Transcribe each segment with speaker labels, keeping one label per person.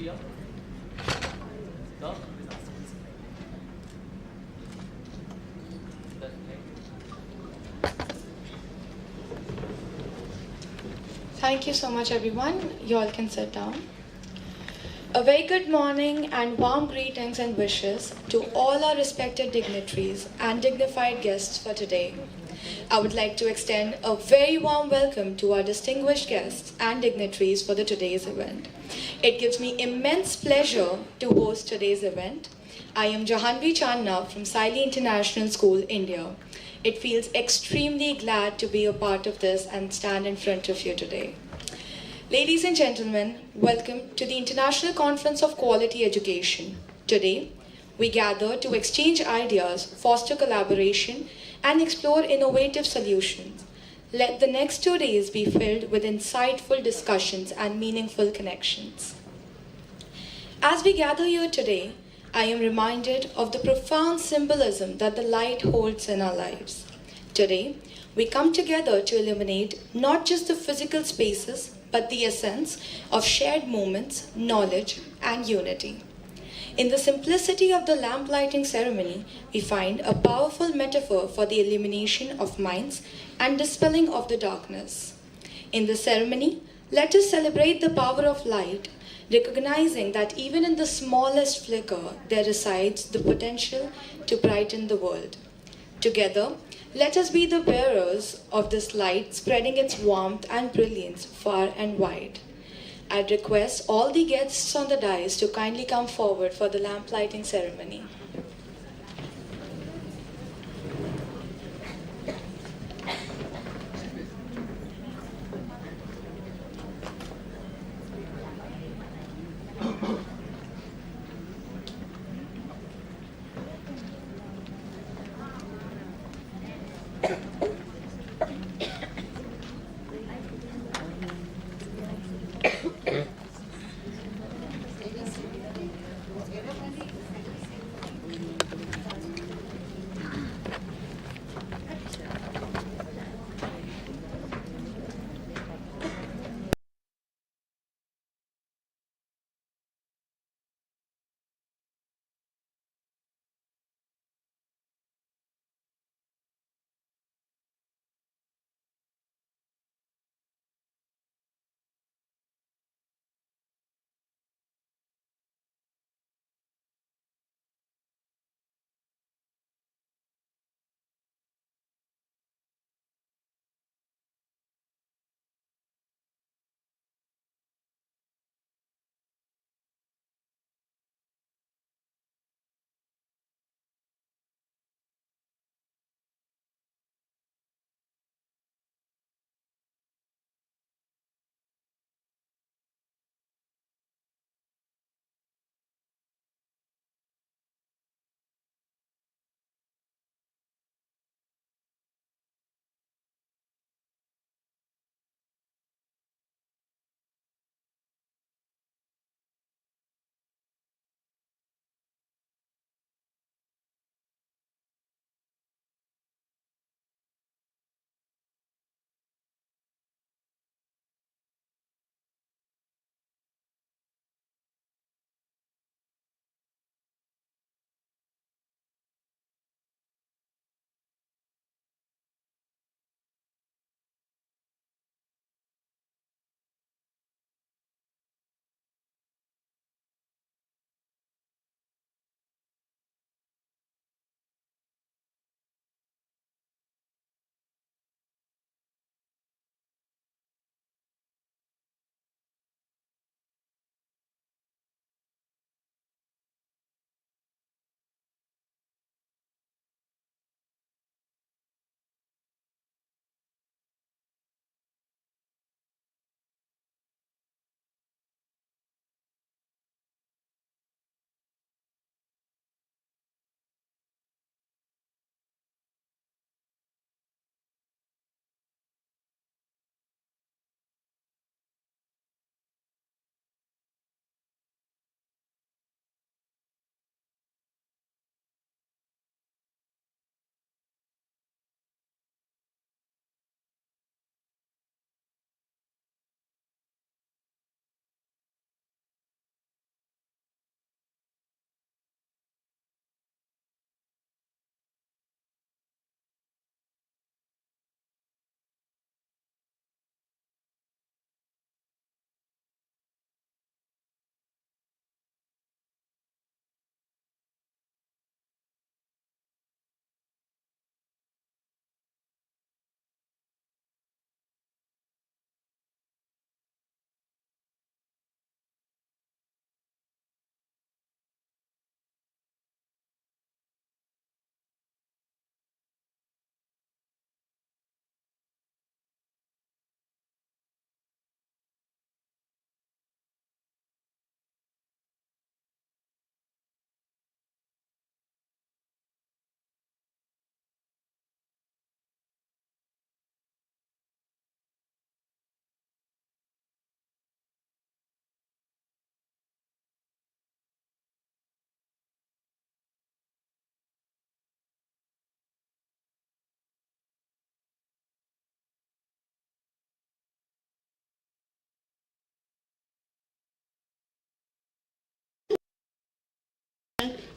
Speaker 1: here. No?
Speaker 2: Thank you so much, everyone. You all can sit down. A very good morning and warm greetings and wishes to all our respected dignitaries and dignified guests for today. I would like to extend a very warm welcome to our distinguished guests and dignitaries for today's event. It gives me immense pleasure to host today's event. I am Jahanvi Channa from Sailee International School, India. It feels extremely glad to be a part of this and stand in front of you today. Ladies and gentlemen, welcome to the International Conference of Quality Education. Today, we gather to exchange ideas, foster collaboration, and explore innovative solutions. Let the next 2 days be filled with insightful discussions and meaningful connections. As we gather here today, I am reminded of the profound symbolism that the light holds in our lives. Today, we come together to illuminate not just the physical spaces, but the essence of shared moments, knowledge, and unity. In the simplicity of the lamp lighting ceremony, we find a powerful metaphor for the illumination of minds and dispelling of the darkness. In the ceremony, let us celebrate the power of light, recognizing that even in the smallest flicker, there resides the potential to brighten the world. Together, let us be the bearers of this light, spreading its warmth and brilliance far and wide. I'd request all the guests on the dais to kindly come forward for the lamp lighting ceremony.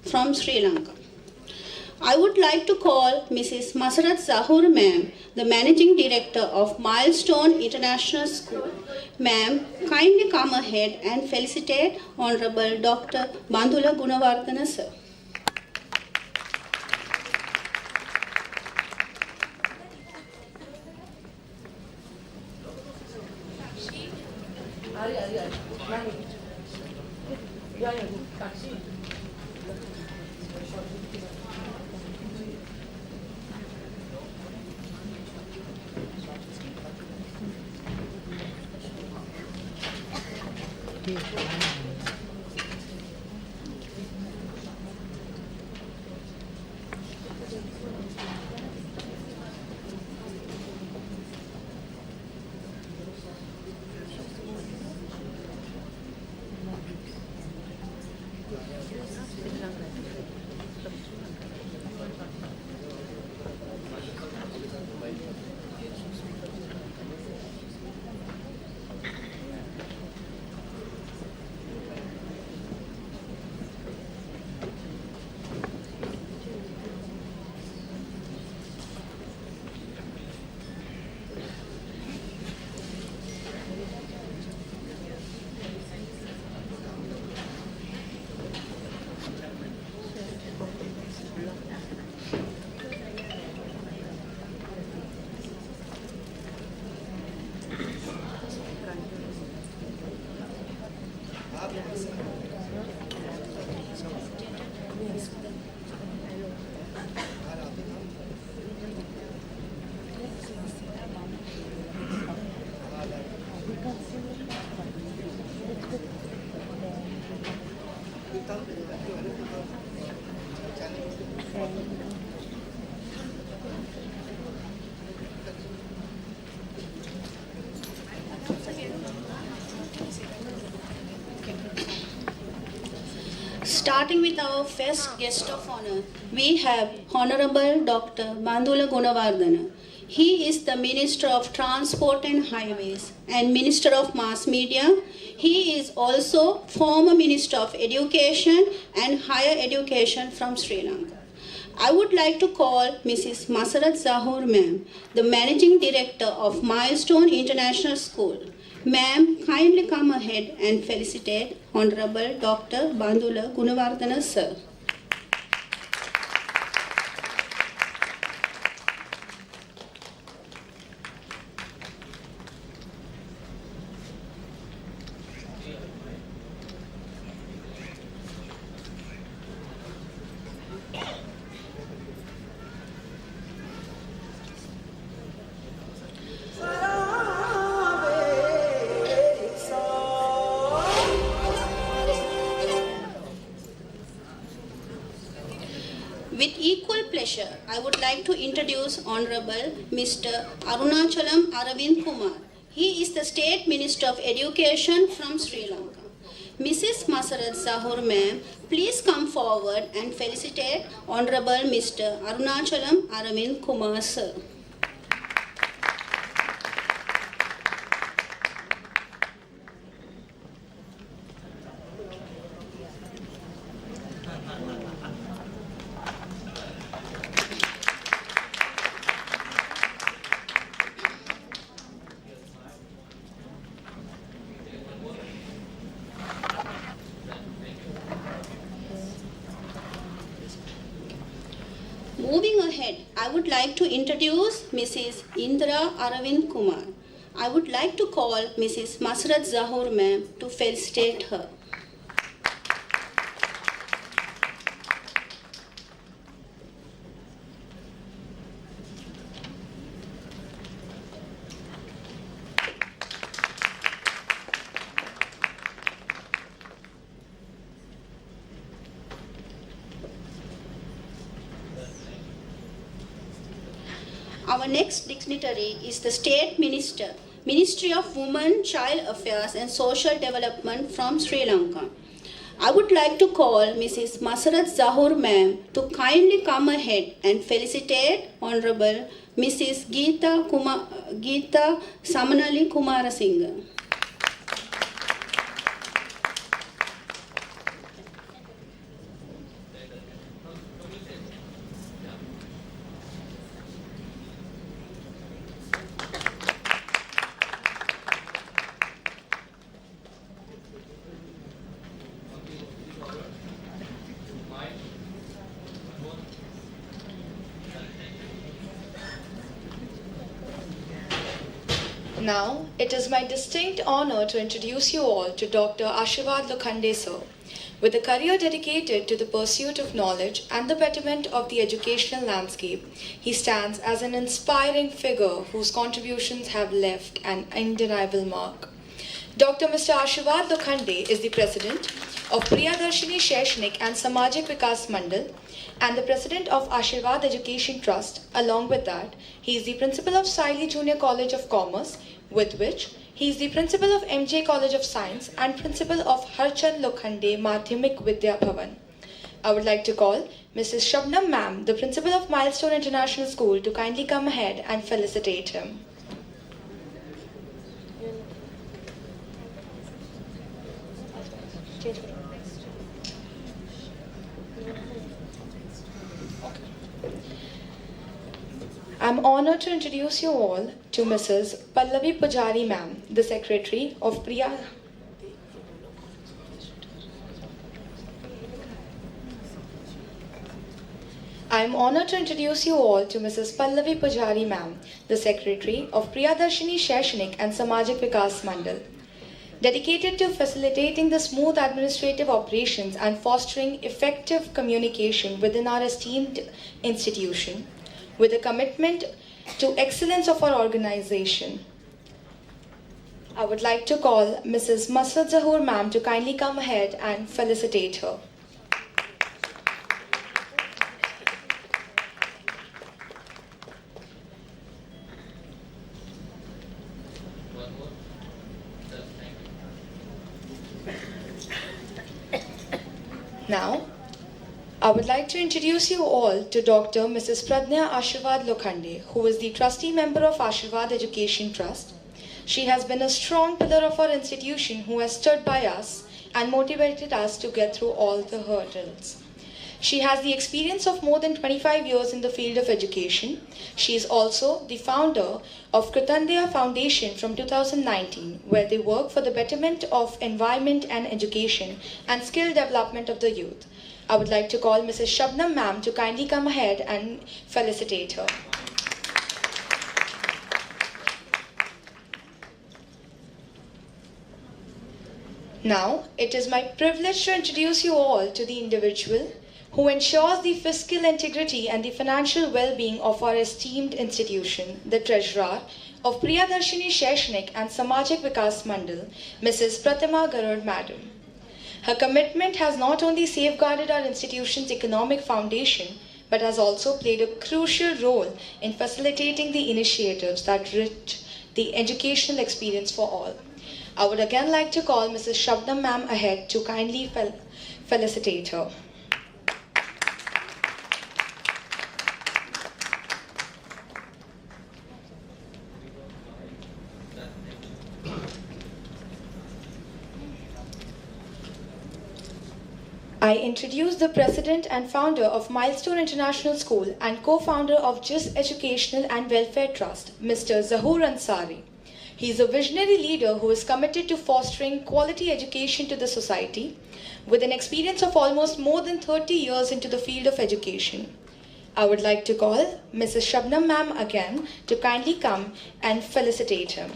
Speaker 3: from Sri Lanka. I would like to call Mrs. Masarat Zahur Ma'am, the Managing Director of Milestone International School. Ma'am, kindly come ahead and felicitate Honorable Dr. Bandula Gunawardana sir. Starting with our first guest of honor, we have Honorable Dr. Bandula Gunawardana. He is the Minister of Transport and Highways and Minister of Mass Media. He is also former Minister of Education and Higher Education from Sri Lanka. I would like to call Mrs. Masarat Zahur Ma'am, the Managing Director of Milestone International School. Ma'am, kindly come ahead and felicitate Honorable Dr. Bandula Gunawardana sir. With equal pleasure, I would like to introduce Honorable Mr. Arunachalam Aravind Kumar. He is the State Minister of Education from Sri Lanka. Mrs. Masarat Zahur Ma'am, please come forward and felicitate Honorable Mr. Arunachalam Aravind Kumar sir. Moving ahead, I would like to introduce Mrs. Indra Aravind Kumar. I would like to call Mrs. Masarat Zahur Ma'am to felicitate her. Our next dignitary is the State Minister, Ministry of Women, Child Affairs and Social Development from Sri Lanka. I would like to call Mrs. Masarat Zahur Ma'am to kindly come ahead and felicitate Honorable Mrs. Geeta Samanali Kumarasinghe.
Speaker 2: Now, it is my distinct honor to introduce you all to Dr. Ashirvad Lokhande sir. With a career dedicated to the pursuit of knowledge and the betterment of the educational landscape, he stands as an inspiring figure whose contributions have left an undeniable mark. Dr. Mr. Ashirvad Lokhande is the president of Priyadarshini Shaikshanik and Samajik Vikas Mandal and the president of Ashirvad Education Trust. Along with that, he is the principal of Sailee Junior College of Commerce, with which he is the principal of MJ College of Science and principal of Harchand Lokhande Madhyamik Vidya Bhavan. I would like to call Mrs. Shabnam Ma'am, the principal of Milestone International School, to kindly come ahead and felicitate him. I'm honored to introduce you all to Mrs. Pallavi Pujari Ma'am, the Secretary of Priya. I'm honored to introduce you all to Mrs. Pallavi Pujari Ma'am, the Secretary of Priyadarshini Shaikshanik and Samajik Vikas Mandal. Dedicated to facilitating the smooth administrative operations and fostering effective communication within our esteemed institution, with a commitment to excellence of our organization. I would like to call Mrs. Masud Zahoor Ma'am to kindly come ahead and felicitate her. Now, I would like to introduce you all to Dr. Mrs. Pradnya Ashirvad Lokhande, who is the trustee member of Ashirvad Education Trust. She has been a strong pillar of our institution who has stood by us and motivated us to get through all the hurdles. She has the experience of more than 25 years in the field of education. She is also the founder of Kritandeya Foundation from 2019, where they work for the betterment of environment and education and skill development of the youth. I would like to call Mrs. Shabnam Ma'am to kindly come ahead and felicitate her. Now, it is my privilege to introduce you all to the individual who ensures the fiscal integrity and the financial well-being of our esteemed institution, the Treasurer of Priyadarshini Shaikshanik and Samajik Vikas Mandal, Mrs. Pratima Garud Madam. Her commitment has not only safeguarded our institution's economic foundation, but has also played a crucial role in facilitating the initiatives that enrich the educational experience for all. I would again like to call Mrs. Shabnam Ma'am ahead to kindly felicitate her. I introduce the president and founder of Milestone International School and co-founder of JIS Educational and Welfare Trust, Mr. Zahoor Ansari. He is a visionary leader who is committed to fostering quality education to the society, with an experience of almost more than 30 years into the field of education. I would like to call Mrs. Shabnam Ma'am again to kindly come and felicitate him.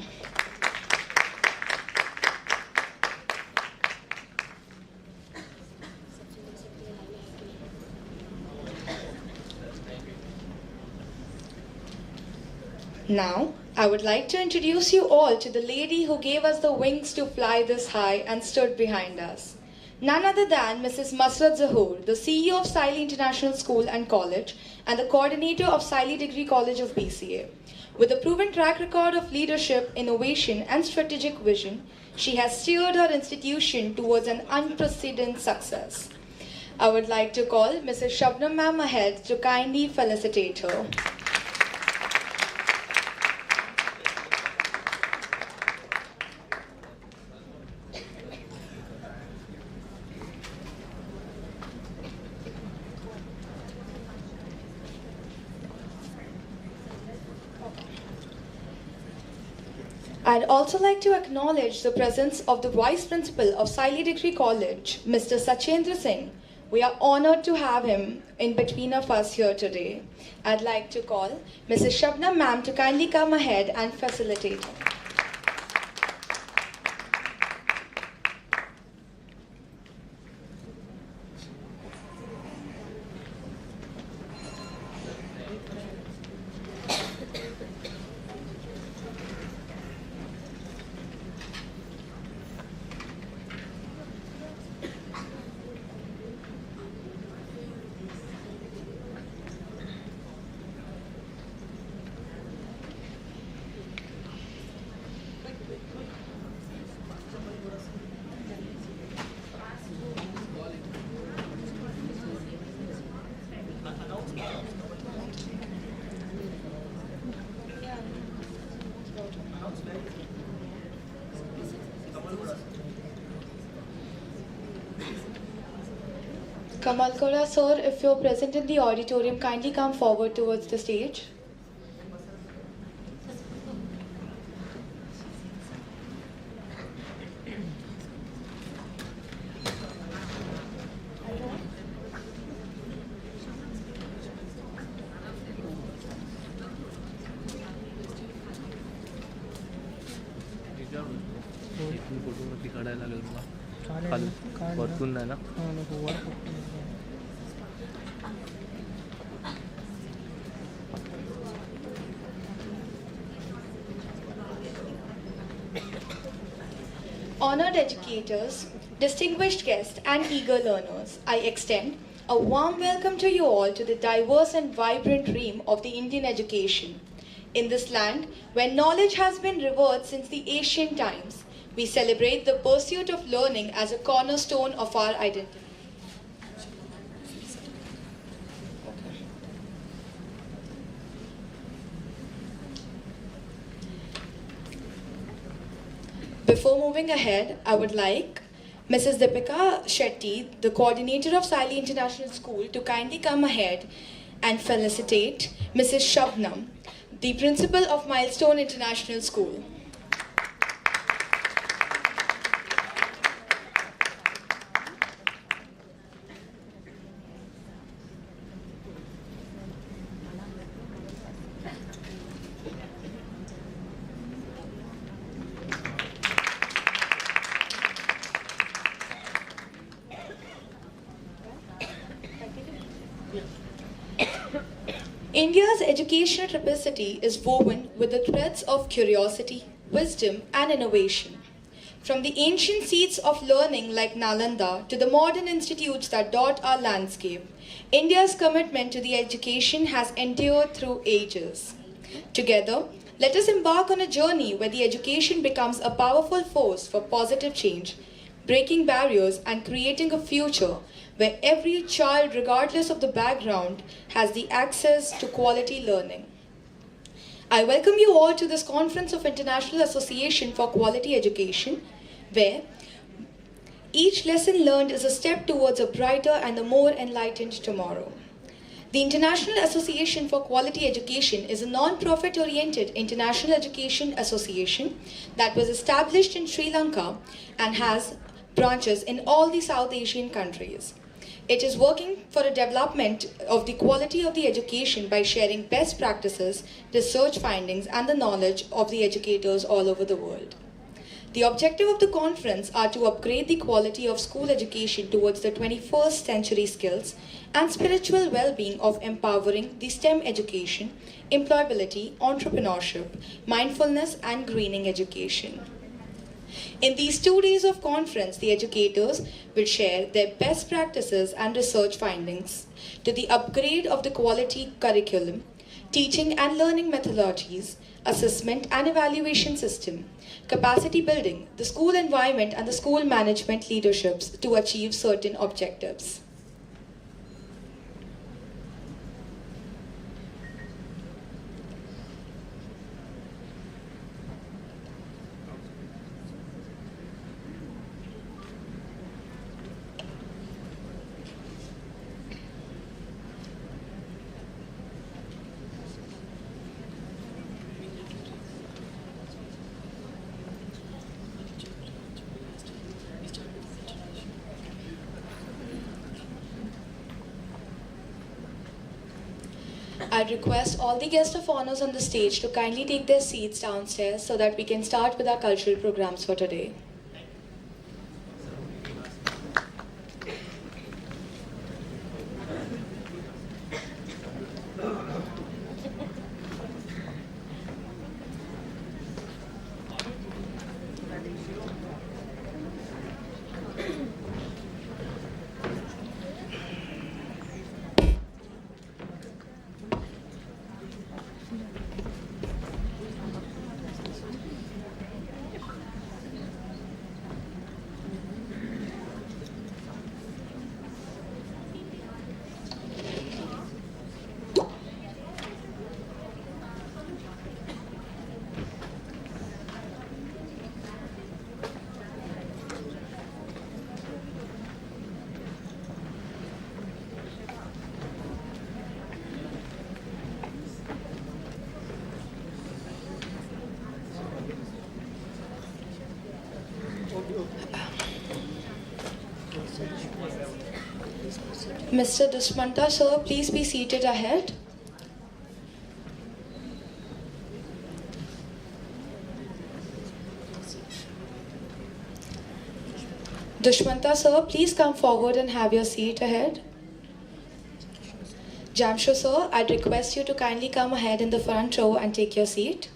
Speaker 2: Now, I would like to introduce you all to the lady who gave us the wings to fly this high and stood behind us. None other than Mrs. Masrat Zahoor, the CEO of Sailee International School and College and the coordinator of Sailee Degree College of BCA. With a proven track record of leadership, innovation and strategic vision, she has steered her institution towards an unprecedented success. I would like to call Mrs. Shabnam Ma'am ahead to kindly felicitate her. I'd also like to acknowledge the presence of the Vice Principal of Sailee Degree College, Mr. Sachendra Singh. We are honored to have him in between of us here today. I'd like to call Mrs. Shabnam Ma'am to kindly come ahead and facilitate. Kamalkara sir, if you're present in the auditorium, kindly come forward towards the stage.
Speaker 1: Photography काढायला लागेल मला खाली वरतून नाही ना.
Speaker 2: Honored educators, distinguished guests, and eager learners, I extend a warm welcome to you all to the diverse and vibrant realm of the Indian education. In this land, where knowledge has been revered since the ancient times, we celebrate the pursuit of learning as a cornerstone of our identity. Before moving ahead, I would like Mrs. Deepika Shetty, the coordinator of Sailee International School, to kindly come ahead and felicitate Mrs. Shabnam, the principal of Milestone International School. India's educational tapestry is woven with the threads of curiosity, wisdom, and innovation. From the ancient seats of learning like Nalanda to the modern institutes that dot our landscape, India's commitment to the education has endured through ages. Together, let us embark on a journey where the education becomes a powerful force for positive change, breaking barriers and creating a future where every child, regardless of the background, has the access to quality learning. I welcome you all to this conference of International Association for Quality Education, where each lesson learned is a step towards a brighter and a more enlightened tomorrow. The International Association for Quality Education is a non-profit-oriented international education association that was established in Sri Lanka and has branches in all the South Asian countries. It is working for the development of the quality of the education by sharing best practices, research findings, and the knowledge of the educators all over the world. The objective of the conference are to upgrade the quality of school education towards the 21st century skills and spiritual well-being of empowering the STEM education, employability, entrepreneurship, mindfulness, and greening education. In these 2 days of conference, the educators will share their best practices and research findings to the upgrade of the quality curriculum, teaching and learning methodologies, assessment and evaluation system, capacity building, the school environment and the school management leaderships to achieve certain objectives. I request all the guests of honors on the stage to kindly take their seats downstairs so that we can start with our cultural programs for today. Mr. Dushmanta sir, please be seated ahead. Dushmanta sir, please come forward and have your seat ahead. Jamshu sir, I'd request you to kindly come ahead in the front row and take your seat.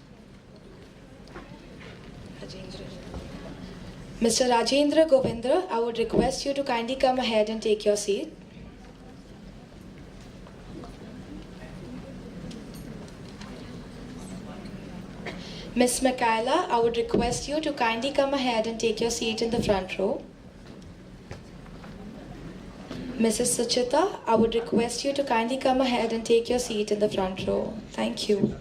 Speaker 2: Mr. Rajendra Govindra, I would request you to kindly come ahead and take your seat. Miss Michaela, I would request you to kindly come ahead and take your seat in the front row. Mrs. Suchita, I would request you to kindly come ahead and take your seat in the front row. Thank you.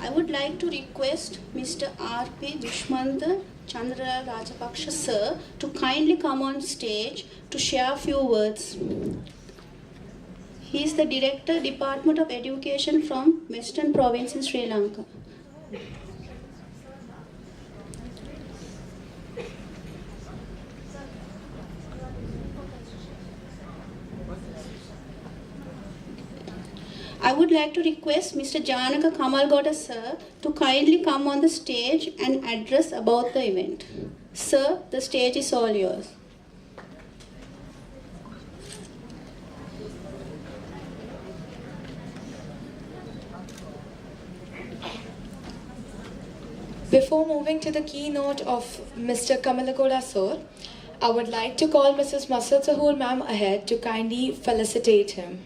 Speaker 3: I would like to request Mr. R.P. Dushmanta Chandra Rajapaksha sir to kindly come on stage to share a few words. He is the Director, Department of Education from Western Province in Sri Lanka. I would like to request Mr. Janaka Kamalgoda sir to kindly come on the stage and address about the event. Sir, the stage is all yours.
Speaker 2: Before moving to the keynote of Mr. Kamalagoda sir, I would like to call Mrs. Masud Sahur ma'am ahead to kindly felicitate him.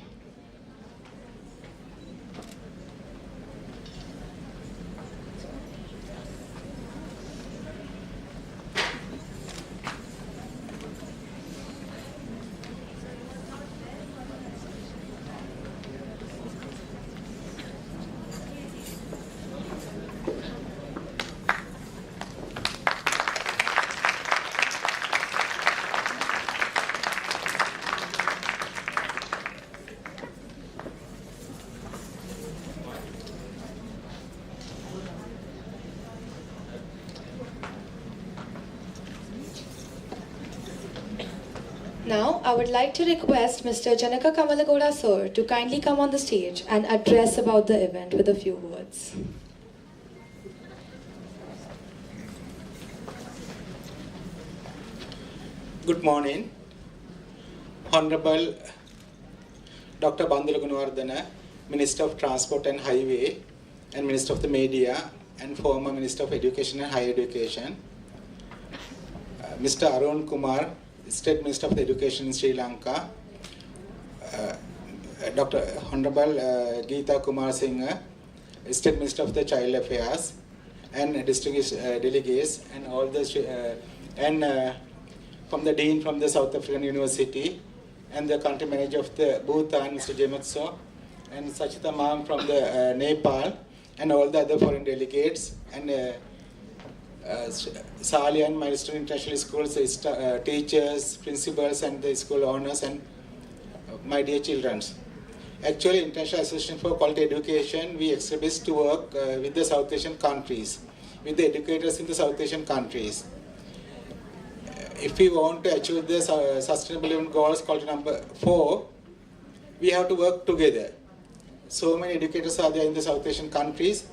Speaker 2: Now, I would like to request Mr. Janaka Kamalagoda sir to kindly come on the stage and address about the event with a few words.
Speaker 4: Good morning. Honorable Dr. Bandula Gunawardena, Minister of Transport and Highway and Minister of the Media and former Minister of Education and Higher Education. Mr. Arun Kumar, State Minister of Education in Sri Lanka. Dr. Honorable Geeta Kumar Singh, State Minister of the Child Affairs, and distinguished delegates, and all the from the Dean from the South African University, and the country manager of the Bhutan, Mr. Jematso, and Sachita Ma'am from the Nepal, and all the other foreign delegates, and Sailee and Milestone International Schools, teachers, principals, and the school owners, and my dear children. Actually, International Association for Quality Education, we exhibit to work with the South Asian countries, with the educators in the South Asian countries. If we want to achieve the Sustainable Development Goals, quality number 4, we have to work together. So many educators are there in the South Asian countries.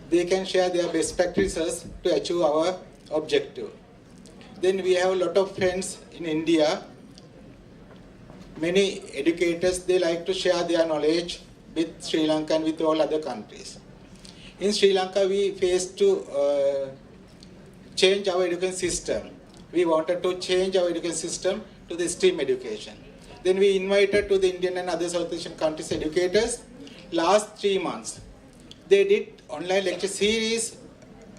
Speaker 4: They can share their best practices to achieve our objective. Then we have a lot of friends in India. Many educators, they like to share their knowledge with Sri Lanka and with all other countries. In Sri Lanka, we faced to change our education system. We wanted to change our education system to the STEAM education. Then we invited to the Indian and other South Asian countries educators. Last 3 months, they did online lecture series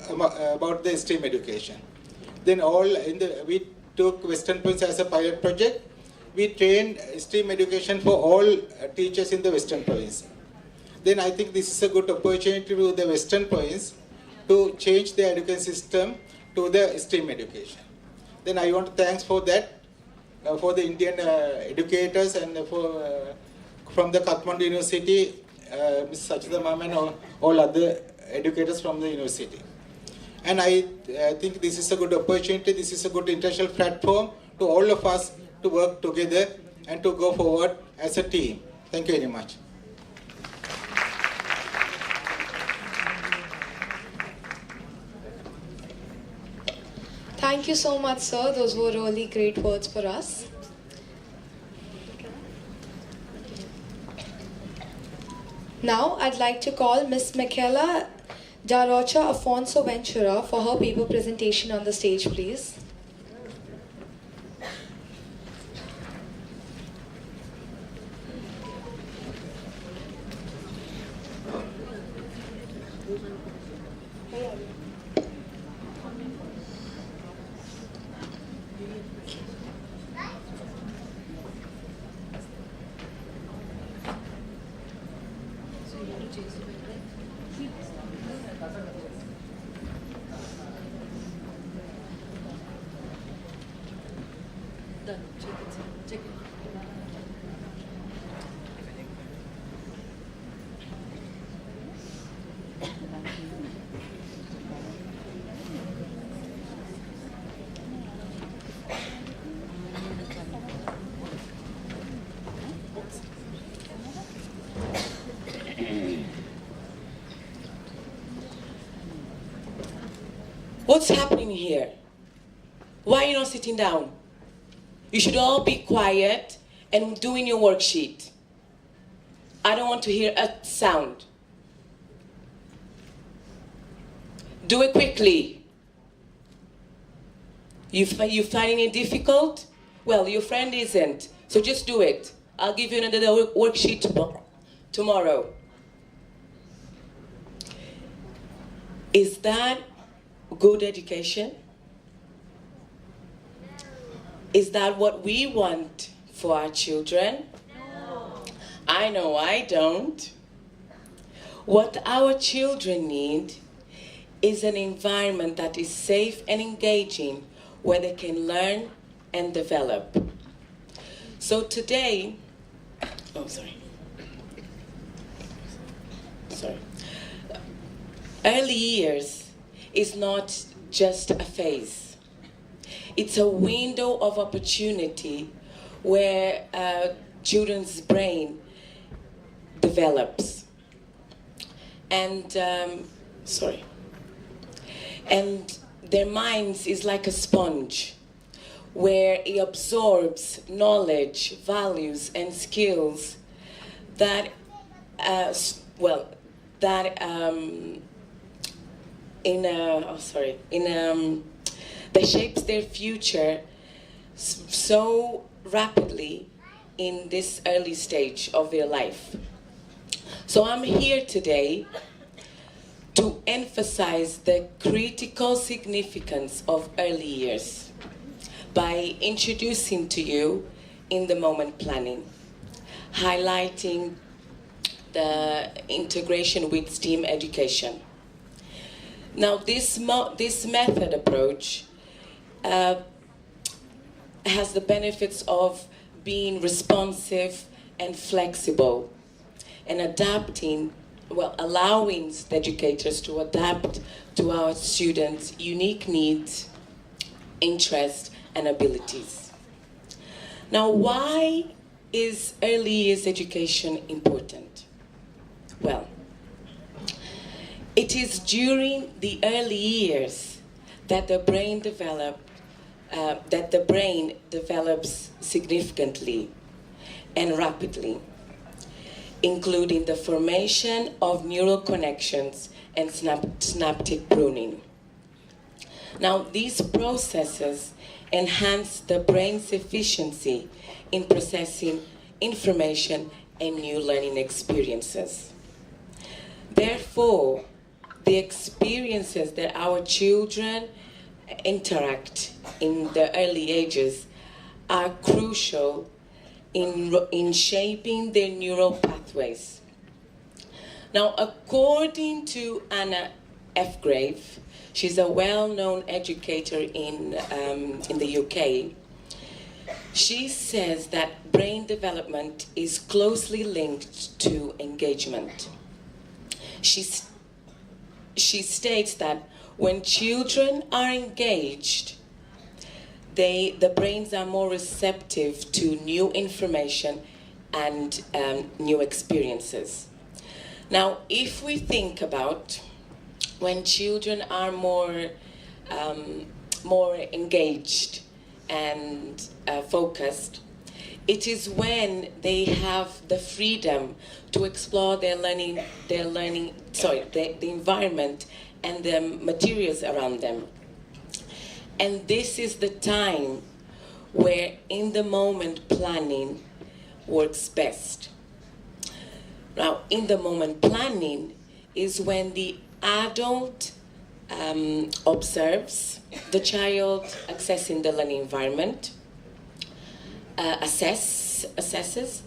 Speaker 4: about the STEAM education. Then we took Western Province as a pilot project. We trained STEAM education for all teachers in the Western Province. Then I think this is a good opportunity to the Western Province to change the education system to the STEAM education. Then I want to thanks for that, for the Indian educators and from the Kathmandu University, Ms. Sachita Ma'am and all other educators from the university. And I think this is a good opportunity, this is a good international platform to all of us to work together and to go forward as a team. Thank you very much.
Speaker 2: Thank you so much, sir. Those were really great words for us. Now, I'd like to call Miss Michaela Da Rocha Afonso Ventura for her paper presentation on the stage, please.
Speaker 5: What's happening here? Why are you not sitting down? You should all be quiet and doing your worksheet. I don't want to hear a sound. Do it quickly. You finding it difficult? Well, your friend isn't, so just do it. I'll give you another worksheet tomorrow. Is that good education? Is that what we want for our children? No. I know I don't. What our children need is an environment that is safe and engaging, where they can learn and develop. So today, early years is not just a phase. It's a window of opportunity where children's brain develops. And, and their minds is like a sponge where it absorbs knowledge, values, and skills that, that shapes their future so rapidly in this early stage of their life. So I'm here today to emphasize the critical significance of early years by introducing to you in the moment planning, highlighting the integration with STEAM education. Now, this method approach has the benefits of being responsive and flexible and adapting, allowing the educators to adapt to our students' unique needs, interests, and abilities. Now, why is early years education important? Well, it is during the early years that the brain develops significantly and rapidly, including the formation of neural connections and synaptic pruning. Now, these processes enhance the brain's efficiency in processing information and new learning experiences. Therefore, the experiences that our children interact in the early ages are crucial in shaping their neural pathways. Now, according to Anna F. Grave, she's a well-known educator in the UK, she says that brain development is closely linked to engagement. She states that when children are engaged, the brains are more receptive to new information and new experiences. Now, if we think about when children are more engaged and focused, it is when they have the freedom to explore the environment and the materials around them. And this is the time where in the moment planning works best. Now, in the moment planning is when the adult observes the child accessing the learning environment, assesses,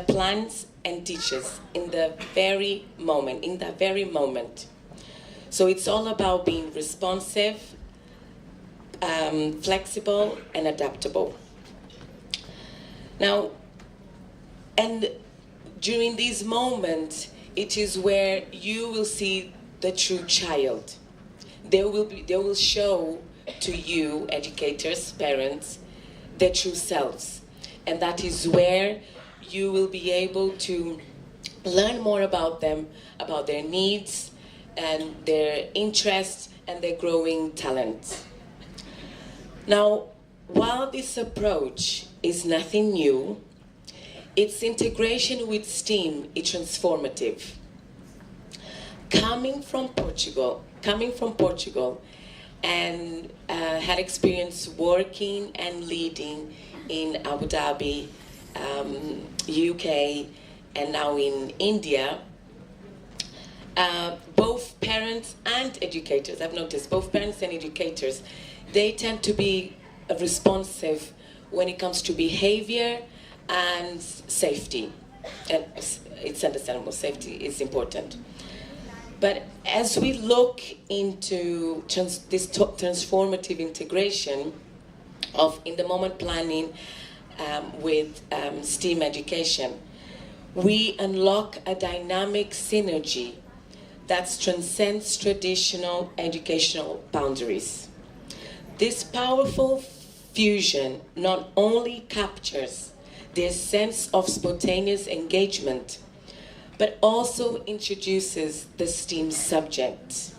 Speaker 5: plans, and teaches in that very moment. So it's all about being responsive, flexible, and adaptable. Now, and during these moments, it is where you will see the true child. They will show to you, educators, parents, their true selves. And that is where you will be able to learn more about them, about their needs and their interests and their growing talents. Now, while this approach is nothing new, its integration with STEAM is transformative. Coming from Portugal, and had experience working and leading in Abu Dhabi, UK, and now in India, both parents and educators, I've noticed, both parents and educators, they tend to be responsive when it comes to behavior and safety. And it's understandable, safety is important. But as we look into this transformative integration of in-the-moment planning with STEAM education, we unlock a dynamic synergy that transcends traditional educational boundaries. This powerful fusion not only captures their sense of spontaneous engagement, but also introduces the STEAM subjects.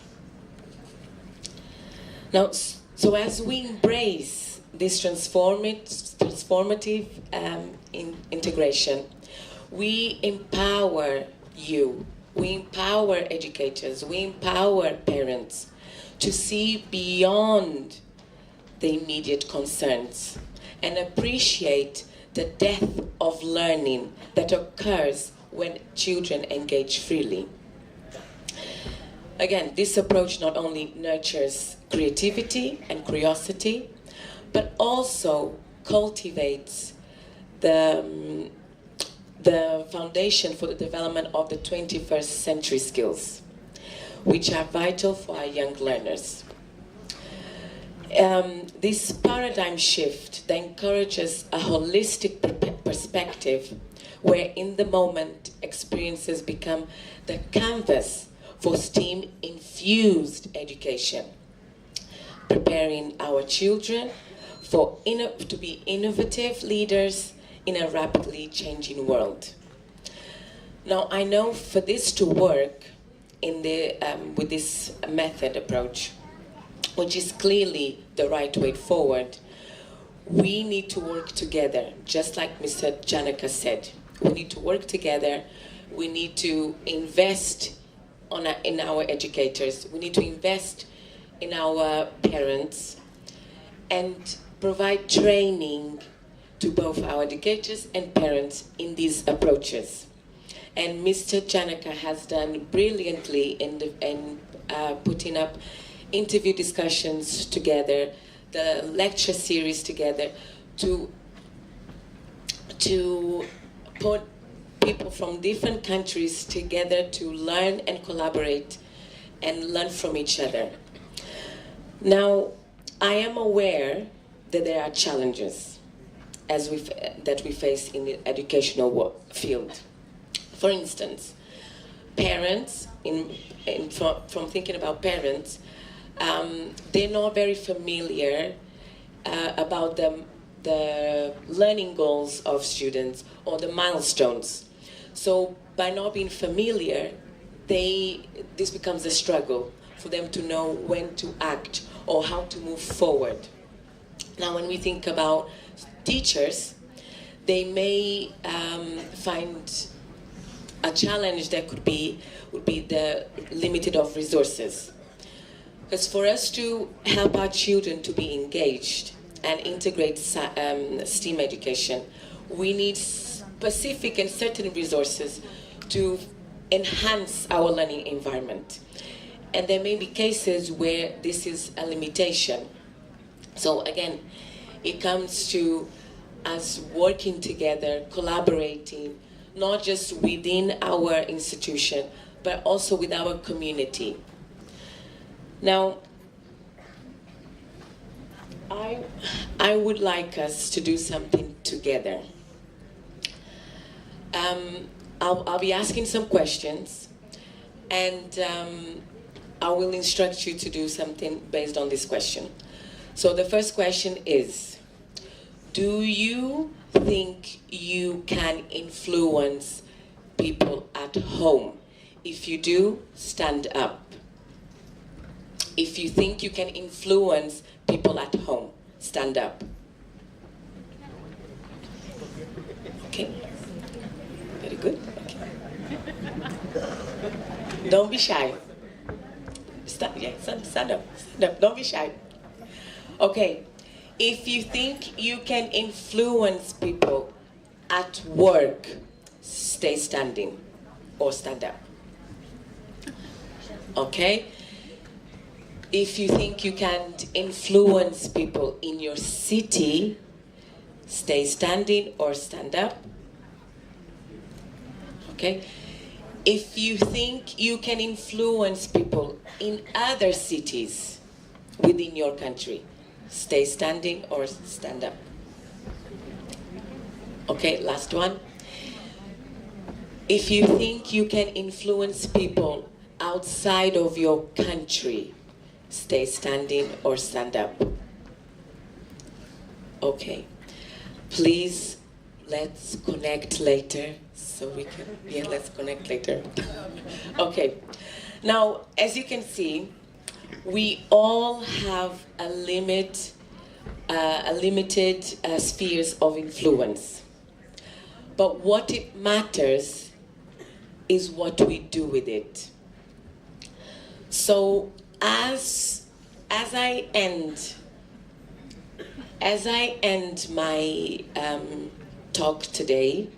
Speaker 5: Now, so as we embrace this transformative integration, we empower you, we empower educators, we empower parents to see beyond the immediate concerns and appreciate the depth of learning that occurs when children engage freely. Again, this approach not only nurtures creativity and curiosity, but also cultivates the foundation for the development of the 21st century skills, which are vital for our young learners. This paradigm shift that encourages a holistic perspective where in the moment experiences become the canvas for STEAM-infused education, preparing our children to be innovative leaders in a rapidly changing world. Now, I know for this to work with this method approach, which is clearly the right way forward, we need to work together, just like Mr. Janaka said. We need to work together. We need to invest in our educators. We need to invest in our parents and provide training to both our educators and parents in these approaches. And Mr. Janaka has done brilliantly in putting up interview discussions together, the lecture series together, to put people from different countries together to learn and collaborate and learn from each other. Now, I am aware that there are challenges that we face in the educational field. For instance, parents, from thinking about parents, they're not very familiar about the learning goals of students or the milestones. So by not being familiar, this becomes a struggle for them to know when to act or how to move forward. Now, when we think about teachers, they may find a challenge that would be the limited of resources. Because for us to help our children to be engaged and integrate STEAM education, we need specific and certain resources to enhance our learning environment. And there may be cases where this is a limitation. So again, it comes to us working together, collaborating, not just within our institution, but also with our community. Now, I would like us to do something together. I'll be asking some questions, and I will instruct you to do something based on this question. So the first question is, do you think you can influence people at home? If you do, stand up. If you think you can influence people at home, stand up. Okay. Very good. Okay. Don't be shy. Stand up. Stand up. Don't be shy. Okay. If you think you can influence people at work, stay standing or stand up. Okay? If you think you can influence people in your city, stay standing or stand up. Okay? If you think you can influence people in other cities within your country, stay standing or stand up. Okay, last one. If you think you can influence people outside of your country, stay standing or stand up. Okay. Please, let's connect later. So we can, yeah, let's connect later. Okay. Now, as you can see, we all have a limited spheres of influence. But what it matters is what we do with it. So as I end my talk today,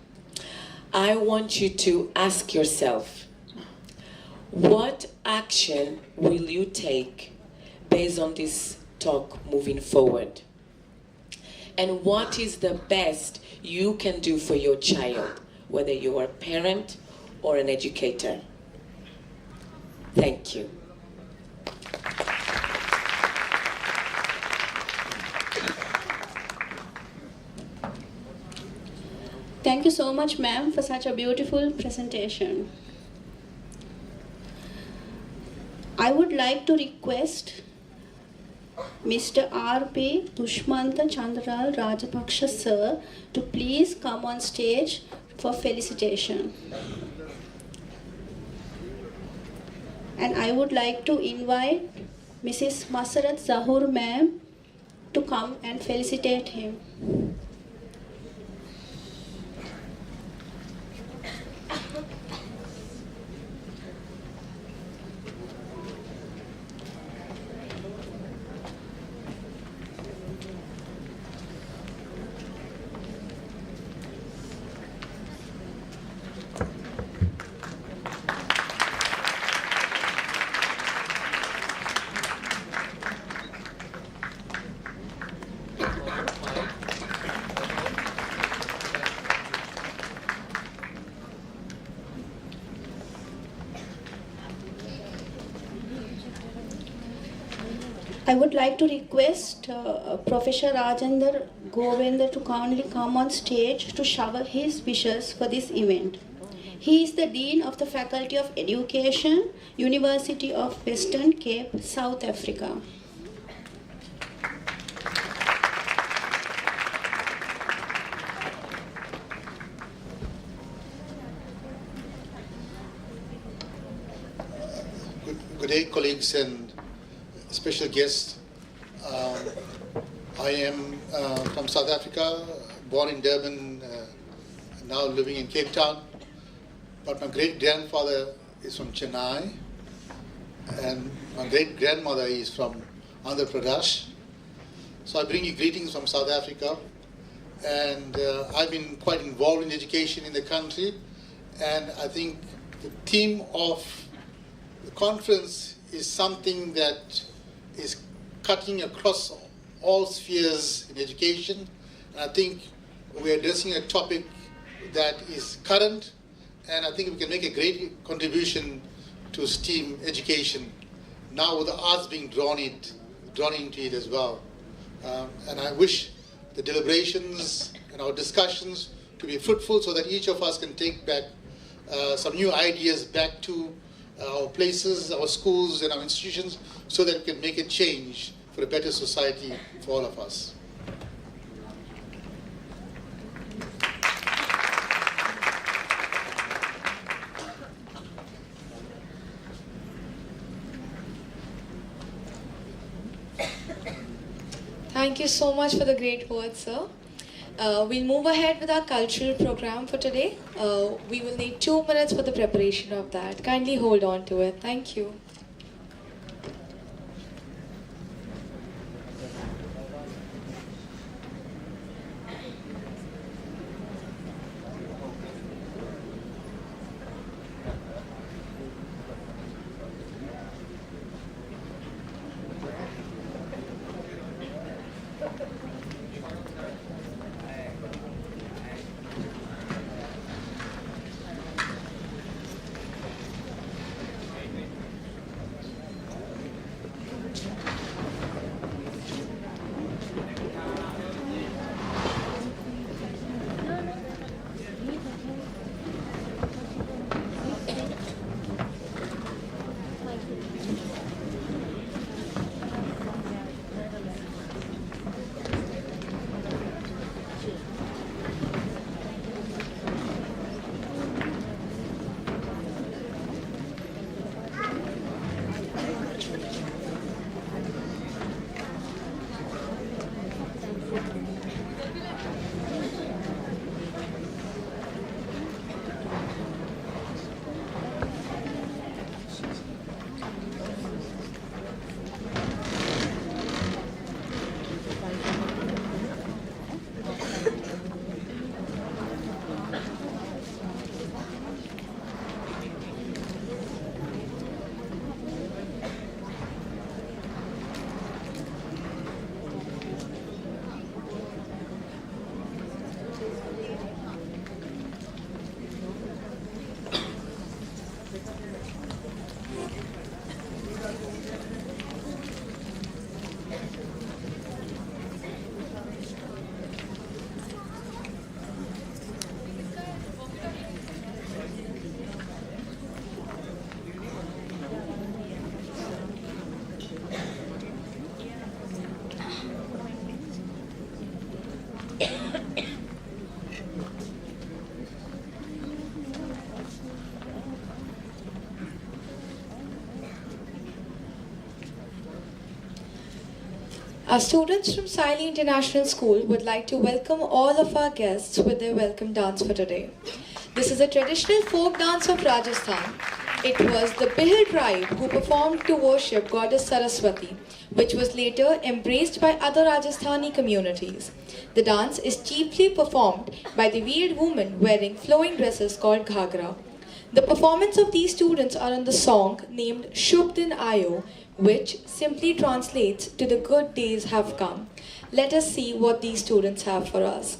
Speaker 5: I want you to ask yourself, what action will you take based on this talk moving forward? And what is the best you can do for your child, whether you are a parent or an educator? Thank you.
Speaker 3: Thank you so much, ma'am, for such a beautiful presentation. I would like to request Mr. R.P. Dushmanta Chandral Rajapaksha sir to please come on stage for felicitation. And I would like to invite Mrs. Masarat Zahur ma'am to come and felicitate him. I would like to request Professor Rajendra Govender to kindly come on stage to shower his wishes for this event. He is the Dean of the Faculty of Education, University of Western Cape, South Africa.
Speaker 6: Good day, colleagues and special guests. I am from South Africa, born in Durban, now living in Cape Town. But my great-grandfather is from Chennai, and my great-grandmother is from Andhra Pradesh. So I bring you greetings from South Africa. And I've been quite involved in education in the country. And I think the theme of the conference is something that is cutting across all spheres in education. And I think we're addressing a topic that is current, and I think we can make a great contribution to STEAM education, now with the arts being drawn into it as well. And I wish the deliberations and our discussions to be fruitful so that each of us can take back some new ideas back to our places, our schools and our institutions, so that we can make a change for a better society for all of us.
Speaker 2: Thank you so much for the great words, sir. We'll move ahead with our cultural program for today. We will need 2 minutes for the preparation of that. Kindly hold on to it. Thank you. Our students from Sailee International School would like to welcome all of our guests with their welcome dance for today. This is a traditional folk dance of Rajasthan. It was the Bihil tribe who performed to worship goddess Saraswati, which was later embraced by other Rajasthani communities. The dance is chiefly performed by the veiled women wearing flowing dresses called ghagra. The performance of these students are on the song named Shubh Din Aayo, which simply translates to the good days have come. Let us see what these students have for us.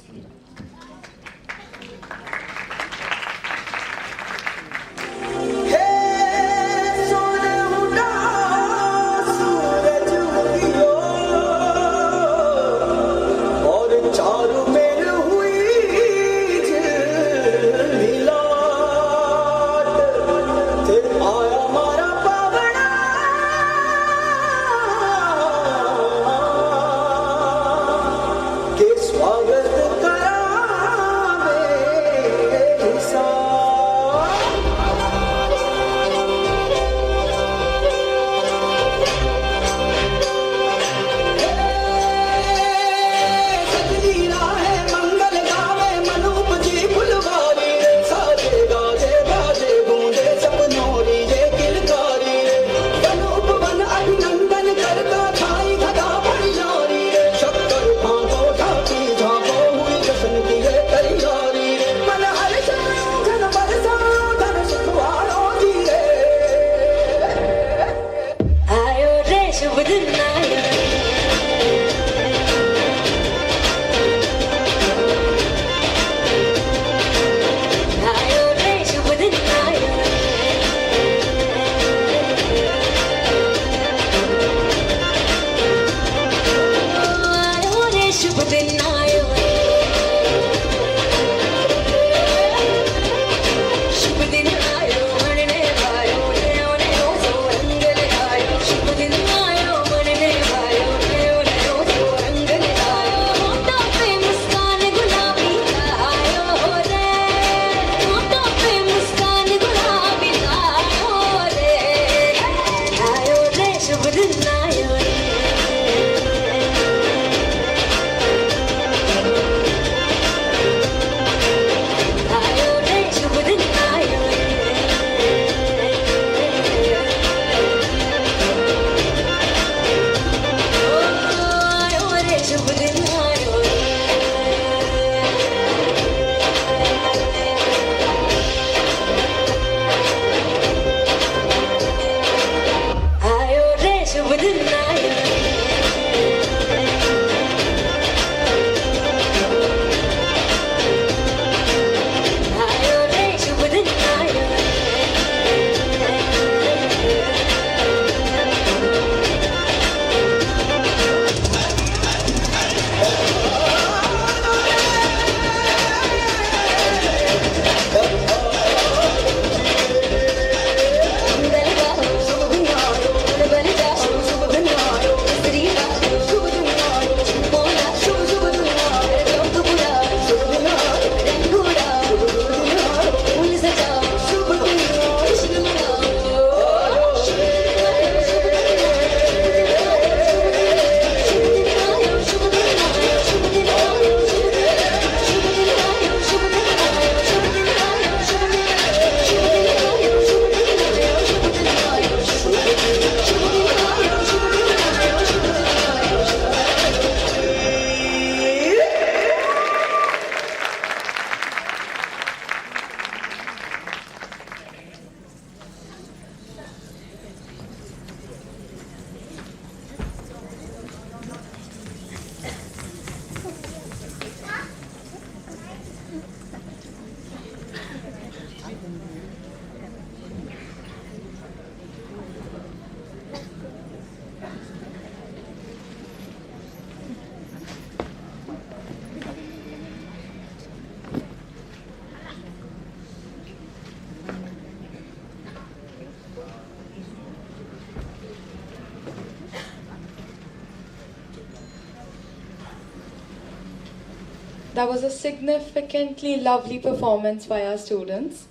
Speaker 2: That was a significantly lovely performance by our students.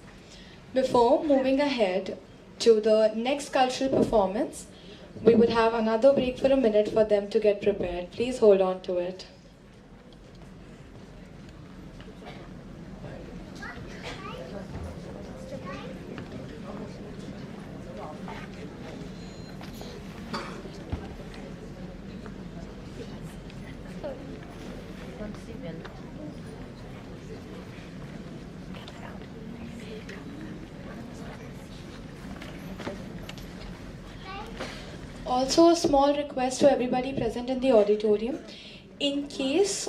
Speaker 2: Before moving ahead to the next cultural performance, We would have another break for a minute for them to get prepared. Please hold on to it. Also, a small request to everybody present in the auditorium. In case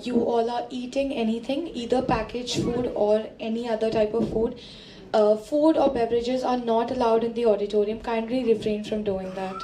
Speaker 2: you all are eating anything, either packaged food or any other type of food, food or beverages are not allowed in the auditorium. Kindly refrain from doing that.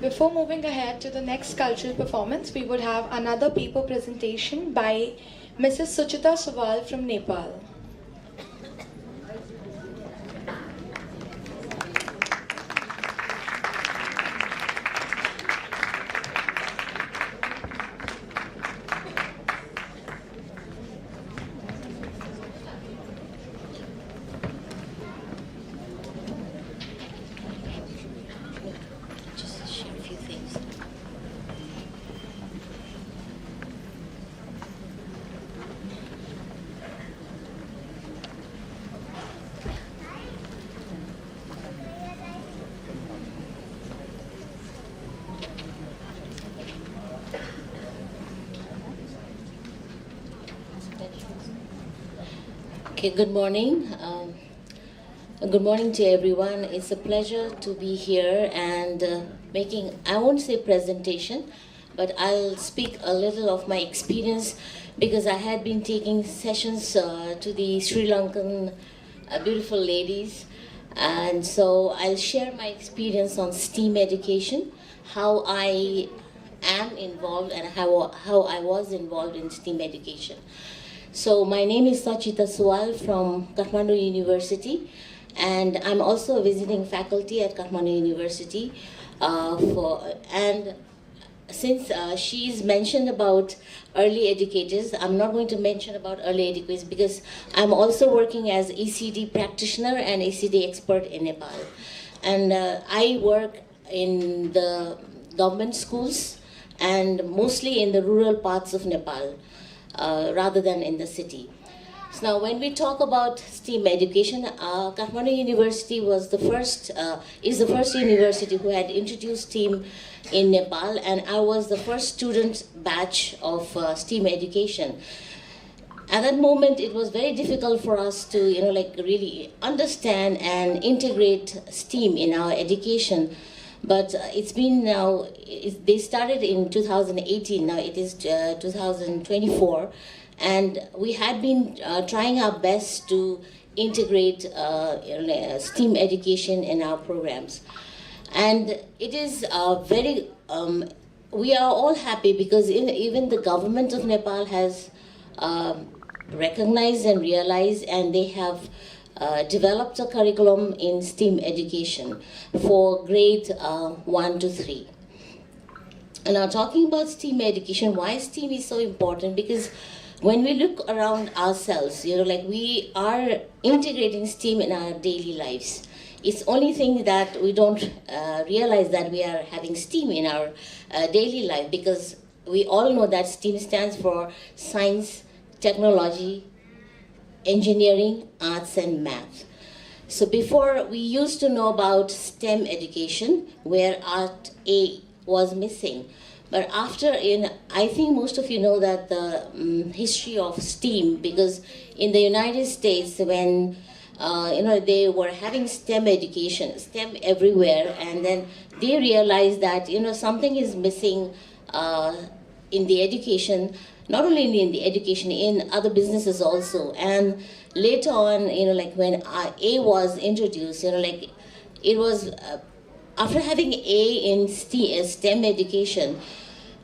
Speaker 2: Before moving ahead to the next cultural performance, we would have another paper presentation by Mrs. Suchita Sawal from Nepal.
Speaker 7: Okay, good morning. Good morning to everyone. It's a pleasure to be here and making, I won't say presentation, but I'll speak a little of my experience because I had been taking sessions to the Sri Lankan beautiful ladies. And so I'll share my experience on STEAM education, how I am involved and how I was involved in STEAM education. So my name is Sachita Sual from Kathmandu University, and I'm also a visiting faculty at Kathmandu University. And since she's mentioned about early educators, I'm not going to mention about early educators because I'm also working as ECD practitioner and ECD expert in Nepal. And I work in the government schools and mostly in the rural parts of Nepal rather than in the city. So now when we talk about STEAM education, Kathmandu University was is the first university who had introduced STEAM in Nepal, and I was the first student batch of STEAM education. At that moment, it was very difficult for us to, really understand and integrate STEAM in our education. But it's been now, they started in 2018, now it is 2024, and we had been trying our best to integrate STEAM education in our programs. And it is we are all happy because even the government of Nepal has recognized and realized, and they have developed a curriculum in STEAM education for grade 1 to 3. And now talking about STEAM education, why STEAM is so important? Because when we look around ourselves, we are integrating STEAM in our daily lives. It's only thing that we don't realize that we are having STEAM in our daily life, because we all know that STEAM stands for science, technology, engineering, arts, and math. So before, we used to know about STEM education, where Art A was missing. But after, I think most of you know that the history of STEAM, because in the United States, when they were having STEM education, STEM everywhere, and then they realized that something is missing in the education. Not only in the education, in other businesses also. And later on, when A was introduced, it was after having A in STEM education,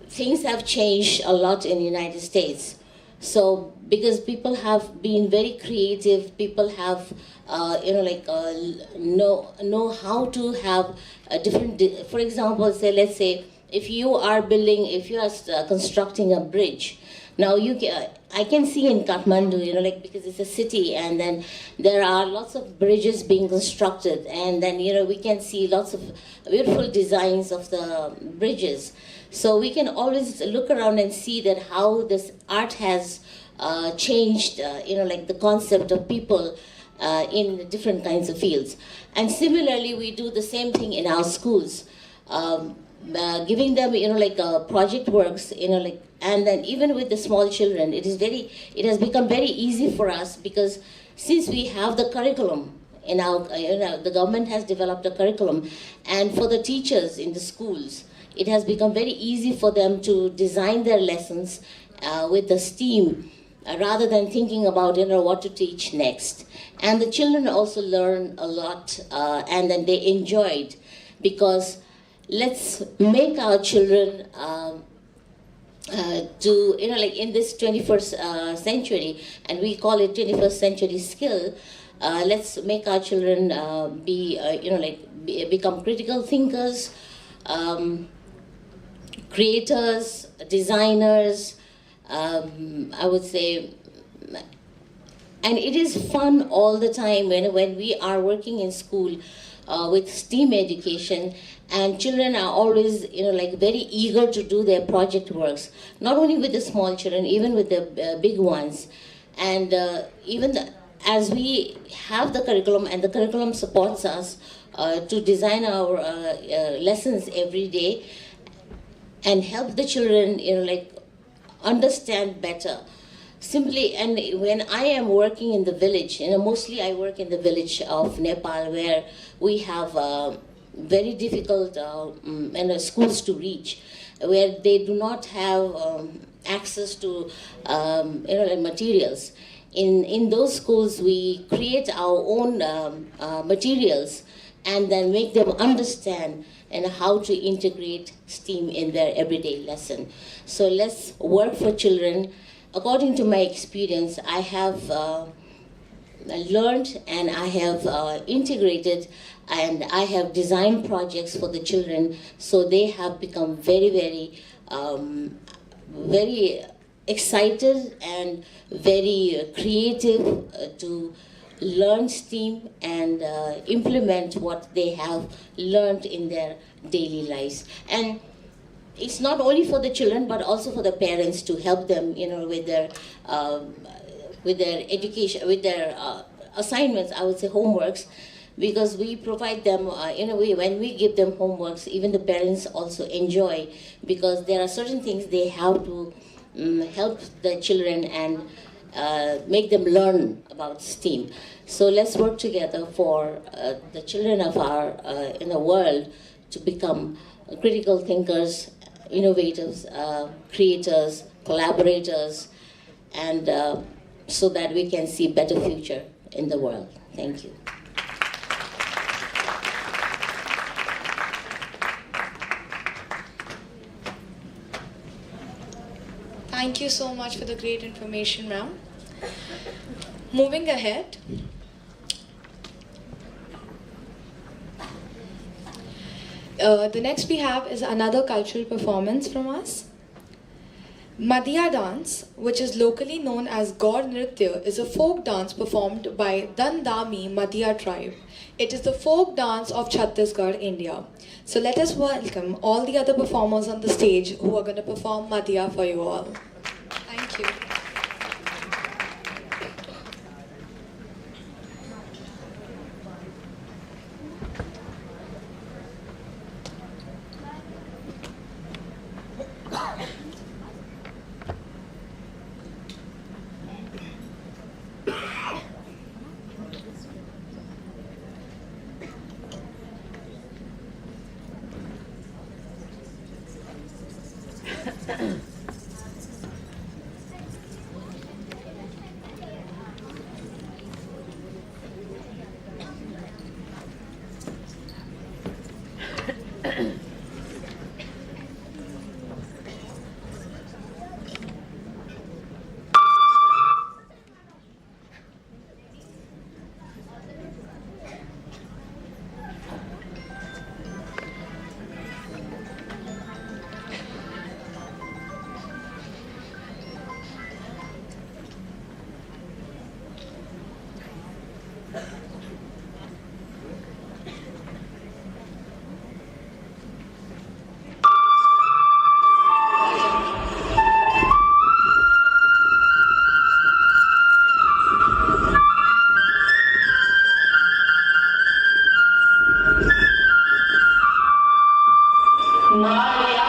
Speaker 7: things have changed a lot in the United States. So because people have been very creative, people have know how to have a different. For example, let's say if you are constructing a bridge. Now I can see in Kathmandu, because it's a city, and then there are lots of bridges being constructed, and then we can see lots of beautiful designs of the bridges. So we can always look around and see that how this art has changed, the concept of people in different kinds of fields. And similarly, we do the same thing in our schools. Giving them project works, and then even with the small children, it has become very easy for us, because since we have the curriculum in our the government has developed a curriculum, and for the teachers in the schools, it has become very easy for them to design their lessons with the STEAM rather than thinking about what to teach next. And the children also learn a lot, and then they enjoy it, because let's make our children in this 21st century, and we call it 21st century skill. Let's make our children become critical thinkers, creators, designers. I would say, and it is fun all the time when we are working in school with STEAM education. And children are always, very eager to do their project works. Not only with the small children, even with the big ones. And as we have the curriculum, and the curriculum supports us to design our lessons every day, and help the children, understand better. simply, and when I am working in the village, mostly I work in the village of Nepal, where we have very difficult schools to reach, where they do not have access to materials. In those schools, we create our own materials and then make them understand and how to integrate STEAM in their everyday lesson. So let's work for children. According to my experience, I have learned and I have integrated and I have designed projects for the children, so they have become very, very, very excited and very creative to learn STEAM and implement what they have learned in their daily lives. And it's not only for the children, but also for the parents to help them, with their education, with their assignments, I would say homeworks, because we provide them, in a way, when we give them homeworks, even the parents also enjoy, because there are certain things they have to help the children and make them learn about STEAM. So let's work together for the children of our world to become critical thinkers, innovators, creators, collaborators, and so that we can see better future in the world. Thank you.
Speaker 2: Thank you so much for the great information, ma'am. Moving ahead. The next we have is another cultural performance from us. Madhya dance, which is locally known as Gaur Nritya, is a folk dance performed by Dandami Madhya tribe. It is the folk dance of Chhattisgarh, India. So let us welcome all the other performers on the stage who are going to perform Madhya for you all. Thank you.
Speaker 8: Maria.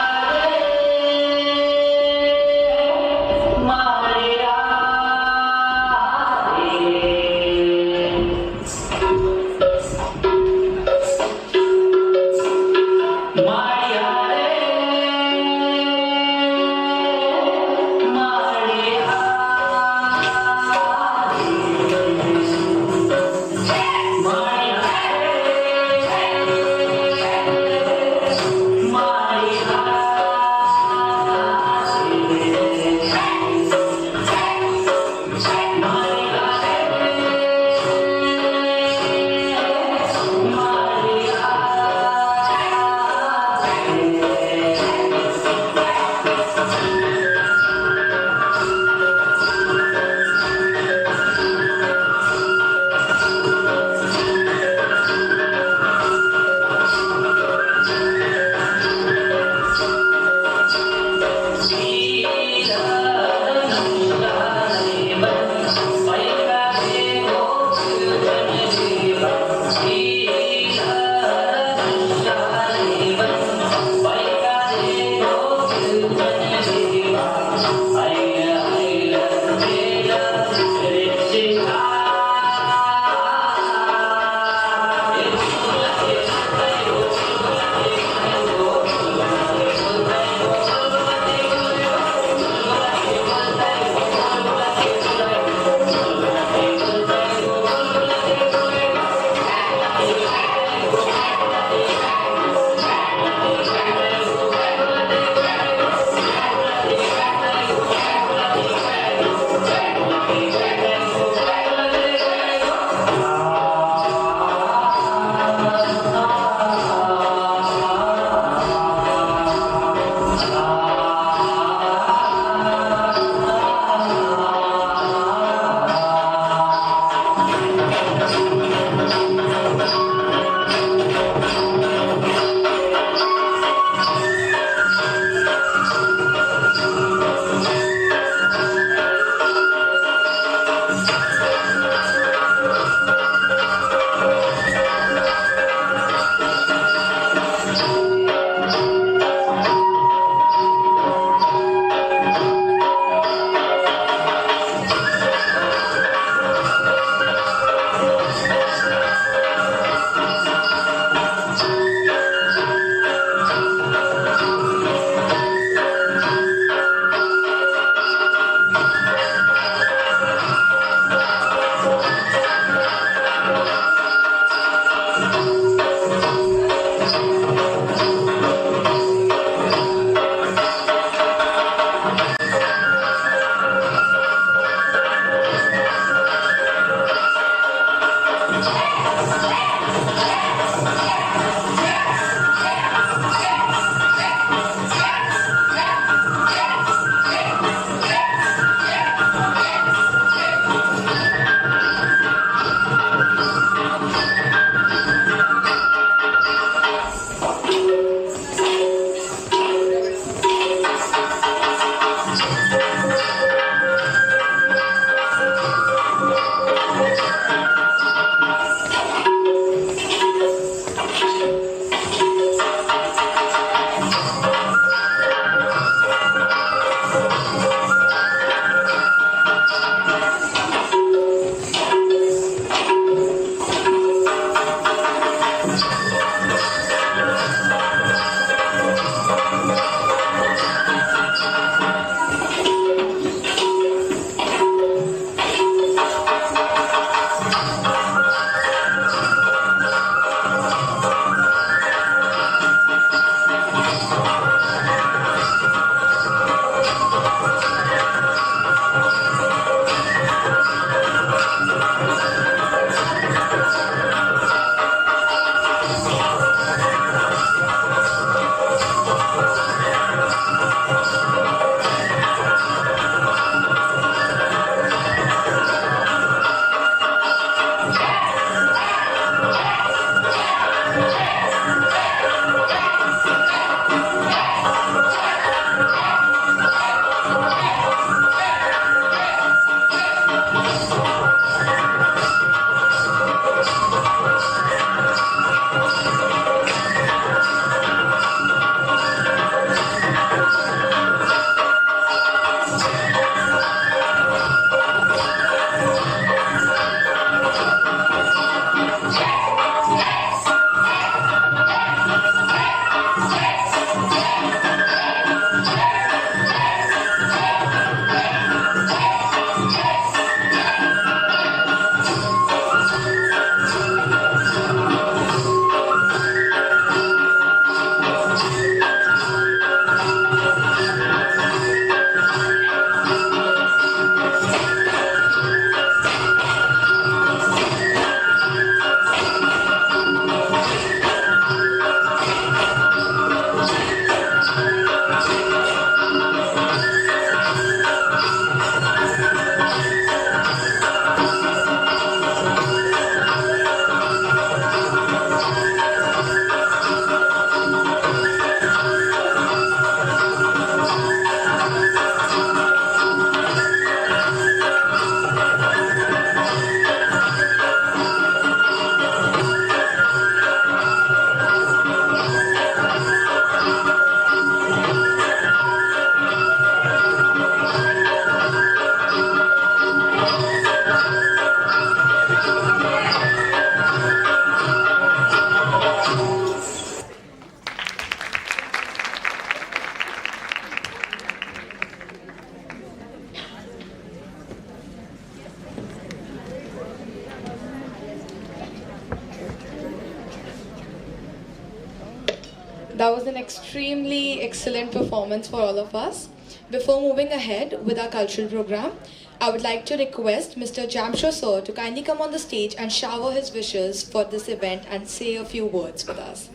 Speaker 2: That was an extremely excellent performance for all of us. Before moving ahead with our cultural program, I would like to request Mr. Jamsho sir to kindly come on the stage and shower his wishes for this event and say a few words with us.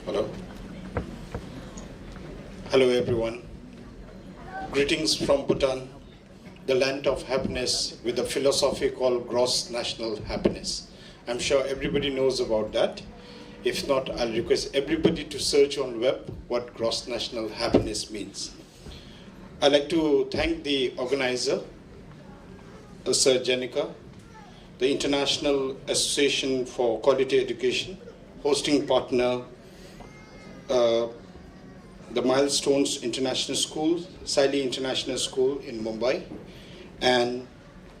Speaker 8: Hello. Hello everyone. Greetings from Bhutan, the land of happiness with a philosophy called gross national happiness. I'm sure everybody knows about that. If not, I'll request everybody to search on web what gross national happiness means. I'd like to thank the organizer Sir Jenica, the International Association for Quality Education, hosting partner, the Milestones International School, Sailee International School in Mumbai, and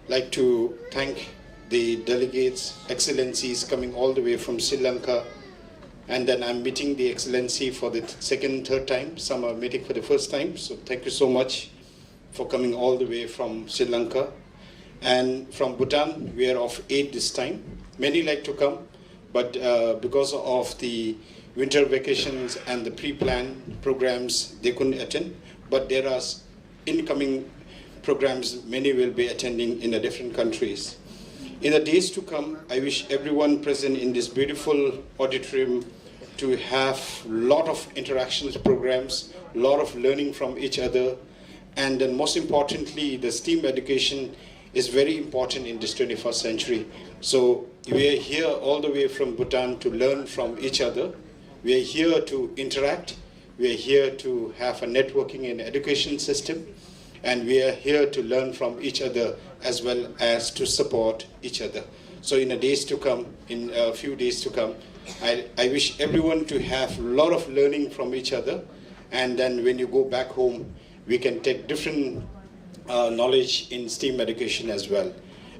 Speaker 8: like to thank the delegates, excellencies coming all the way from Sri Lanka, and then I'm meeting the excellency for the second, third time. Some are meeting for the first time, so thank you so much for coming all the way from Sri Lanka. And from Bhutan, we are of 8 this time. Many like to come, but because of the winter vacations and the pre-planned programs, they couldn't attend. But there are incoming programs, many will be attending in the different countries. In the days to come, I wish everyone present in this beautiful auditorium to have a lot of interactions programs, a lot of learning from each other, and then most importantly, the STEAM education is very important in this 21st century. So we are here all the way from Bhutan to learn from each other. We are here to interact. We are here to have a networking and education system. And we are here to learn from each other as well as to support each other. So in the days to come, in a few days to come, I wish everyone to have a lot of learning from each other. And then when you go back home, we can take different knowledge in STEAM education as well.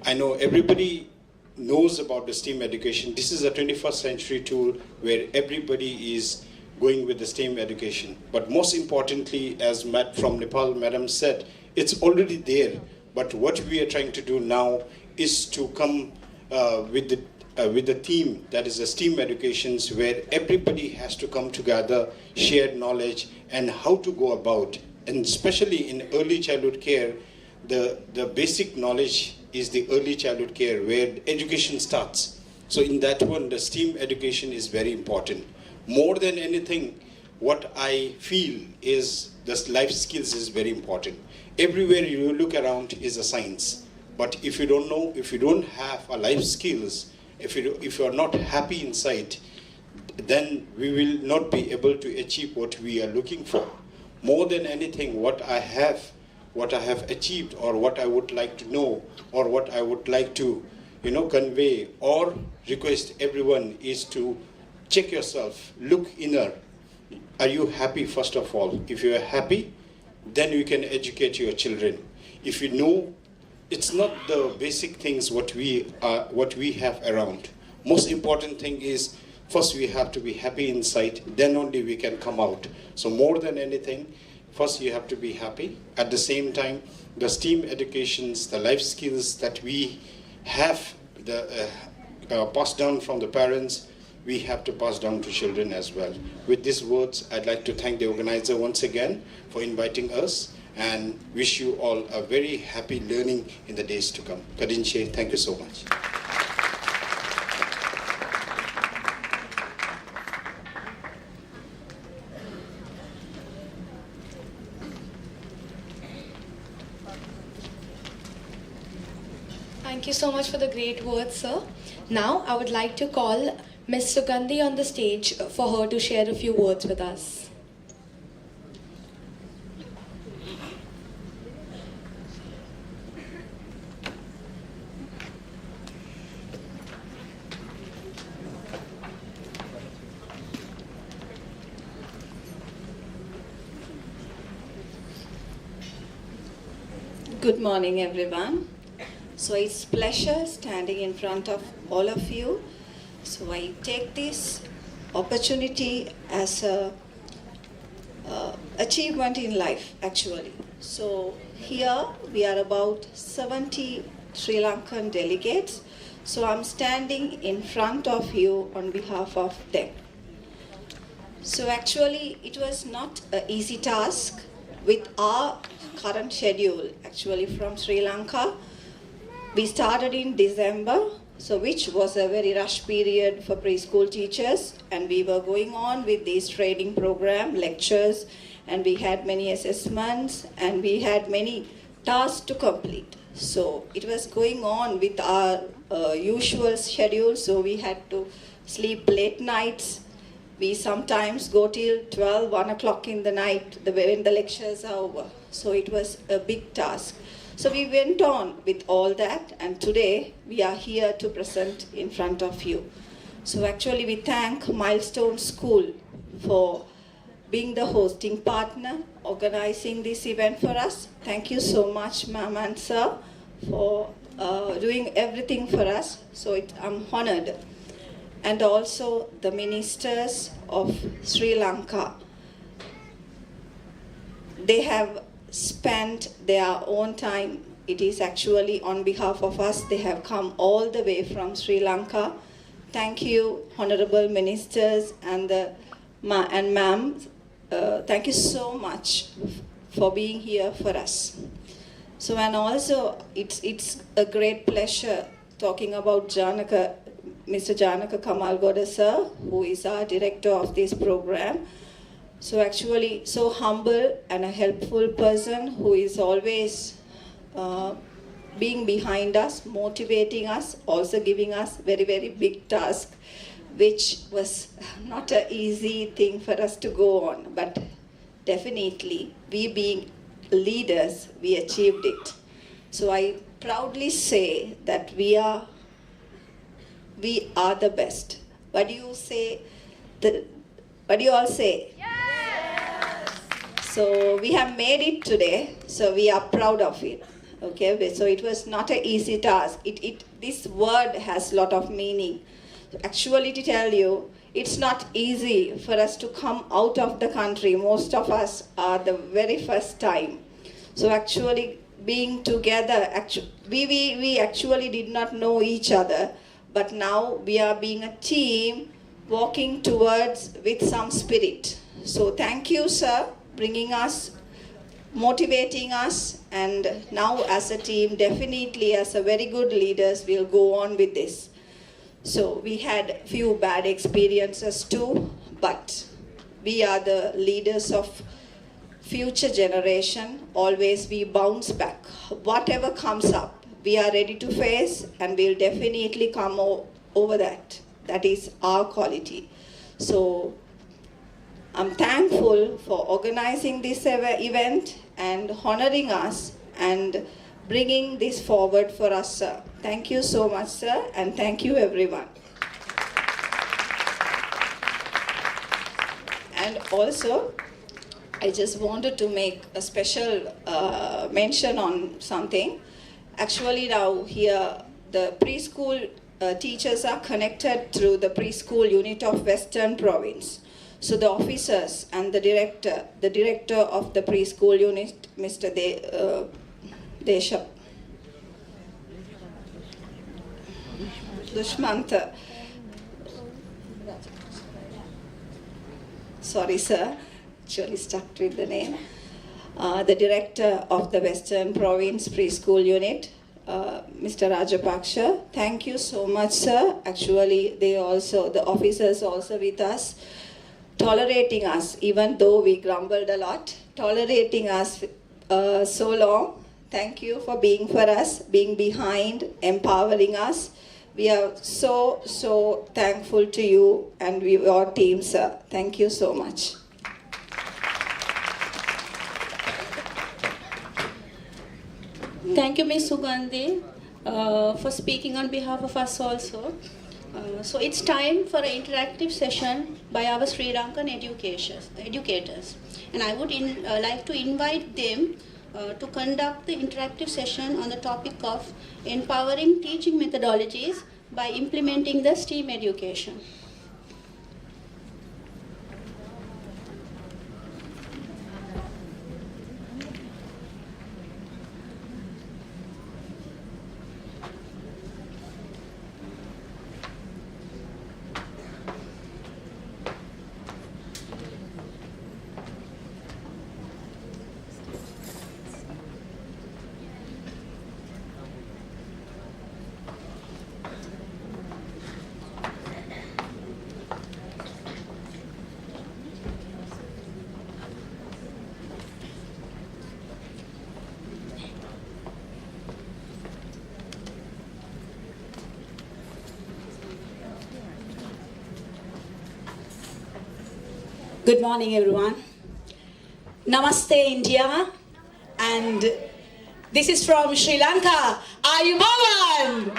Speaker 8: I know everybody knows about the STEAM education. This is a 21st century tool where everybody is going with the STEAM education. But most importantly, as Matt from Nepal, Madam said, it's already there. But what we are trying to do now is to come with the theme that is the STEAM educations, where everybody has to come together, share knowledge, and how to go about. And especially in early childhood care, the basic knowledge is the early childhood care where education starts. So in that one, the STEAM education is very important. More than anything, what I feel is the life skills is very important. Everywhere you look around is a science. But if you don't know, if you don't have a life skills, if you are not happy inside, then we will not be able to achieve what we are looking for. More than anything, what I have achieved, or what I would like to know, or what I would like to, convey or request everyone is to check yourself, look inner. Are you happy first of all? If you are happy, then you can educate your children. If you know, it's not the basic things what we have around. Most important thing is, first we have to be happy inside, then only we can come out. So more than anything, first you have to be happy. At the same time, the STEAM educations, the life skills that we have passed down from the parents, we have to pass down to children as well. With these words, I'd like to thank the organizer once again for inviting us, and wish you all a very happy learning in the days to come. Kadinche, thank you so much.
Speaker 2: Thank you so much for the great words, sir. Now, I would like to call Ms. Sugandhi on the stage for her to share a few words with us.
Speaker 9: Good morning, everyone. So it's pleasure standing in front of all of you. So I take this opportunity as a achievement in life, actually. So here we are about 70 Sri Lankan delegates. So I'm standing in front of you on behalf of them. So actually it was not an easy task with our current schedule, actually from Sri Lanka. We started in December, so which was a very rush period for preschool teachers, and we were going on with this training program, lectures, and we had many assessments, and we had many tasks to complete. So it was going on with our usual schedule, so we had to sleep late nights. We sometimes go till 12, 1 o'clock in the night when the lectures are over. So it was a big task. So we went on with all that, and today we are here to present in front of you. So actually we thank Milestone School for being the hosting partner, organizing this event for us. Thank you so much, ma'am and sir, for doing everything for us. So I'm honored. And also the ministers of Sri Lanka. They have spent their own time. It is actually on behalf of us. They have come all the way from Sri Lanka. Thank you, honorable ministers and ma'am. Thank you so much for being here for us. So, and also it's a great pleasure talking about Janaka, Mr. Janaka Kamalgoda sir, who is our director of this program. So actually so humble and a helpful person who is always being behind us, motivating us, also giving us very, very big task, which was not an easy thing for us to go on, but definitely we being leaders, we achieved it. So I proudly say that we are the best. What do you say? What do you all say? Yes! So we have made it today, so we are proud of it. Okay, so it was not an easy task. This word has a lot of meaning. Actually, to tell you, it's not easy for us to come out of the country. Most of us are the very first time. So actually being together, we actually did not know each other, but now we are being a team walking towards with some spirit. So thank you, sir, bringing us, motivating us, and now as a team, definitely as a very good leaders, we'll go on with this. So we had few bad experiences too, but we are the leaders of future generation. Always we bounce back. Whatever comes up, we are ready to face, and we'll definitely come over that. That is our quality. So I'm thankful for organizing this event and honoring us and bringing this forward for us, sir. Thank you so much, sir, and thank you, everyone. And also, I just wanted to make a special mention on something. Actually, now here, the preschool teachers are connected through the preschool unit of Western Province. So the officers and the director of the preschool unit, Mr. Dushmanta. Sorry, sir. Actually stuck with the name. The director of the Western Province Preschool Unit, Mr. Rajapaksha. Thank you so much, sir. Actually, the officers also with us, tolerating us, even though we grumbled a lot, tolerating us so long. Thank you for being for us, being behind, empowering us. We are so thankful to you and your team, sir. Thank you so much.
Speaker 3: Thank you, Ms. Sugandhi, for speaking on behalf of us also. So it's time for an interactive session by our Sri Lankan educators. And I would like to invite them to conduct the interactive session on the topic of empowering teaching methodologies by implementing the STEAM education.
Speaker 10: Good morning, everyone. Namaste, India, and This is from Sri Lanka. Ayubowan!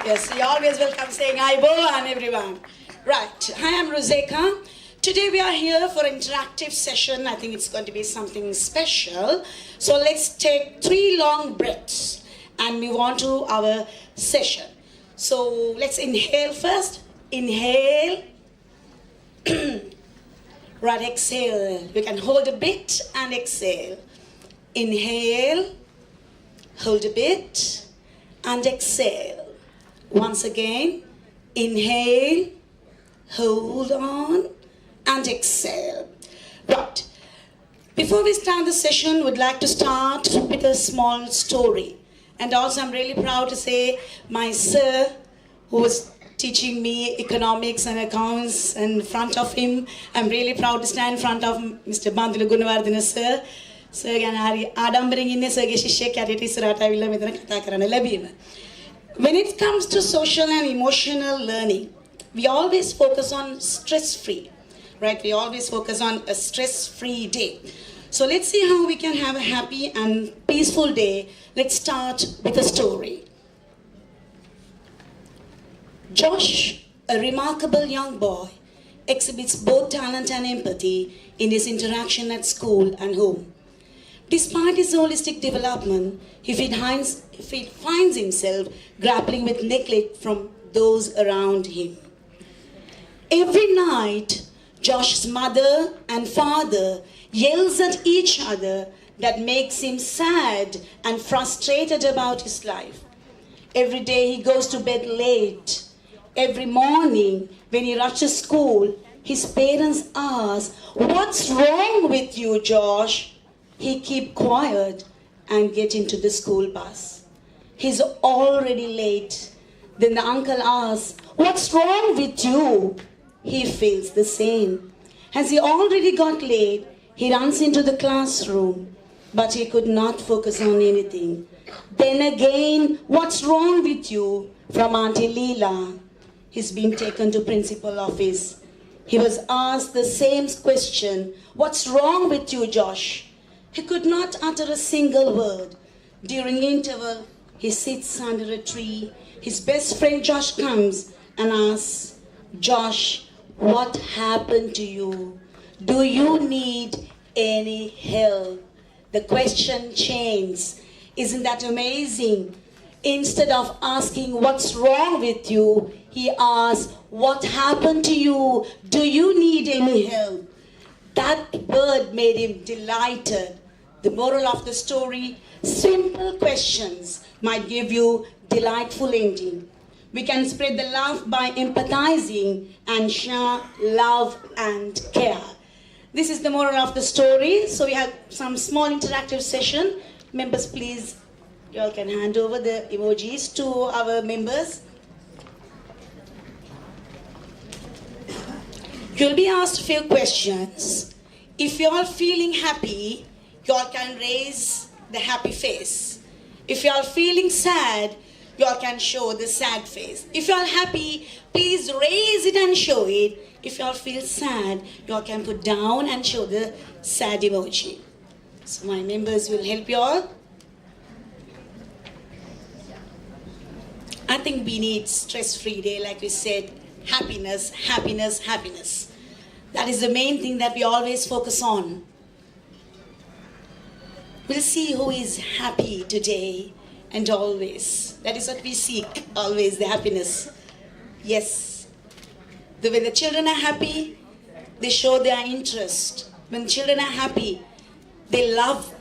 Speaker 10: Yes, you always welcome saying Ayubowan, everyone. Right, hi, I'm Roseka. Today we are here for an interactive session. I think it's going to be something special. So let's take 3 long breaths and move on to our session. So let's inhale first. Inhale. Right, exhale. We can hold a bit and exhale. Inhale. Hold a bit and exhale. Once again. Inhale. Hold on. And exhale. Right. Before we start the session, we'd like to start with a small story. And also I'm really proud to say my sir, who was teaching me economics and accounts, in front of him, I'm really proud to stand in front of Mr. Bandula Gunawardena sir. So when it comes to social and emotional learning, we always focus on stress-free. Right, we always focus on a stress-free day. So let's see how we can have a happy and peaceful day. Let's start with a story. Josh, a remarkable young boy, exhibits both talent and empathy in his interaction at school and home. Despite his holistic development, he finds himself grappling with neglect from those around him. Every night, Josh's mother and father yells at each other that makes him sad and frustrated about his life. Every day he goes to bed late. Every morning when he rushes school, his parents ask, "What's wrong with you, Josh?" He keeps quiet and gets into the school bus. He's already late. Then the uncle asks, "What's wrong with you?" He feels the same. As he already got late, he runs into the classroom, but he could not focus on anything. Then again, "What's wrong with you?" from Auntie Leela. He's been taken to principal office. He was asked the same question, "What's wrong with you, Josh?" He could not utter a single word. During interval, he sits under a tree. His best friend Josh comes and asks, "Josh, what happened to you? Do you need any help?" The question changes. Isn't that amazing? Instead of asking what's wrong with you, he asks, "What happened to you? Do you need any help?" That word made him delighted. The moral of the story, simple questions might give you delightful ending. We can spread the love by empathizing and share love and care. This is the moral of the story. So we have some small interactive session. Members, please, you all can hand over the emojis to our members. You'll be asked a few questions. If you're all feeling happy, you all can raise the happy face. If you're all feeling sad, you all can show the sad face. If you are happy, please raise it and show it. If you all feel sad, you all can put down and show the sad emoji. So my members will help you all. I think we need stress-free day, like we said, happiness, happiness, happiness. That is the main thing that we always focus on. We'll see who is happy today and always. That is what we seek, always, the happiness. Yes. When the children are happy, they show their interest. When children are happy, they love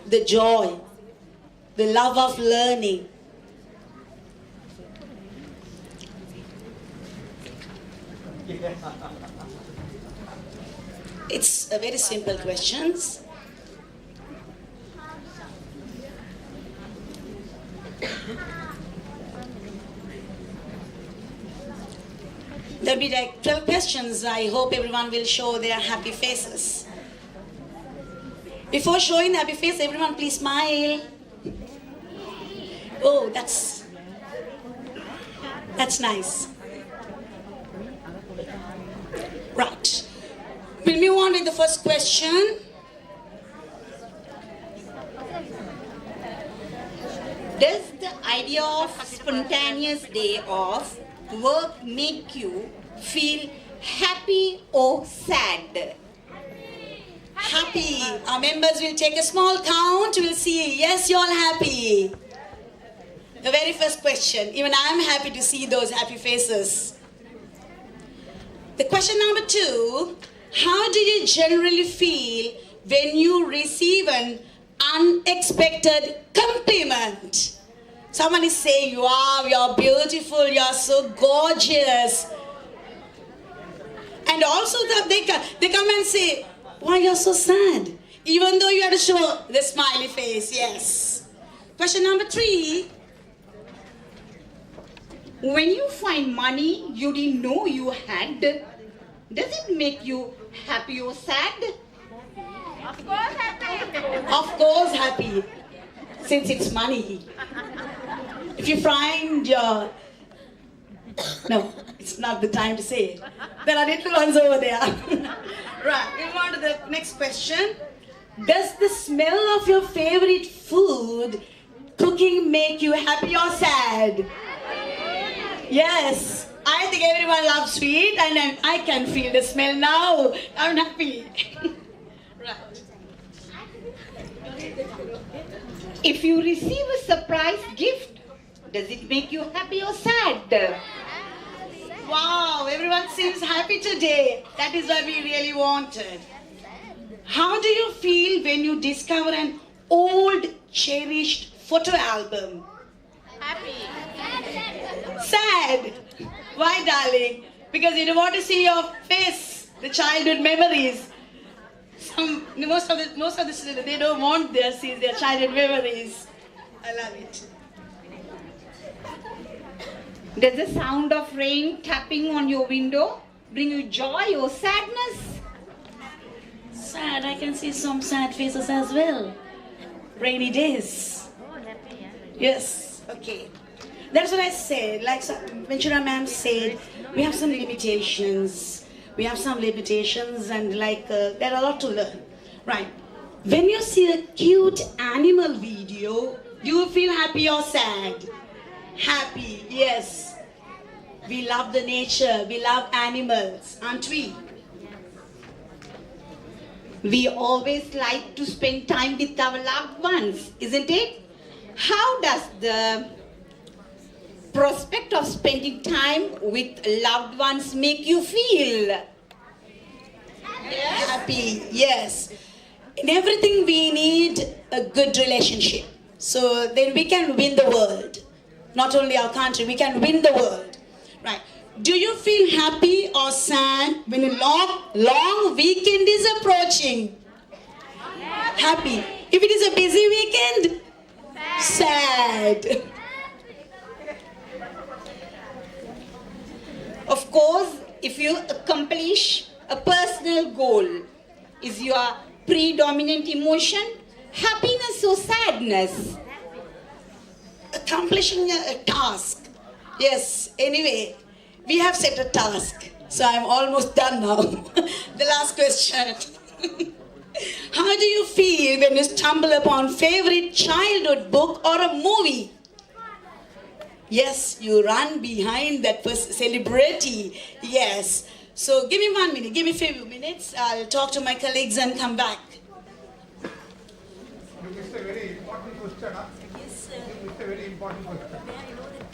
Speaker 10: the joy, the love of learning. It's a very simple questions. There'll be like 12 questions. I hope everyone will show their happy faces. Before showing the happy face, everyone please smile. Oh, that's nice. Right. We'll move on with the first question.
Speaker 11: Does the idea of spontaneous day off work make you feel happy or sad?
Speaker 10: Happy. Our members will take a small count. We'll see. Yes, you're all happy. The very first question. Even I'm happy to see those happy faces. The question number 2. How do you generally feel when you receive an unexpected compliment? Someone is saying, wow, you're beautiful, you're so gorgeous. And also they come and say, why you're so sad? Even though you had to show the smiley face, yes. Question number 3.
Speaker 11: When you find money you didn't know you had, does it make you happy or sad?
Speaker 10: Of course happy. Of course happy, since it's money. If you find your... No, it's not the time to say it. There are little ones over there. Right, we move on to the next question. Does the smell of your favorite food cooking make you happy or sad? Yes, I think everyone loves sweet and I can feel the smell now. I'm happy. Right.
Speaker 11: If you receive a surprise gift, does it make you happy or sad?
Speaker 10: Wow, everyone seems happy today. That is what we really wanted. How do you feel when you discover an old, cherished photo album?
Speaker 11: Happy.
Speaker 10: Sad. Why, darling? Because you don't want to see your face, the childhood memories. Most of the students, they don't want to see their childhood memories. I love it.
Speaker 11: Does the sound of rain tapping on your window bring you joy or sadness?
Speaker 10: Sad. I can see some sad faces as well. Rainy days. Yes. Okay. That's what I said. Like Ventura ma'am said, we have some limitations. And there are a lot to learn. Right. When you see a cute animal video, do you feel happy or sad? Happy, yes. We love the nature, we love animals, aren't we?
Speaker 11: We always like to spend time with our loved ones, isn't it? How does the prospect of spending time with loved ones make you feel?
Speaker 10: Happy, yes. In everything we need a good relationship. So then we can win the world. Not only our country, we can win the world. Right. Do you feel happy or sad when a long weekend is approaching? Happy. If it is a busy weekend, sad.
Speaker 11: Of course, if you accomplish a personal goal, is your predominant emotion happiness or sadness?
Speaker 10: Accomplishing a task. Yes, anyway, we have set a task. So I'm almost done now. The last question. How do you feel when you stumble upon favorite childhood book or a movie? Yes, you run behind that celebrity. Yes. So give me 1 minute, give me a few minutes. I'll talk to my colleagues and come back.
Speaker 12: It's a very important question. Huh? Yes, sir. It's a very important question.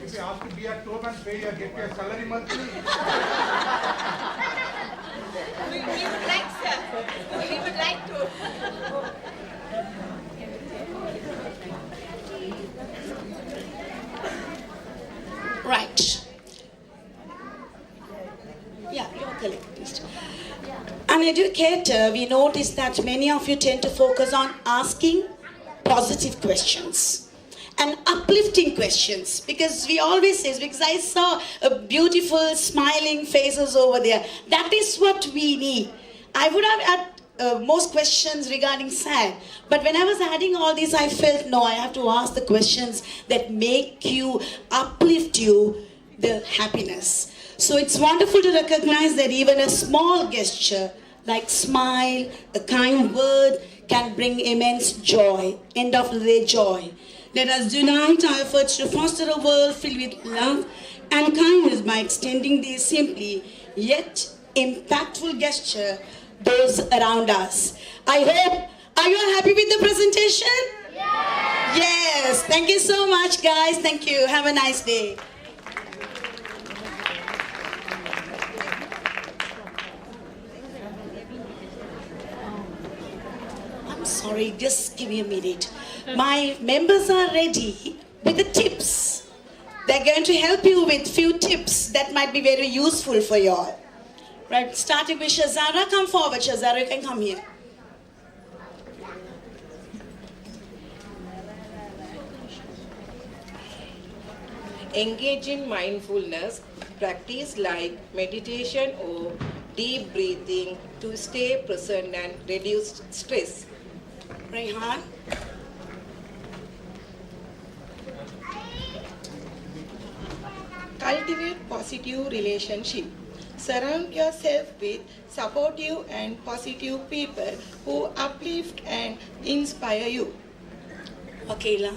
Speaker 12: If you ask to be at home and pay or get your salary monthly.
Speaker 11: We would like, sir. We would like to.
Speaker 10: Right. Yeah, you're correct. An educator, we notice that many of you tend to focus on asking positive questions and uplifting questions, because we always say, because I saw a beautiful smiling faces over there. That is what we need. I would have had most questions regarding sad, but when I was adding all these, I felt no, I have to ask the questions that make you, uplift you, the happiness. So it's wonderful to recognize that even a small gesture like smile, a kind word can bring immense joy, end of the day joy. Let us unite our efforts to foster a world filled with love and kindness by extending these simply yet impactful gesture those around us. I hope, are you all happy with the presentation? Yes. Thank you so much, guys. Thank you. Have a nice day. I'm sorry, just give me a minute. My members are ready with the tips. They're going to help you with few tips that might be very useful for you all. Right, starting with Shazara. Come forward, Shazara, you can come here.
Speaker 13: Engage in mindfulness practice like meditation or deep breathing to stay present and reduce stress.
Speaker 10: Rehan.
Speaker 14: Cultivate positive relationship. Surround yourself with supportive and positive people who uplift and inspire you.
Speaker 10: Akela.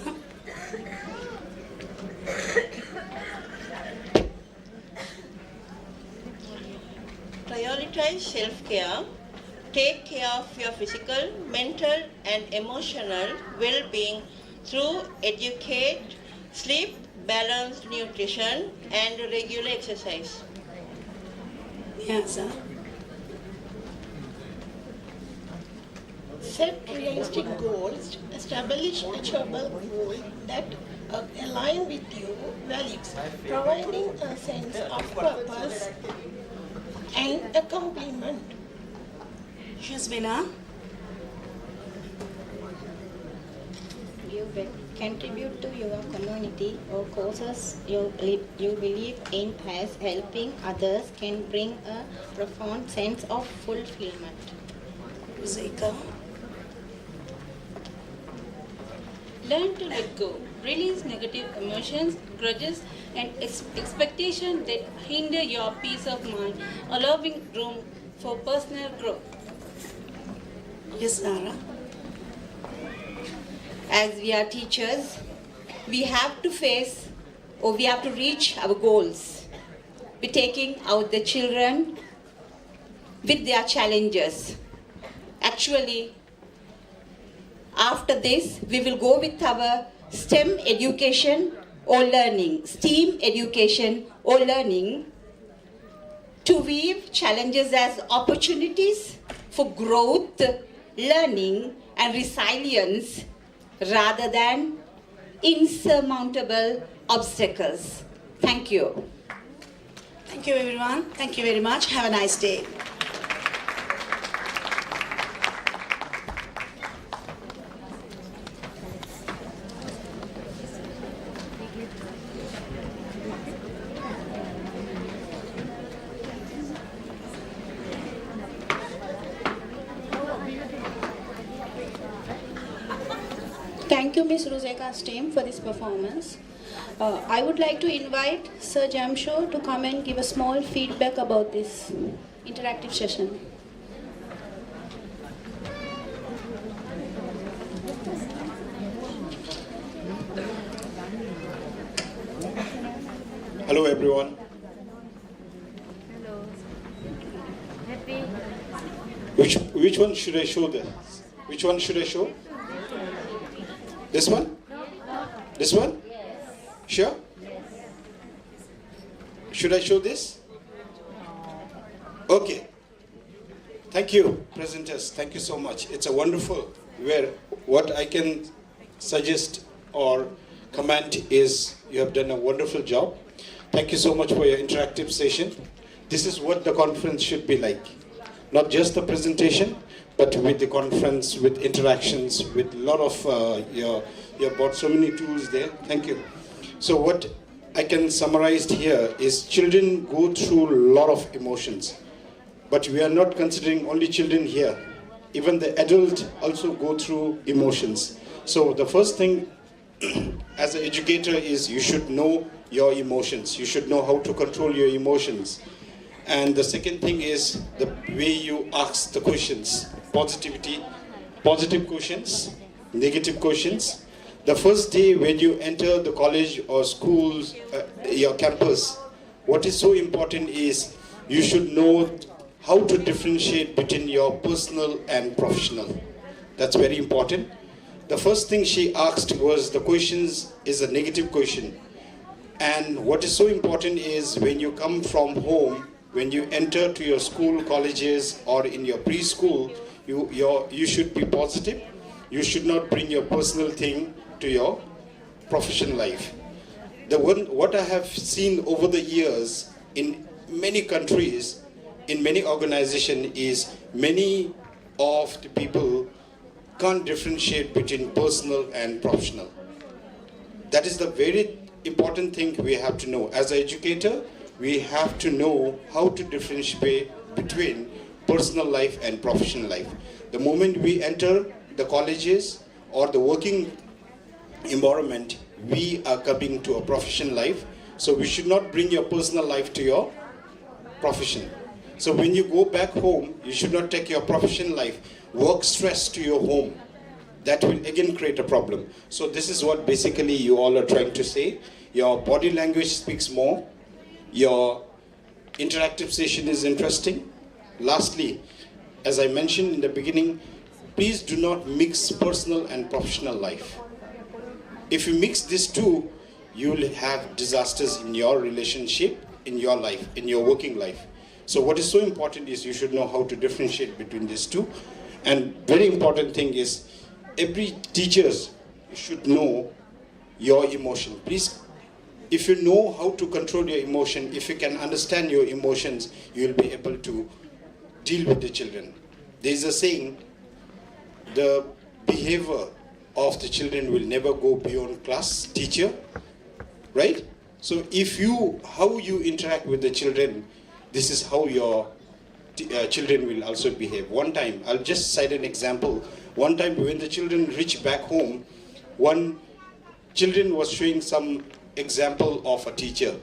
Speaker 15: Prioritize self-care. Take care of your physical, mental and emotional well-being through educate, sleep, balanced nutrition and regular exercise.
Speaker 10: Yes, sir.
Speaker 14: Set realistic goals. Establish achievable goals that align with your values, providing a sense of purpose and accomplishment.
Speaker 10: Shazbina.
Speaker 16: Contribute to your community or causes you believe in as helping others can bring a profound sense of fulfillment.
Speaker 10: Zika.
Speaker 17: Learn to let go. Release negative emotions, grudges, and expectations that hinder your peace of mind, allowing room for personal growth.
Speaker 10: Yes, Zara.
Speaker 11: As we are teachers, we have to face or we have to reach our goals. We're taking out the children with their challenges. Actually, after this, we will go with our STEM education or learning, STEAM education or learning to weave challenges as opportunities for growth, learning and resilience rather than insurmountable obstacles. Thank you.
Speaker 10: Thank you, everyone. Thank you very much. Have a nice day.
Speaker 3: Thank you, Ms. Ruzeka's team, for this performance. I would like to invite Sir Jamsho to come and give a small feedback about this interactive session.
Speaker 8: Hello, everyone. Which one should I show this? Which one should I show? This one? This one? Sure? Should I show this? Okay. Thank you, presenters. Thank you so much. It's a wonderful, where what I can suggest or comment is you have done a wonderful job. Thank you so much for your interactive session. This is what the conference should be like. Not just the presentation, but with the conference, with interactions, with a lot of, you brought so many tools there. Thank you. So what I can summarize here is children go through a lot of emotions, but we are not considering only children here. Even the adult also go through emotions. So the first thing as an educator is you should know your emotions. You should know how to control your emotions. And the second thing is the way you ask the questions. Positivity, positive questions, negative questions. The first day when you enter the college or schools, your campus, what is so important is you should know how to differentiate between your personal and professional. That's very important. The first thing she asked was the questions is a negative question. And what is so important is when you come from home, when you enter to your school, colleges, or in your preschool, you should be positive. You should not bring your personal thing to your professional life. What I have seen over the years in many countries, in many organizations, is many of the people can't differentiate between personal and professional. That is the very important thing we have to know. As an educator, we have to know how to differentiate between personal life and professional life. The moment we enter the colleges or the working environment, we are coming to a professional life. So we should not bring your personal life to your profession. So when you go back home, you should not take your professional life, work stress to your home. That will again create a problem. So this is what basically you all are trying to say. Your body language speaks more. Your interactive session is interesting. Lastly, as I mentioned in the beginning, please do not mix personal and professional life. If you mix these two, you will have disasters in your relationship, in your life, in your working life. So what is so important is you should know how to differentiate between these two. And very important thing is every teacher should know your emotion. Please, if you know how to control your emotion, if you can understand your emotions, you will be able to deal with the children. There is a saying, the behavior of the children will never go beyond class teacher, right? So if how you interact with the children, this is how your children will also behave. One time, I'll just cite an example. One time when the children reached back home, one children was showing some example of a teacher.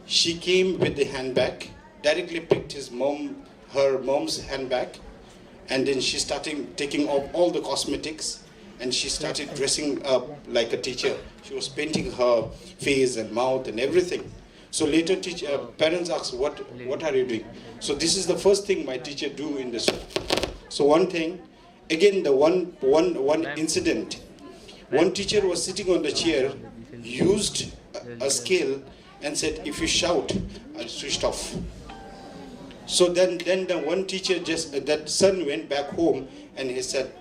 Speaker 8: She came with the handbag, directly picked her mom's handbag, and then she started taking off all the cosmetics, and she started dressing up like a teacher. She was painting her face and mouth and everything. So later parents asked, what are you doing? So this is the first thing my teacher do in the school. So one thing, again the one incident, one teacher was sitting on the chair, used a scale and said, if you shout, I'll switch off. So then the one teacher that son went back home and he said,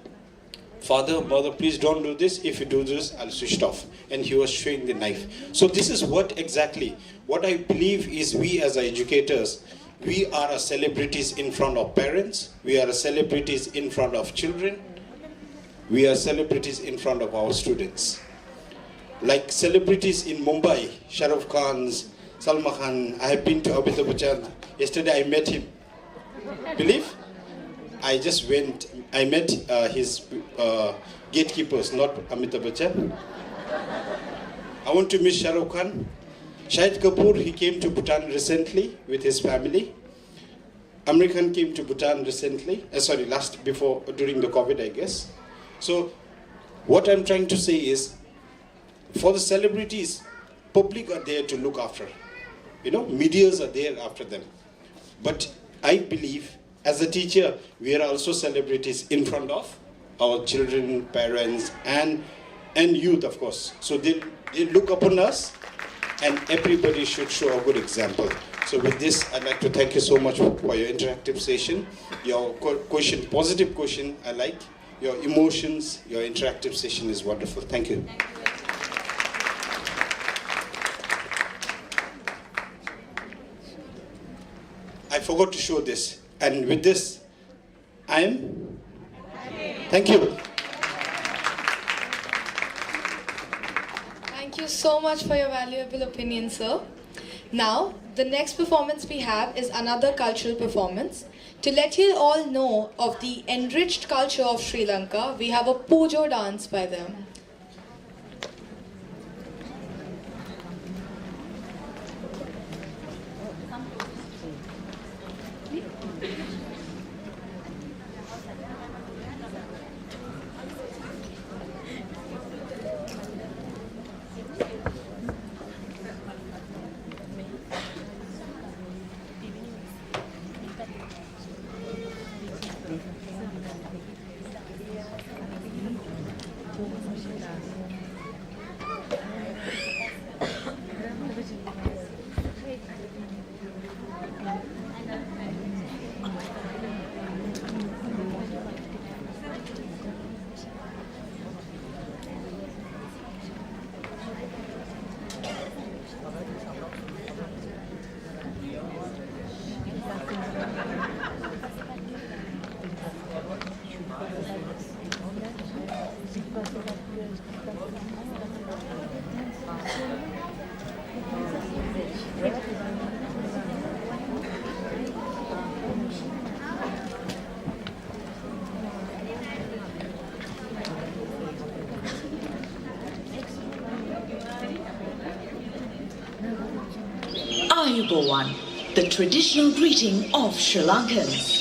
Speaker 8: Father, mother, please don't do this. If you do this, I'll switch off. And he was showing the knife. So this is what I believe is we as educators, we are celebrities in front of parents. We are celebrities in front of children. We are celebrities in front of our students. Like celebrities in Mumbai, Shah Rukh Khan's, Salman Khan. I have been to Amitabh Bachchan. Yesterday I met him. Believe? I just went, I met his gatekeepers, not Amitabh Bachchan. I want to meet Shah Rukh Khan. Shahid Kapoor, he came to Bhutan recently with his family. Amir Khan came to Bhutan recently, during the COVID, I guess. So what I'm trying to say is, for the celebrities, public are there to look after. Medias are there after them. But I believe, as a teacher, we are also celebrities in front of our children, parents, and youth, of course. So they look upon us, and everybody should show a good example. So with this, I'd like to thank you so much for your interactive session. Your question, positive question, I like. Your emotions, your interactive session is wonderful. Thank you. I forgot to show this. And with this, thank you.
Speaker 2: Thank you so much for your valuable opinion, sir. Now, the next performance we have is another cultural performance. To let you all know of the enriched culture of Sri Lanka, we have a Pujo dance by them.
Speaker 18: Ayubowan, the traditional greeting of Sri Lankans.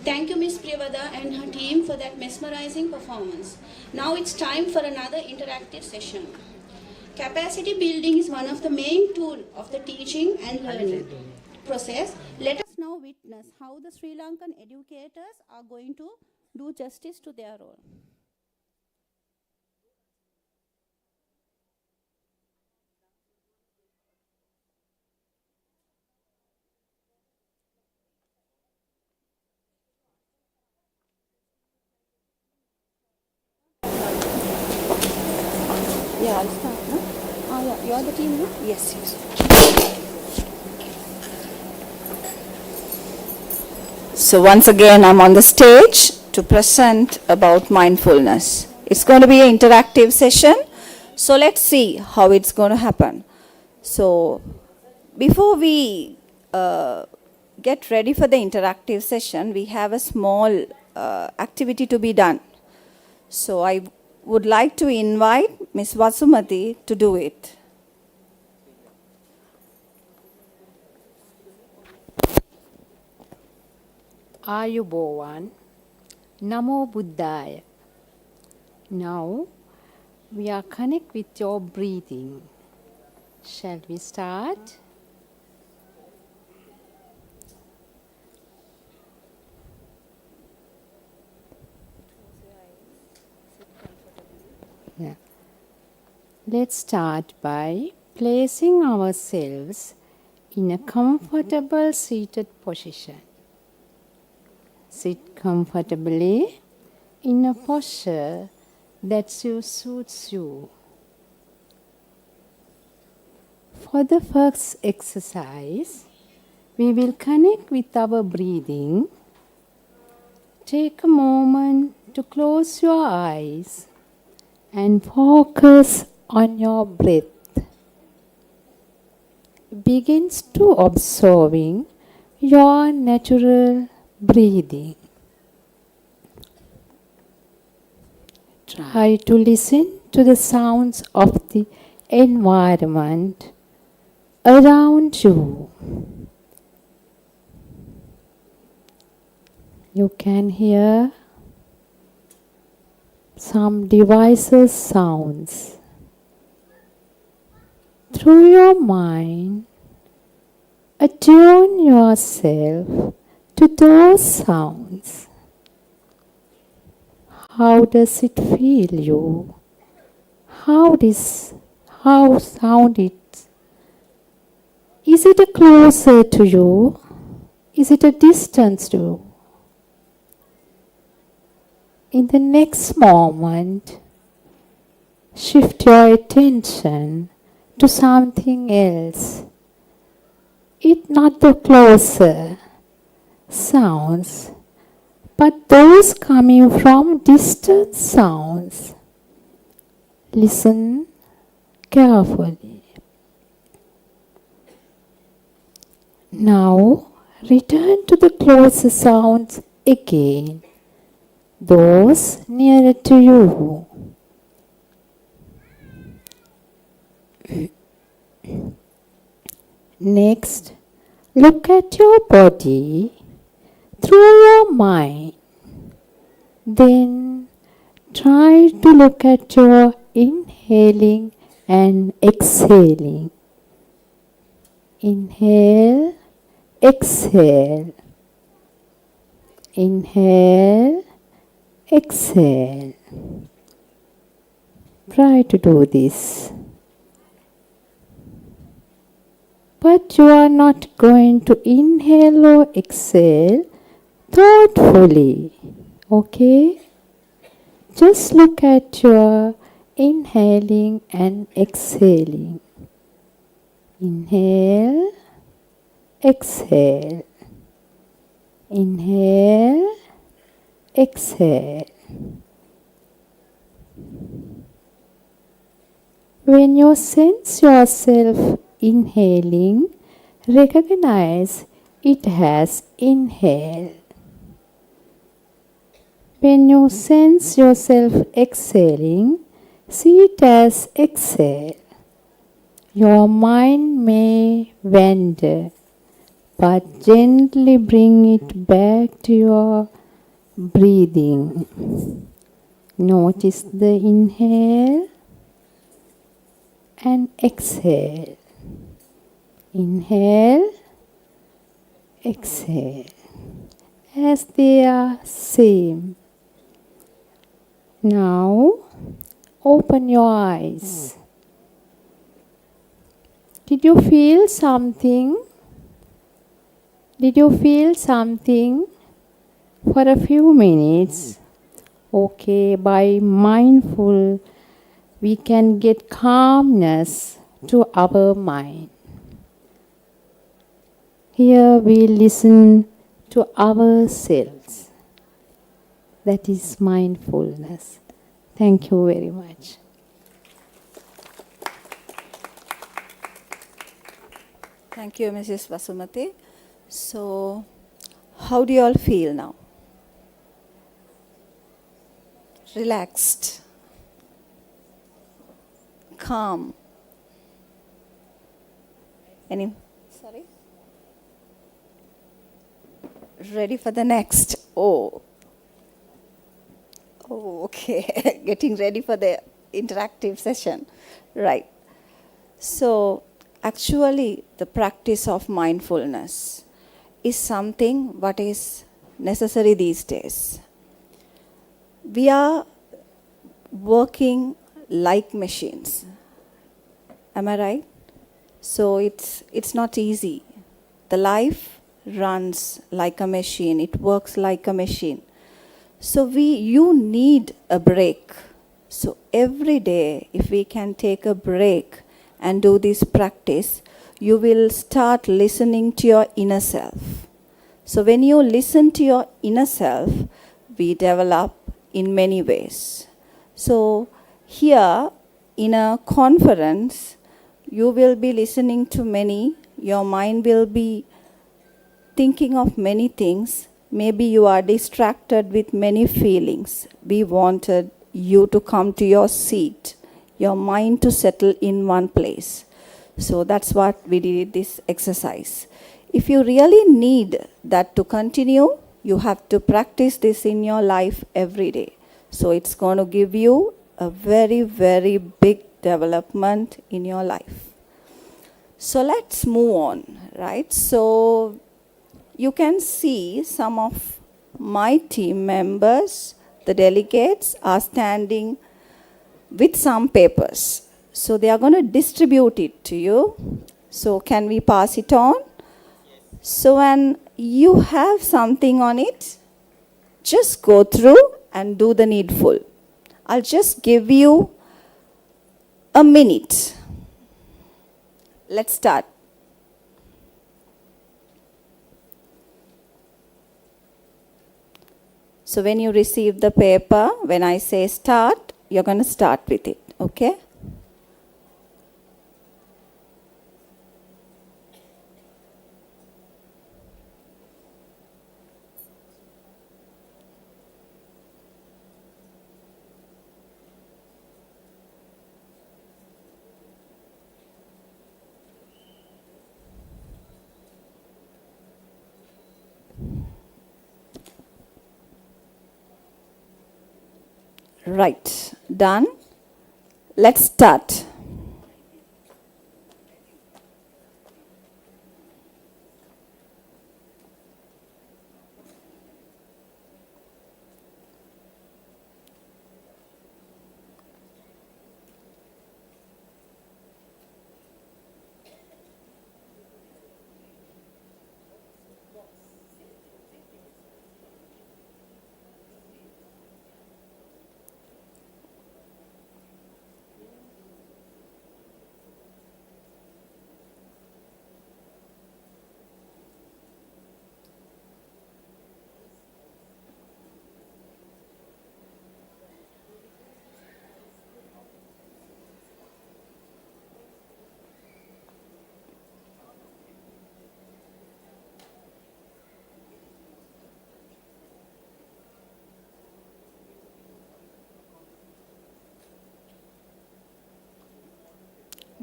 Speaker 3: Thank you, Ms. Priyavada and her team for that mesmerizing performance. Now it's time for another interactive session. Capacity building is one of the main tools of the teaching and learning process. Let us now witness how the Sri Lankan educators are going to do justice to their role.
Speaker 2: Yeah, I'll start, no? Yeah, you're the team, no?
Speaker 3: Yes, yes.
Speaker 9: So once again, I'm on the stage to present about mindfulness.
Speaker 19: It's going to be an interactive session. So let's see how it's going to happen. So before we get ready for the interactive session, we have a small activity to be done. So I would like to invite Ms. Vasumati to do it.
Speaker 20: Ayubowan, Namo Buddhaya. Now we are connect with your breathing. Shall we start? Yeah. Let's start by placing ourselves in a comfortable seated position. Sit comfortably in a posture that suits you. For the first exercise, we will connect with our breathing. Take a moment to close your eyes and focus on your breath. Begin to observing your natural breathing. Try to listen to the sounds of the environment around you. You can hear some devices sounds. Through your mind, attune yourself to those sounds. How does it feel you? How sound it? Is it a closer to you? Is it a distance to you? In the next moment, shift your attention to something else. It's not the closer sounds, but those coming from distant sounds. Listen carefully. Now return to the closer sounds again, those nearer to you. Next, look at your body through your mind. Then try to look at your inhaling and exhaling. Inhale, exhale. Inhale, exhale. Try to do this. But you are not going to inhale or exhale thoughtfully. Okay? Just look at your inhaling and exhaling. Inhale, exhale. Inhale, exhale. When you sense yourself inhaling, recognize it has inhaled. When you sense yourself exhaling, see it as exhale. Your mind may wander, but gently bring it back to your breathing. Notice the inhale and exhale. Inhale, exhale, as they are same. Now, open your eyes. Did you feel something? Did you feel something for a few minutes? Okay, by mindful, we can get calmness to our mind. Here we listen to ourselves. That is mindfulness. Thank you very much.
Speaker 19: Thank you, Mrs. Vasumati. So, how do you all feel now? Relaxed, calm. Sorry? Ready for the next? Oh, okay. Getting ready for the interactive session. Right. So, actually, the practice of mindfulness is something what is necessary these days. We are working like machines. Am I right? So it's not easy. The life runs like a machine. It works like a machine. So you need a break. So every day, if we can take a break and do this practice, you will start listening to your inner self. So when you listen to your inner self, we develop in many ways. So here in a conference, you will be listening to many, your mind will be thinking of many things. Maybe you are distracted with many feelings. We wanted you to come to your seat, your mind to settle in one place. So that's what we did this exercise. If you really need that to continue, you have to practice this in your life every day. So it's going to give you a very, very big development in your life. So let's move on, right? So you can see some of my team members, the delegates, are standing with some papers. So they are going to distribute it to you. So can we pass it on? So when you have something on it, just go through and do the needful. I'll just give you a minute. Let's start. So when you receive the paper, when I say start, you're going to start with it, okay? Right, done. Let's start.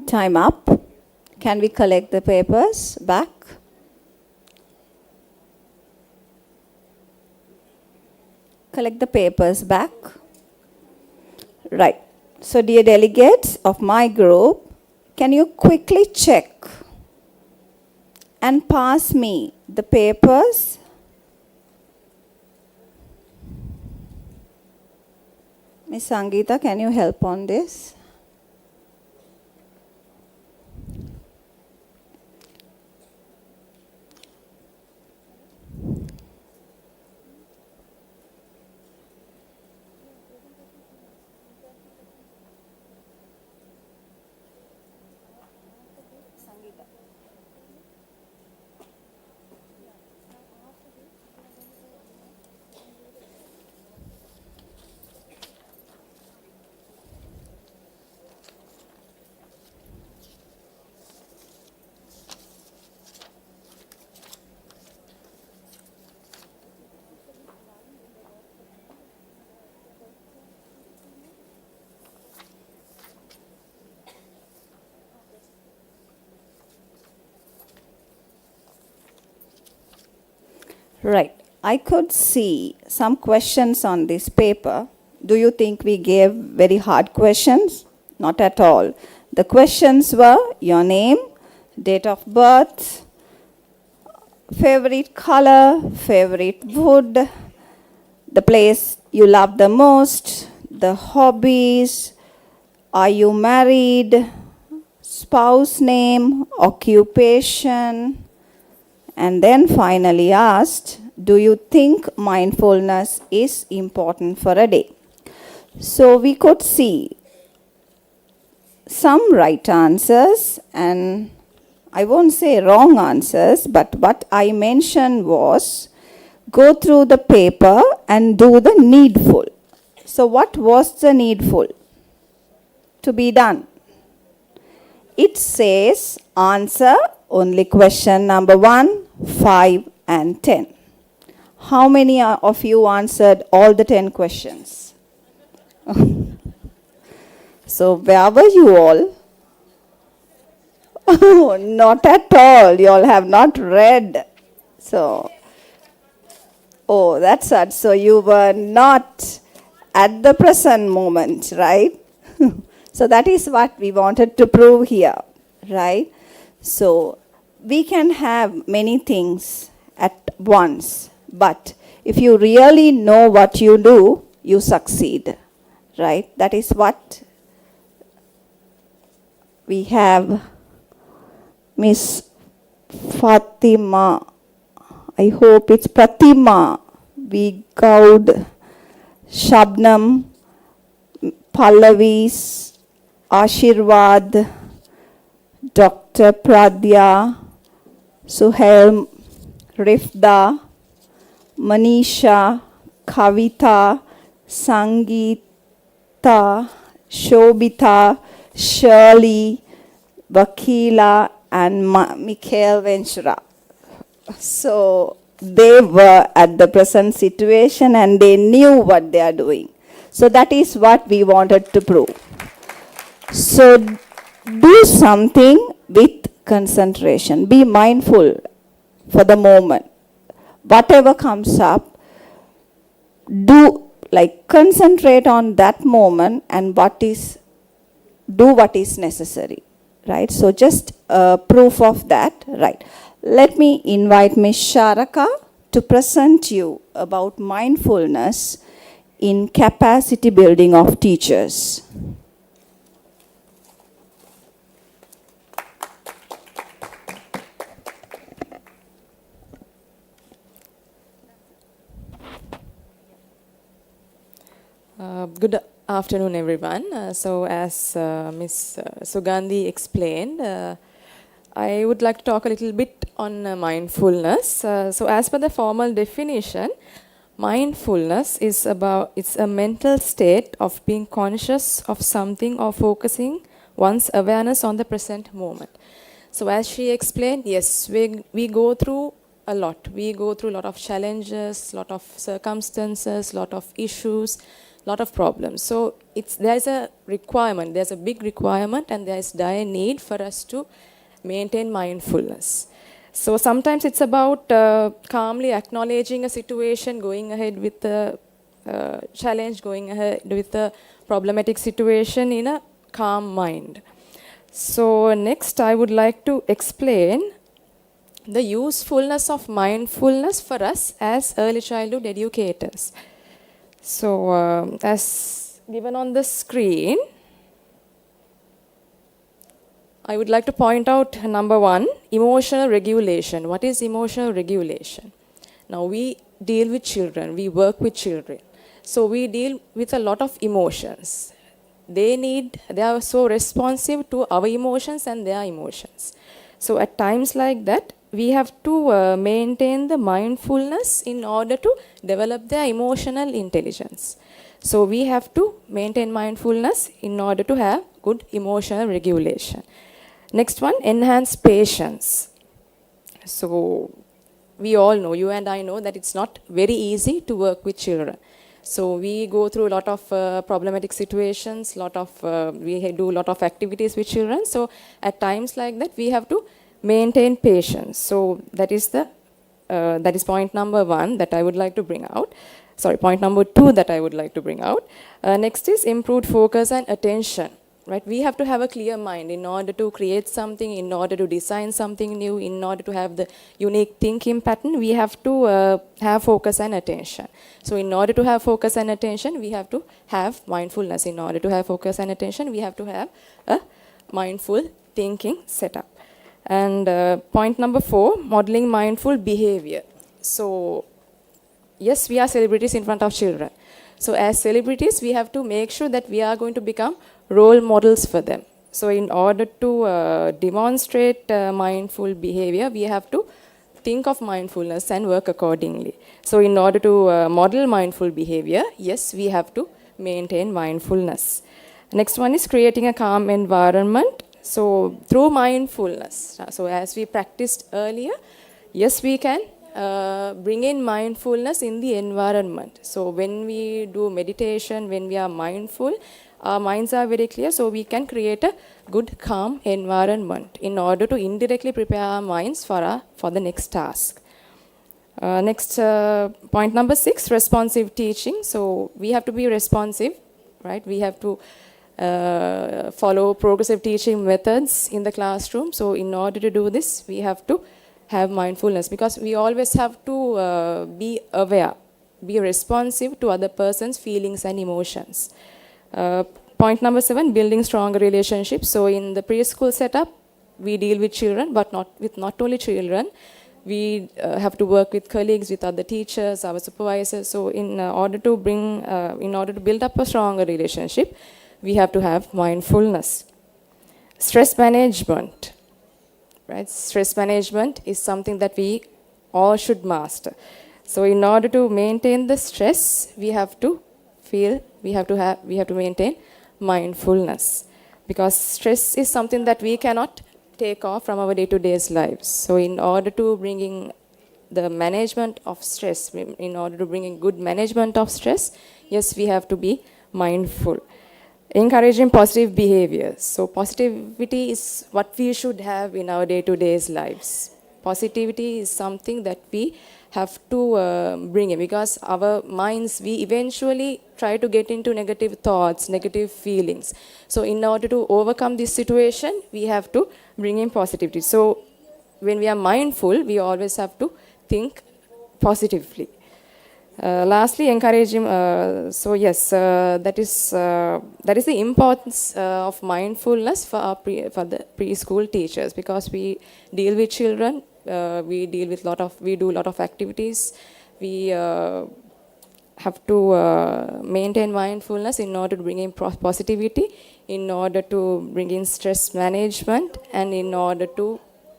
Speaker 19: Time up. Can we collect the papers back? Collect the papers back. Right. So dear delegates of my group, can you quickly check and pass me the papers? Ms. Sangeeta, can you help on this? Right. I could see some questions on this paper. Do you think we gave very hard questions? Not at all. The questions were your name, date of birth, favorite color, favorite wood, the place you love the most, the hobbies, are you married, spouse name, occupation, and then finally asked, do you think mindfulness is important for a day? So we could see some right answers and I won't say wrong answers, but what I mentioned was go through the paper and do the needful. So what was the needful to be done? It says answer only question number 1, 5 and 10. How many of you answered all the 10 questions? So where were you all? Oh, not at all. You all have not read. So, oh, that's sad. So you were not at the present moment, right? So that is what we wanted to prove here, right? So we can have many things at once, but if you really know what you do, you succeed, right? That is what we have. Miss Fatima, I hope it's Pratima, we Gaud, Shabnam, Pallavis, Ashirwad, Dr. Pradya, Suhail, Rifda, Manisha, Kavita, Sangeeta, Shobita, Shirley, Vakila, and Mikhail Ventura. So they were at the present situation and they knew what they are doing. So that is what we wanted to prove. So do something with concentration. Be mindful for the moment. Whatever comes up, concentrate on that moment and do what is necessary. Right, so just proof of that. Right, let me invite Ms. Sharaka to present you about mindfulness in capacity building of teachers.
Speaker 21: Good afternoon, everyone. So as Ms. Sugandhi explained, I would like to talk a little bit on mindfulness. So as per the formal definition, mindfulness is it's a mental state of being conscious of something or focusing one's awareness on the present moment. So as she explained, yes, we go through a lot. We go through a lot of challenges, lot of circumstances, lot of issues, lot of problems. So there's a requirement, there's a big requirement and there's dire need for us to maintain mindfulness. So sometimes it's about calmly acknowledging a situation, going ahead with the challenge, going ahead with the problematic situation in a calm mind. So next I would like to explain the usefulness of mindfulness for us as early childhood educators. So as given on the screen, I would like to point out number 1, emotional regulation. What is emotional regulation? Now we deal with children, we work with children. So we deal with a lot of emotions. They are so responsive to our emotions and their emotions. So at times like that, we have to maintain the mindfulness in order to develop their emotional intelligence. So we have to maintain mindfulness in order to have good emotional regulation. Next one, enhance patience. So we all know, you and I know, that it's not very easy to work with children. So we go through a lot of problematic situations, we do a lot of activities with children. So at times like that, we have to maintain patience. So that is the That is point number 1 that I would like to bring out. Sorry, point number 2 that I would like to bring out. Next is improved focus and attention. Right? We have to have a clear mind in order to create something, in order to design something new, in order to have the unique thinking pattern. We have to have focus and attention. So in order to have focus and attention, we have to have mindfulness. In order to have focus and attention, we have to have a mindful thinking setup. And point number 4, modeling mindful behavior. So yes, we are celebrities in front of children. So as celebrities, we have to make sure that we are going to become role models for them. So in order to demonstrate mindful behavior, we have to think of mindfulness and work accordingly. So in order to model mindful behavior, yes, we have to maintain mindfulness. Next one is creating a calm environment. So through mindfulness, so as we practiced earlier, yes, we can bring in mindfulness in the environment. So when we do meditation, when we are mindful, our minds are very clear, so we can create a good, calm environment in order to indirectly prepare our minds for the next task. Next, point number 6, responsive teaching. So we have to be responsive, right? We have to follow progressive teaching methods in the classroom. So in order to do this, we have to have mindfulness, because we always have to be aware, be responsive to other person's feelings and emotions. Point number 7, building stronger relationships. So in the preschool setup, we deal with children, but not only children. We have to work with colleagues, with other teachers, our supervisors. So in order to build up a stronger relationship, we have to have mindfulness. Stress management, right? Stress management is something that we all should master. So in order to maintain the stress, we have to maintain mindfulness, because stress is something that we cannot take off from our day-to-day lives. So in order to bring in the management of stress, in order to bring in good management of stress, yes, we have to be mindful. Encouraging positive behaviors. So positivity is what we should have in our day-to-day lives. Positivity is something that we have to bring in, because our minds, we eventually try to get into negative thoughts, negative feelings. So in order to overcome this situation, we have to bring in positivity. So when we are mindful, we always have to think positively. Lastly, encouraging. So yes, that is the importance of mindfulness for the preschool teachers, because we deal with children. We do a lot of activities. We have to maintain mindfulness in order to bring in positivity, in order to bring in stress management, and in order to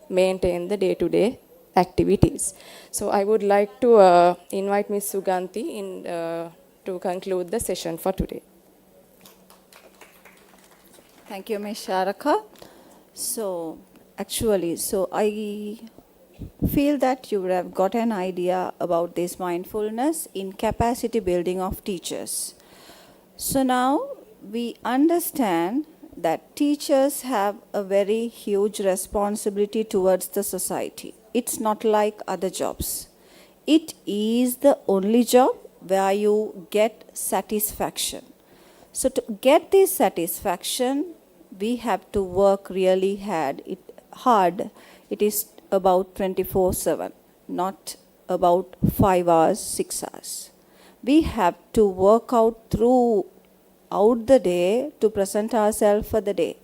Speaker 21: maintain the day-to-day activities. So I would like to invite Ms. Suganti to conclude the session for today.
Speaker 19: Thank you, Ms. Sharaka. So actually, I feel that you would have got an idea about this mindfulness in capacity building of teachers. So now we understand that teachers have a very huge responsibility towards the society. It's not like other jobs. It is the only job where you get satisfaction. So to get this satisfaction, we have to work really hard. It is about 24/7, not about 5 hours, 6 hours. We have to work out throughout the day to present ourselves for the day.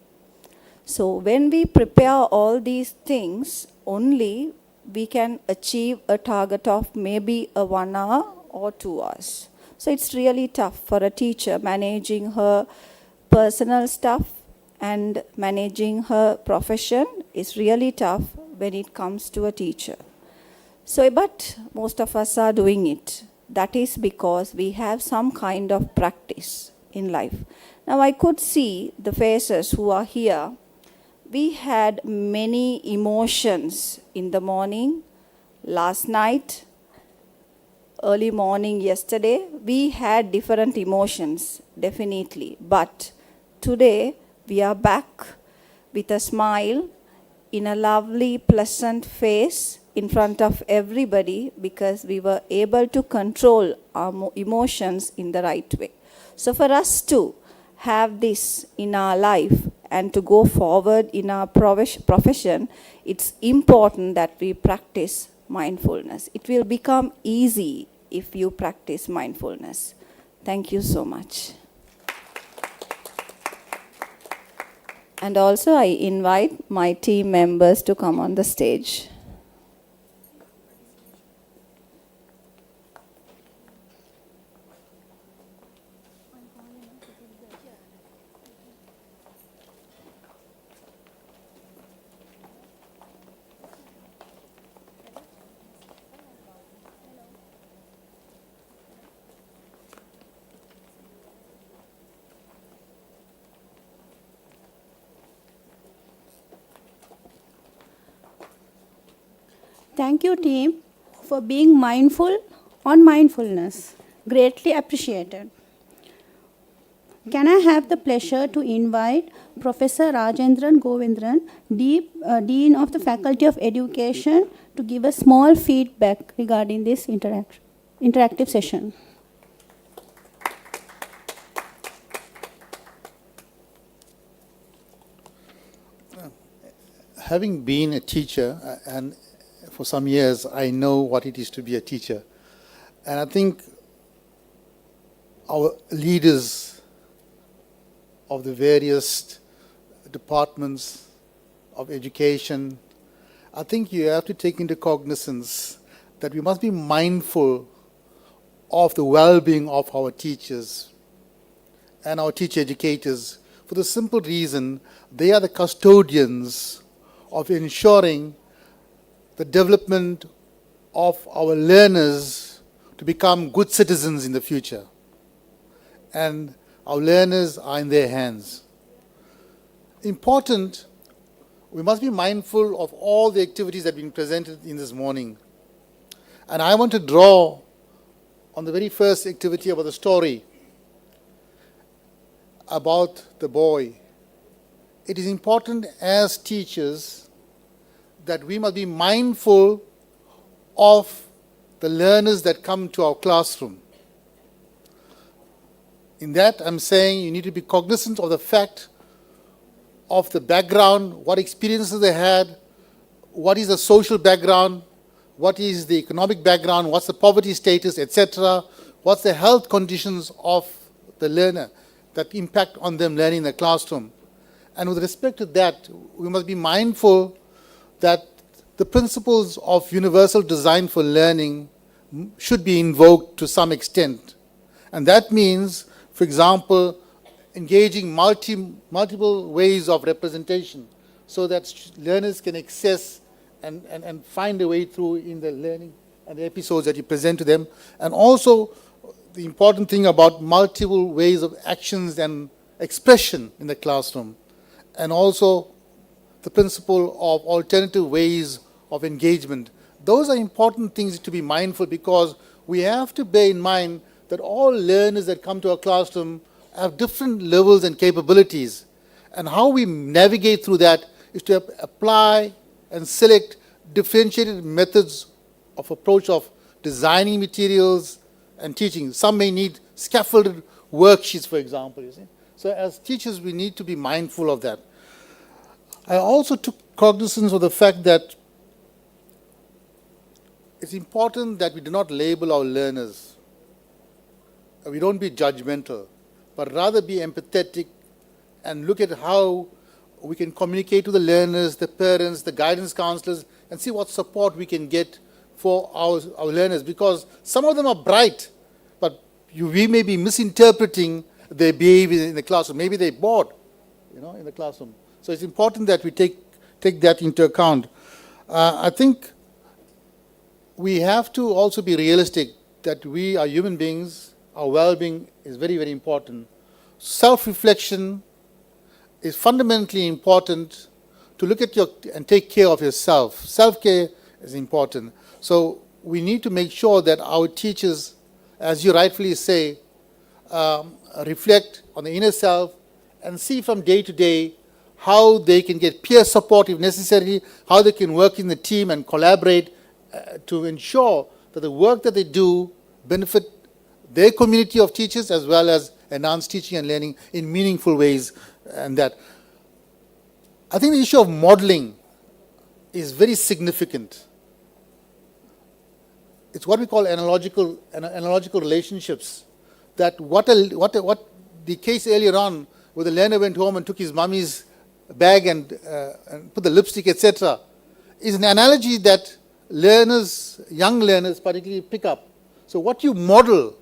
Speaker 19: So when we prepare all these things, only we can achieve a target of maybe 1 hour or 2 hours. So it's really tough for a teacher managing her personal stuff and managing her profession is really tough when it comes to a teacher. So, but most of us are doing it. That is because we have some kind of practice in life. Now I could see the faces who are here. We had many emotions in the morning, last night, early morning yesterday. We had different emotions, definitely. But today we are back with a smile, in a lovely, pleasant face, in front of everybody because we were able to control our emotions in the right way. So for us to have this in our life and to go forward in our profession, it's important that we practice mindfulness. It will become easy if you practice mindfulness. Thank you so much. And also I invite my team members to come on the stage.
Speaker 1: Thank you, team, for being mindful on mindfulness. Greatly appreciated. Can I have the pleasure to invite Professor Rajendran Govindran, Dean of the Faculty of Education, to give a small feedback regarding this interactive session.
Speaker 6: Having been a teacher, and for some years, I know what it is to be a teacher. And I think our leaders of the various departments of education, I think you have to take into cognizance that we must be mindful of the well-being of our teachers and our teacher educators for the simple reason they are the custodians of ensuring the development of our learners to become good citizens in the future. And our learners are in their hands. Important, we must be mindful of all the activities that have been presented in this morning. And I want to draw on the very first activity about the story about the boy. It is important as teachers that we must be mindful of the learners that come to our classroom. In that, I'm saying you need to be cognizant of the fact of the background, what experiences they had, what is the social background, what is the economic background, what's the poverty status, etc., what's the health conditions of the learner that impact on them learning in the classroom. And with respect to that, we must be mindful that the principles of universal design for learning should be invoked to some extent. And that means, for example, engaging multiple ways of representation so that learners can access and find a way through in the learning and the episodes that you present to them. And also the important thing about multiple ways of actions and expression in the classroom. And also the principle of alternative ways of engagement. Those are important things to be mindful because we have to bear in mind that all learners that come to our classroom have different levels and capabilities. And how we navigate through that is to apply and select differentiated methods of approach of designing materials and teaching. Some may need scaffolded worksheets, for example. You see? So as teachers, we need to be mindful of that. I also took cognizance of the fact that it's important that we do not label our learners. We don't be judgmental, but rather be empathetic and look at how we can communicate to the learners, the parents, the guidance counselors, and see what support we can get for our learners. Because some of them are bright, but we may be misinterpreting their behavior in the classroom. Maybe they're bored, in the classroom. So it's important that we take that into account. I think we have to also be realistic that we are human beings. Our well-being is very, very important. Self-reflection is fundamentally important to look at and take care of yourself. Self-care is important. So we need to make sure that our teachers, as you rightfully say, reflect on the inner self and see from day to day how they can get peer support if necessary, how they can work in the team and collaborate to ensure that the work that they do benefit their community of teachers as well as enhance teaching and learning in meaningful ways. And that, I think the issue of modeling is very significant. It's what we call analogical relationships. That what the case earlier on, where the learner went home and took his mummy's bag and put the lipstick, etc., is an analogy that learners, young learners particularly, pick up. So what you model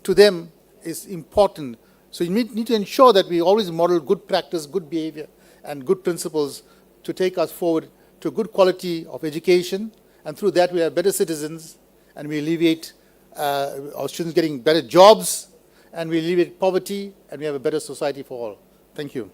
Speaker 6: to them is important. So you need to ensure that we always model good practice, good behavior, and good principles to take us forward to good quality of education, and through that we have better citizens, and we alleviate our students getting better jobs, and we alleviate poverty, and we have a better society for all. Thank you.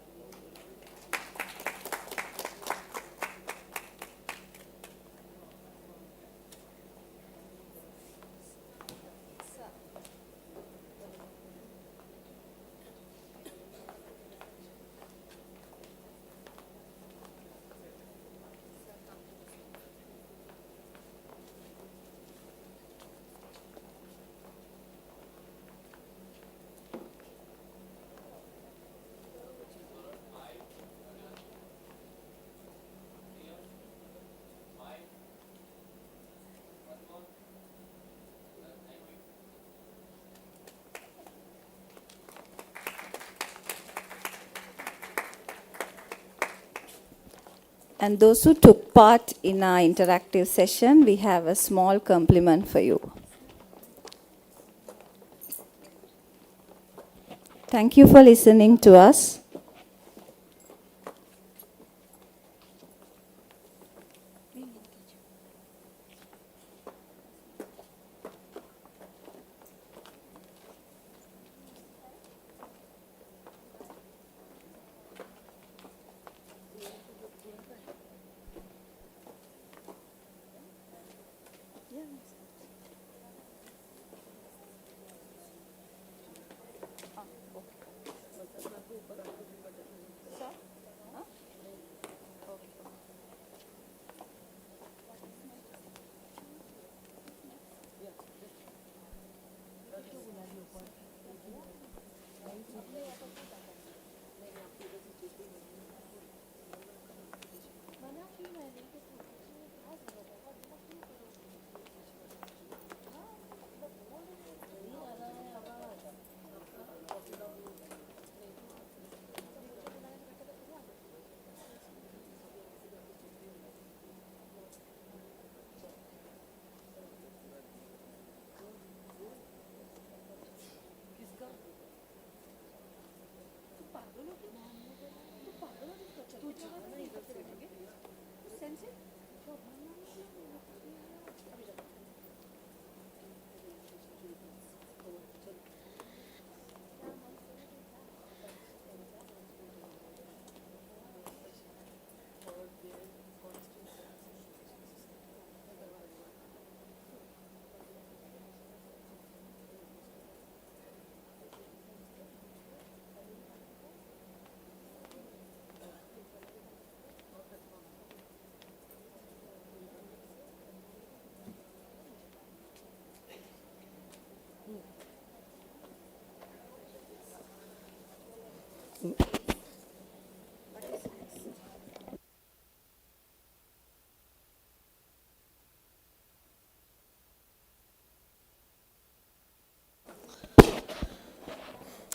Speaker 19: And those who took part in our interactive session, we have a small compliment for you. Thank you for listening to us.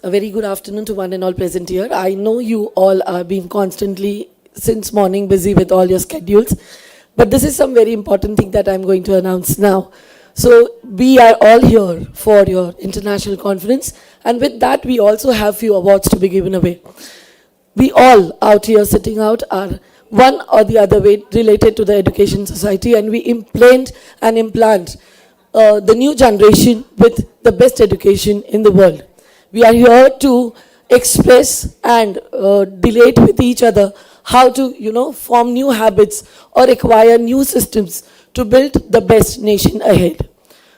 Speaker 4: A very good afternoon to one and all present here. I know you all are being constantly, since morning, busy with all your schedules. But this is some very important thing that I'm going to announce now. So we are all here for your international conference. And with that, we also have few awards to be given away. We all out here sitting out are one or the other way related to the education society, and we implant the new generation with the best education in the world. We are here to express and relate with each other how to, form new habits or acquire new systems to build the best nation ahead.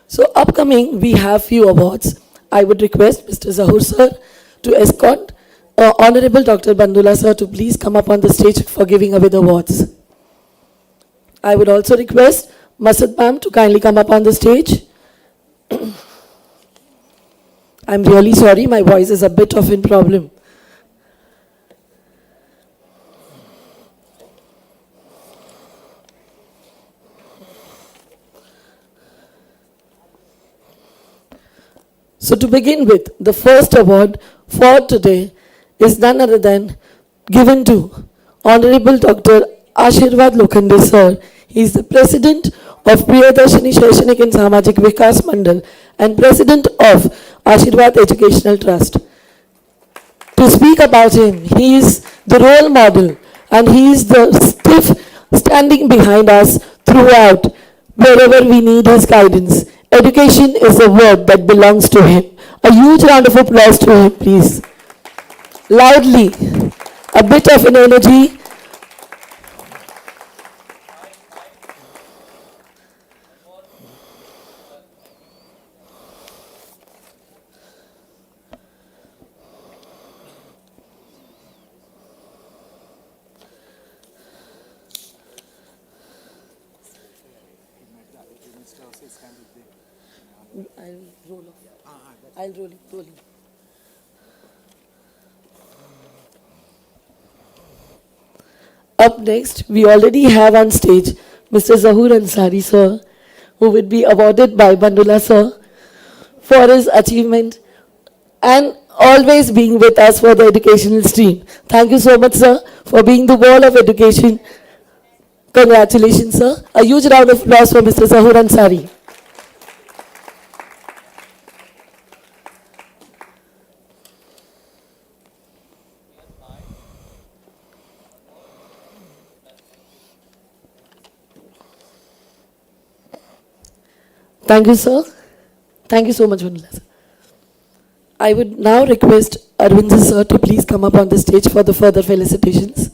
Speaker 4: So upcoming, we have few awards. I would request Mr. Zahur sir to escort Honorable Dr. Bandula sir to please come up on the stage for giving away the awards. I would also request Masud ma'am to kindly come up on the stage. I'm really sorry, my voice is a bit of a problem. So to begin with, the first award for today is none other than given to Honorable Dr. Ashirwad Lokhande sir. He is the President of Priyadarshini Shaishanik and Samajik Vikas Mandal and President of Ashirwad Educational Trust. To speak about him, he is the role model and he is the stiff standing behind us throughout wherever we need his guidance. Education is a word that belongs to him. A huge round of applause to him, please. Loudly, a bit of an energy. I'll roll it. Up next, we already have on stage Mr. Zahur Ansari sir, who will be awarded by Bandula sir for his achievement and always being with us for the educational stream. Thank you so much, sir, for being the wall of education. Congratulations, sir. A huge round of applause for Mr. Zahur Ansari. Thank you, sir. Thank you so much, Vandula sir. I would now request Arvind sir to please come up on the stage for the further felicitations.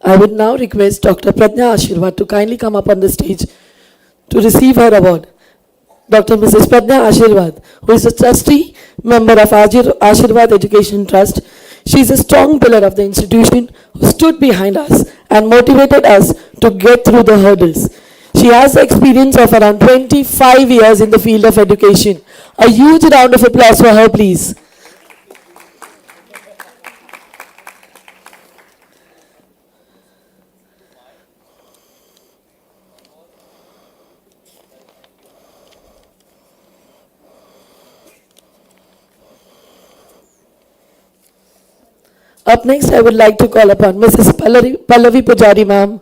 Speaker 4: I would now request Dr. Pradnya Ashirwad to kindly come up on the stage to receive her award. Dr. Mrs. Pradnya Ashirwad, who is a trustee member of Ashirwad Education Trust. She is a strong pillar of the institution who stood behind us and motivated us to get through the hurdles. She has the experience of around 25 years in the field of education. A huge round of applause for her, please. Up next, I would like to call upon Mrs. Pallavi Pujari ma'am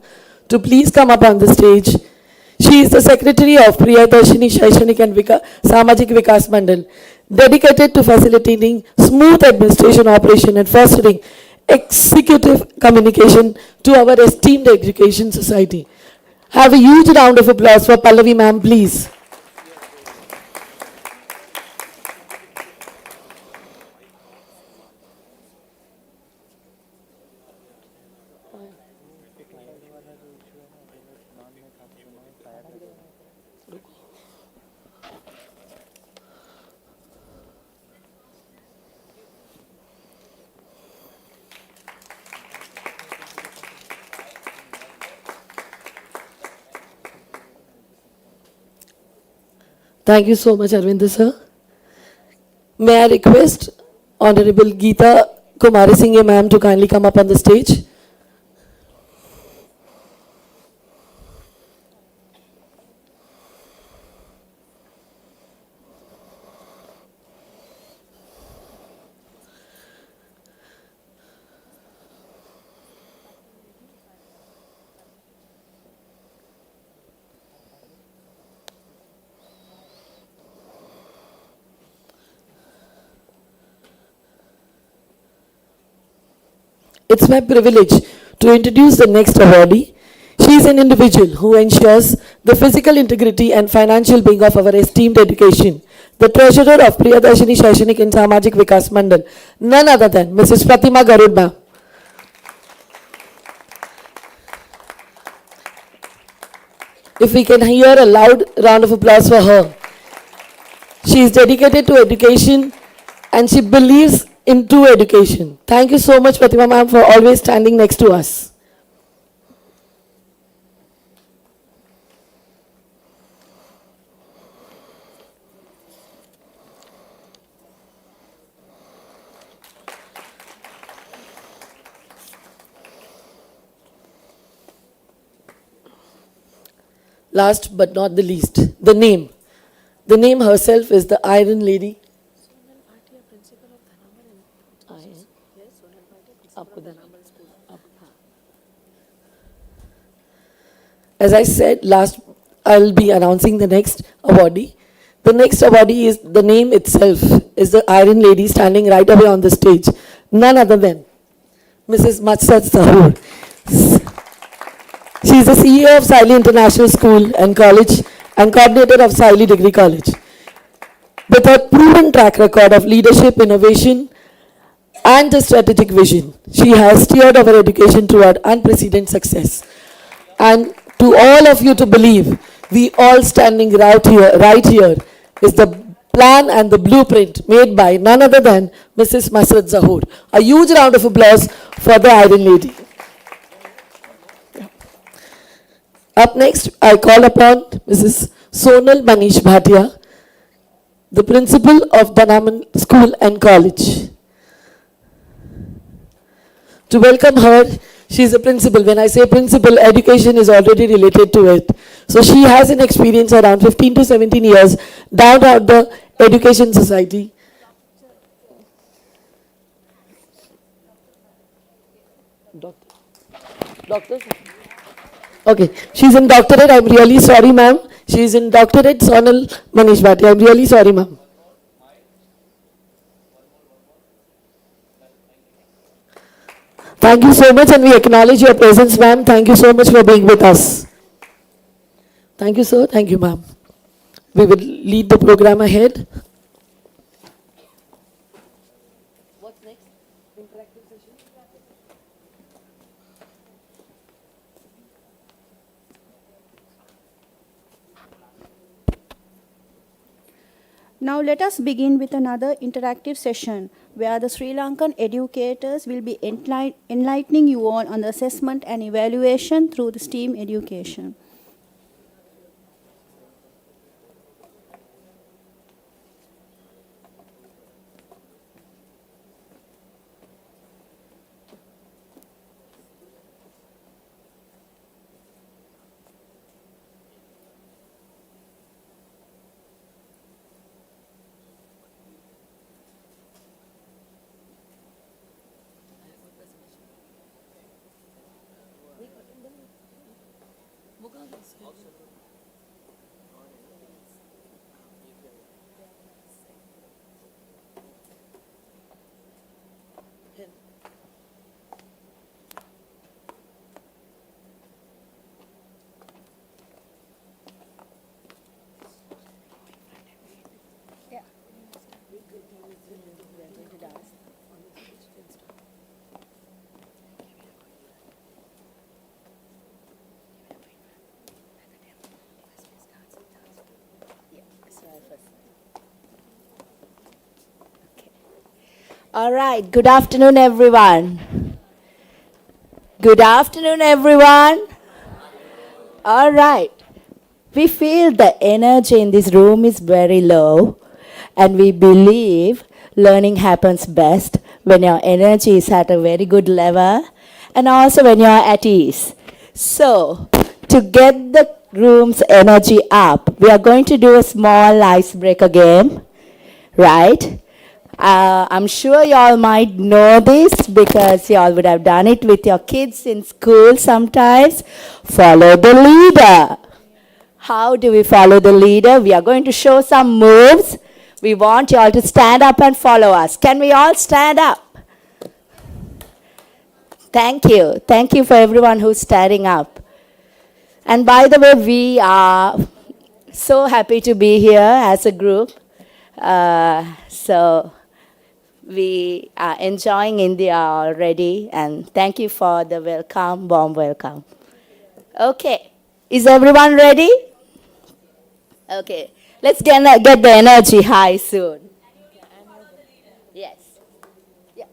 Speaker 4: to please come up on the stage. She is the Secretary of Priyadarshini Shaishanik and Samajik Vikas Mandal, dedicated to facilitating smooth administration operation and fostering executive communication to our esteemed education society. Have a huge round of applause for Pallavi ma'am, please. Thank you so much, Arvind sir. May I request Honorable Geeta Kumari Singh ma'am to kindly come up on the stage. It's my privilege to introduce the next awardee. She is an individual who ensures the physical integrity and financial being of our esteemed education. The treasurer of Priyadarshini Shaishanik and Samajik Vikas Mandal, none other than Mrs. Pratima Garud ma'am. If we can hear a loud round of applause for her. She is dedicated to education and she believes in true education. Thank you so much, Pratima ma'am, for always standing next to us. Last but not the least, the name. The name herself is the Iron Lady. As I said, last I'll be announcing the next awardee. The next awardee is the name itself is the Iron Lady standing right away on the stage. None other than Mrs. Matsat Sahur. She is the CEO of Sailee International School and College and coordinator of Sailee Degree College. With her proven track record of leadership, innovation, and a strategic vision, she has steered our education toward unprecedented success. And to all of you to believe, we all standing right here is the plan and the blueprint made by none other than Mrs. Masrat Zahur. A huge round of applause for the Iron Lady. Up next, I call upon Mrs. Sonal Manish Bhatia, the principal of Danaman School and College. To welcome her, she is a principal. When I say principal, education is already related to it. So she has an experience around 15 to 17 years down at the education society. Doctors? Okay, she's in doctorate. I'm really sorry, ma'am. She's in doctorate, Sonal Manish Bhatia. I'm really sorry, ma'am. Thank you so much, and we acknowledge your presence, ma'am. Thank you so much for being with us. Thank you, sir. Thank you, ma'am. We will lead the program ahead. What's next? Interactive session?
Speaker 1: Now let us begin with another interactive session where the Sri Lankan educators will be enlightening you all on the assessment and evaluation through the STEAM education.
Speaker 5: All right, good afternoon, everyone. Good afternoon, everyone. All right. We feel the energy in this room is very low, and we believe learning happens best when your energy is at a very good level and also when you are at ease. So, to get the room's energy up, we are going to do a small icebreaker game, right? I'm sure you all might know this because you all would have done it with your kids in school sometimes. Follow the leader. How do we follow the leader? We are going to show some moves. We want you all to stand up and follow us. Can we all stand up? Thank you. Thank you for everyone who's standing up. And by the way, we are so happy to be here as a group. So we are enjoying India already, and thank you for the welcome, warm welcome. Okay, Is everyone ready? Okay, let's get the energy high soon. Yes. Yeah.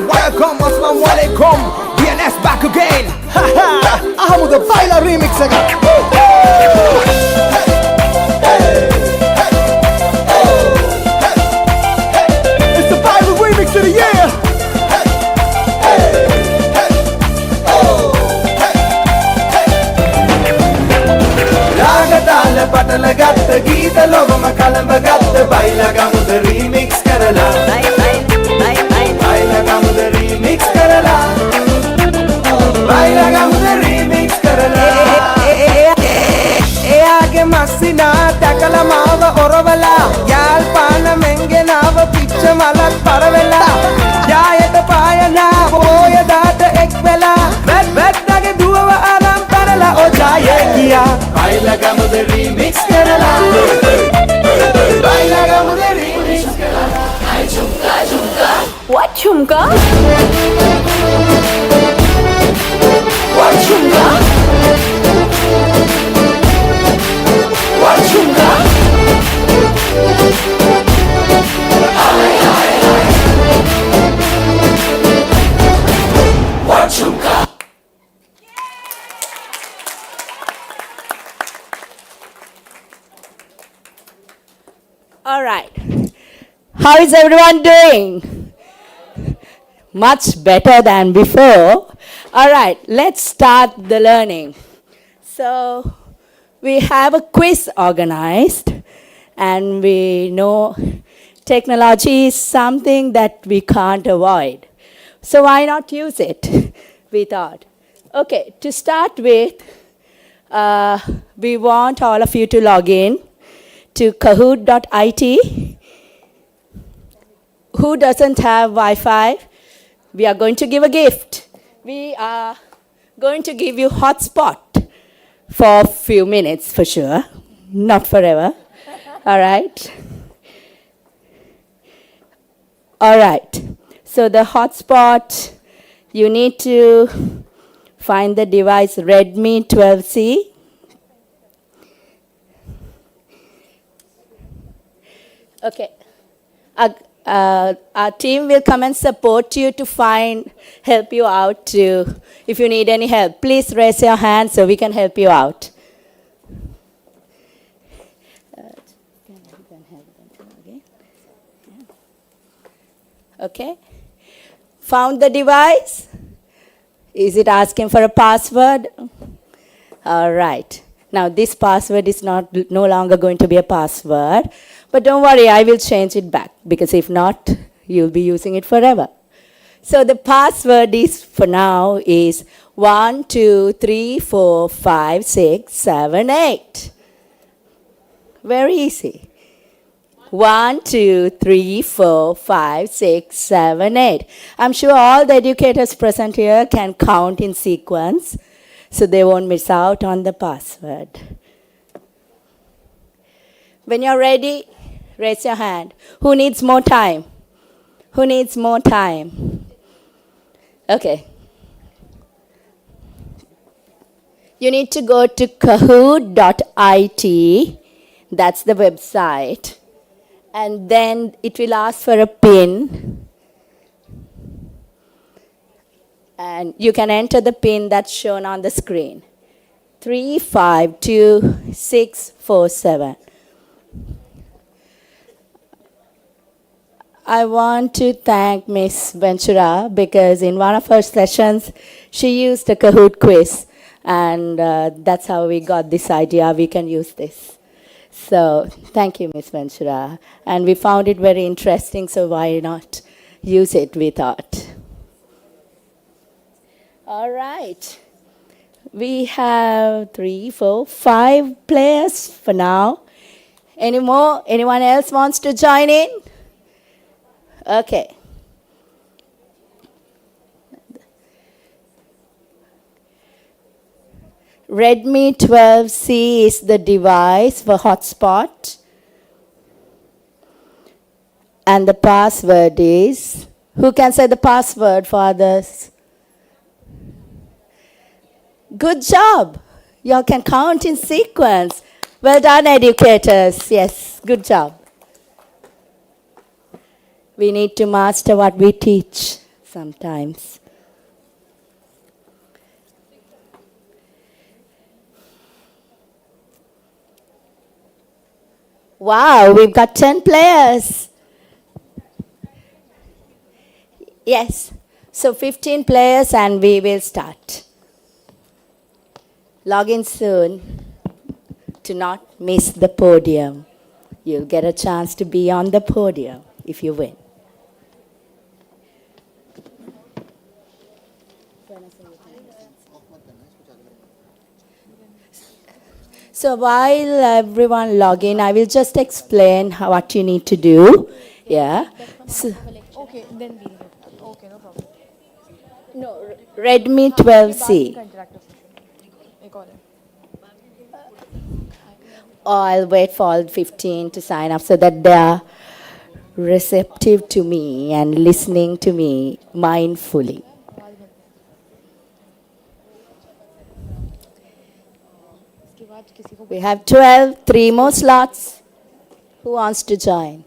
Speaker 7: Welcome, assalamu alaikum. BNS back again. Ahamu the Baila remix again. It's the Baila remix of the year. Ragatala patala gatta geeta logama kalamba gatta Baila gamu the remix karala. Baila gamu the remix karala. Baila gamu the remix karala. Eage masina takala maava oravala yal pana menge naava picha malak paravela jayata payana boya data ekvela bet dage duwa alam parala o jaye kiya Baila gamu the remix karala. Baila gamu the remix karala. Ay chumka chumka.
Speaker 5: What chumka?
Speaker 7: What chumka? What chumka? What chumka?
Speaker 5: All right. How is everyone doing? Much better than before. All right, let's start the learning. So, we have a quiz organized, and we know technology is something that we can't avoid. So, why not use it? We thought. Okay, to start with, we want all of you to log in to kahoot.it. Who doesn't have Wi-Fi? We are going to give a gift. We are going to give you hotspot for a few minutes for sure, not forever. All right. All right. So the hotspot, you need to find the device Redmi 12C. Okay. Our team will come and support you to help you out if you need any help. Please raise your hand so we can help you out. Okay. Found the device? Is it asking for a password? All right. Now this password is no longer going to be a password. But don't worry, I will change it back, because if not, you'll be using it forever. So the password is, for now, is 1, 2, 3, 4, 5, 6, 7, 8. Very easy. 1, 2, 3, 4, 5, 6, 7, 8. I'm sure all the educators present here can count in sequence, so they won't miss out on the password. When you're ready, raise your hand. Who needs more time? Who needs more time? Okay. You need to go to kahoot.it. That's the website. And then it will ask for a PIN. And you can enter the PIN that's shown on the screen. 352647. I want to thank Miss Ventura, because in one of her sessions, she used a Kahoot quiz, and that's how we got this idea. We can use this. So thank you, Miss Ventura. And we found it very interesting, so why not use it, we thought. All right. We have 3, 4, 5 players for now. Any more? Anyone else wants to join in? Okay. Redmi 12C is the device for hotspot. And the password is, who can say the password for others? Good job. You all can count in sequence. Well done, educators. Yes, good job. We need to master what we teach sometimes. Wow, we've got 10 players. Yes, so 15 players and we will start. Log in soon to not miss the podium. You'll get a chance to be on the podium if you win. So while everyone log in, I will just explain what you need to do. Yeah. So,
Speaker 12: Okay, then we'll get. Okay, no problem.
Speaker 5: no, Redmi 12C. Or I'll wait for all 15 to sign up so that they are receptive to me and listening to me mindfully. We have 12, 3 more slots. Who wants to join?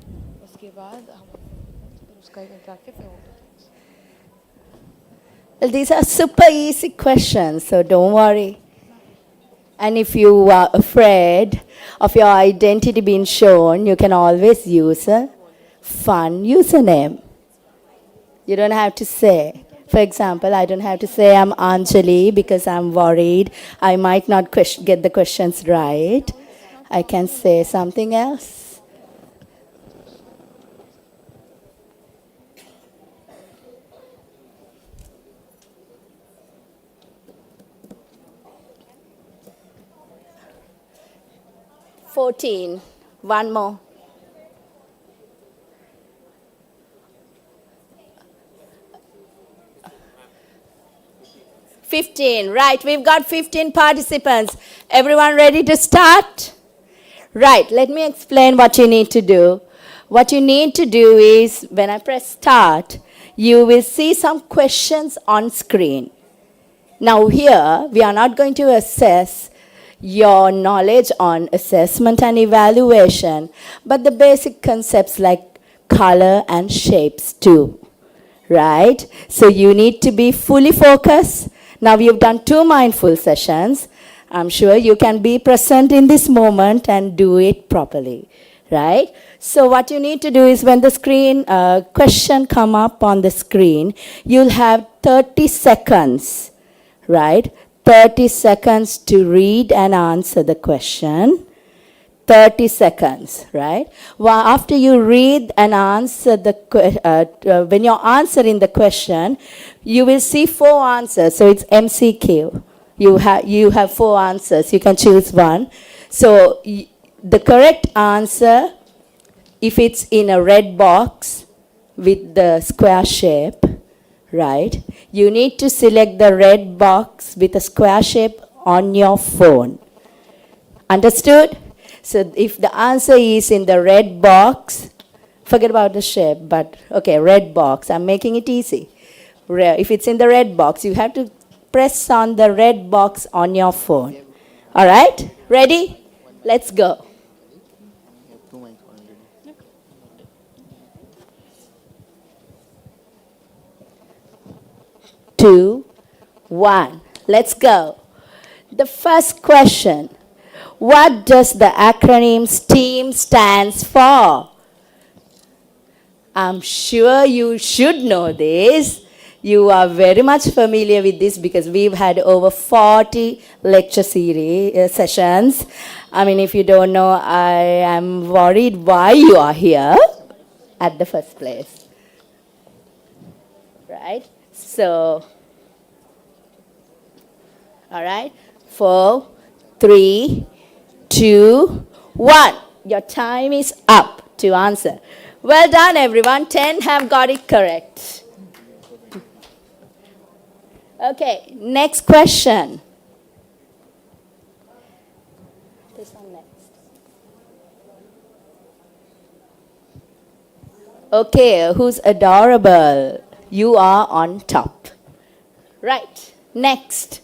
Speaker 5: Well, these are super easy questions, so don't worry. And if you are afraid of your identity being shown, you can always use a fun username. You don't have to say. For example, I don't have to say I'm Anjali because I'm worried I might not get the questions right. I can say something else. One more. 15, right, we've got 15 participants. Everyone ready to start? Right, let me explain what you need to do. What you need to do is, when I press start, you will see some questions on screen. Now here, we are not going to assess your knowledge on assessment and evaluation, but the basic concepts like color and shapes too, right? So you need to be fully focused. Now you've done 2 mindful sessions. I'm sure you can be present in this moment and do it properly, right? So what you need to do is when the screen question come up on the screen, you'll have 30 seconds, right? 30 seconds to read and answer the question. 30 seconds, right? Well, after you read and answer when you're answering the question, you will see 4 answers. So it's MCQ. You have 4 answers. You can choose one. So the correct answer, if it's in a red box with the square shape, right? You need to select the red box with a square shape on your phone. Understood? So if the answer is in the red box, forget about the shape, but okay, red box. I'm making it easy. If it's in the red box, you have to press on the red box on your phone. All right? Ready? Let's go. Two, one. Let's go. The first question. What does the acronym STEAM stands for? I'm sure you should know this. You are very much familiar with this because we've had over 40 lecture series sessions. I mean, if you don't know, I am worried why you are here at the first place. Right? So, all right. 4, 3, 2, 1. Your time is up to answer. Well done, everyone. 10 have got it correct. Okay, next question. This one next. Okay, who's adorable? You are on top. Right, next.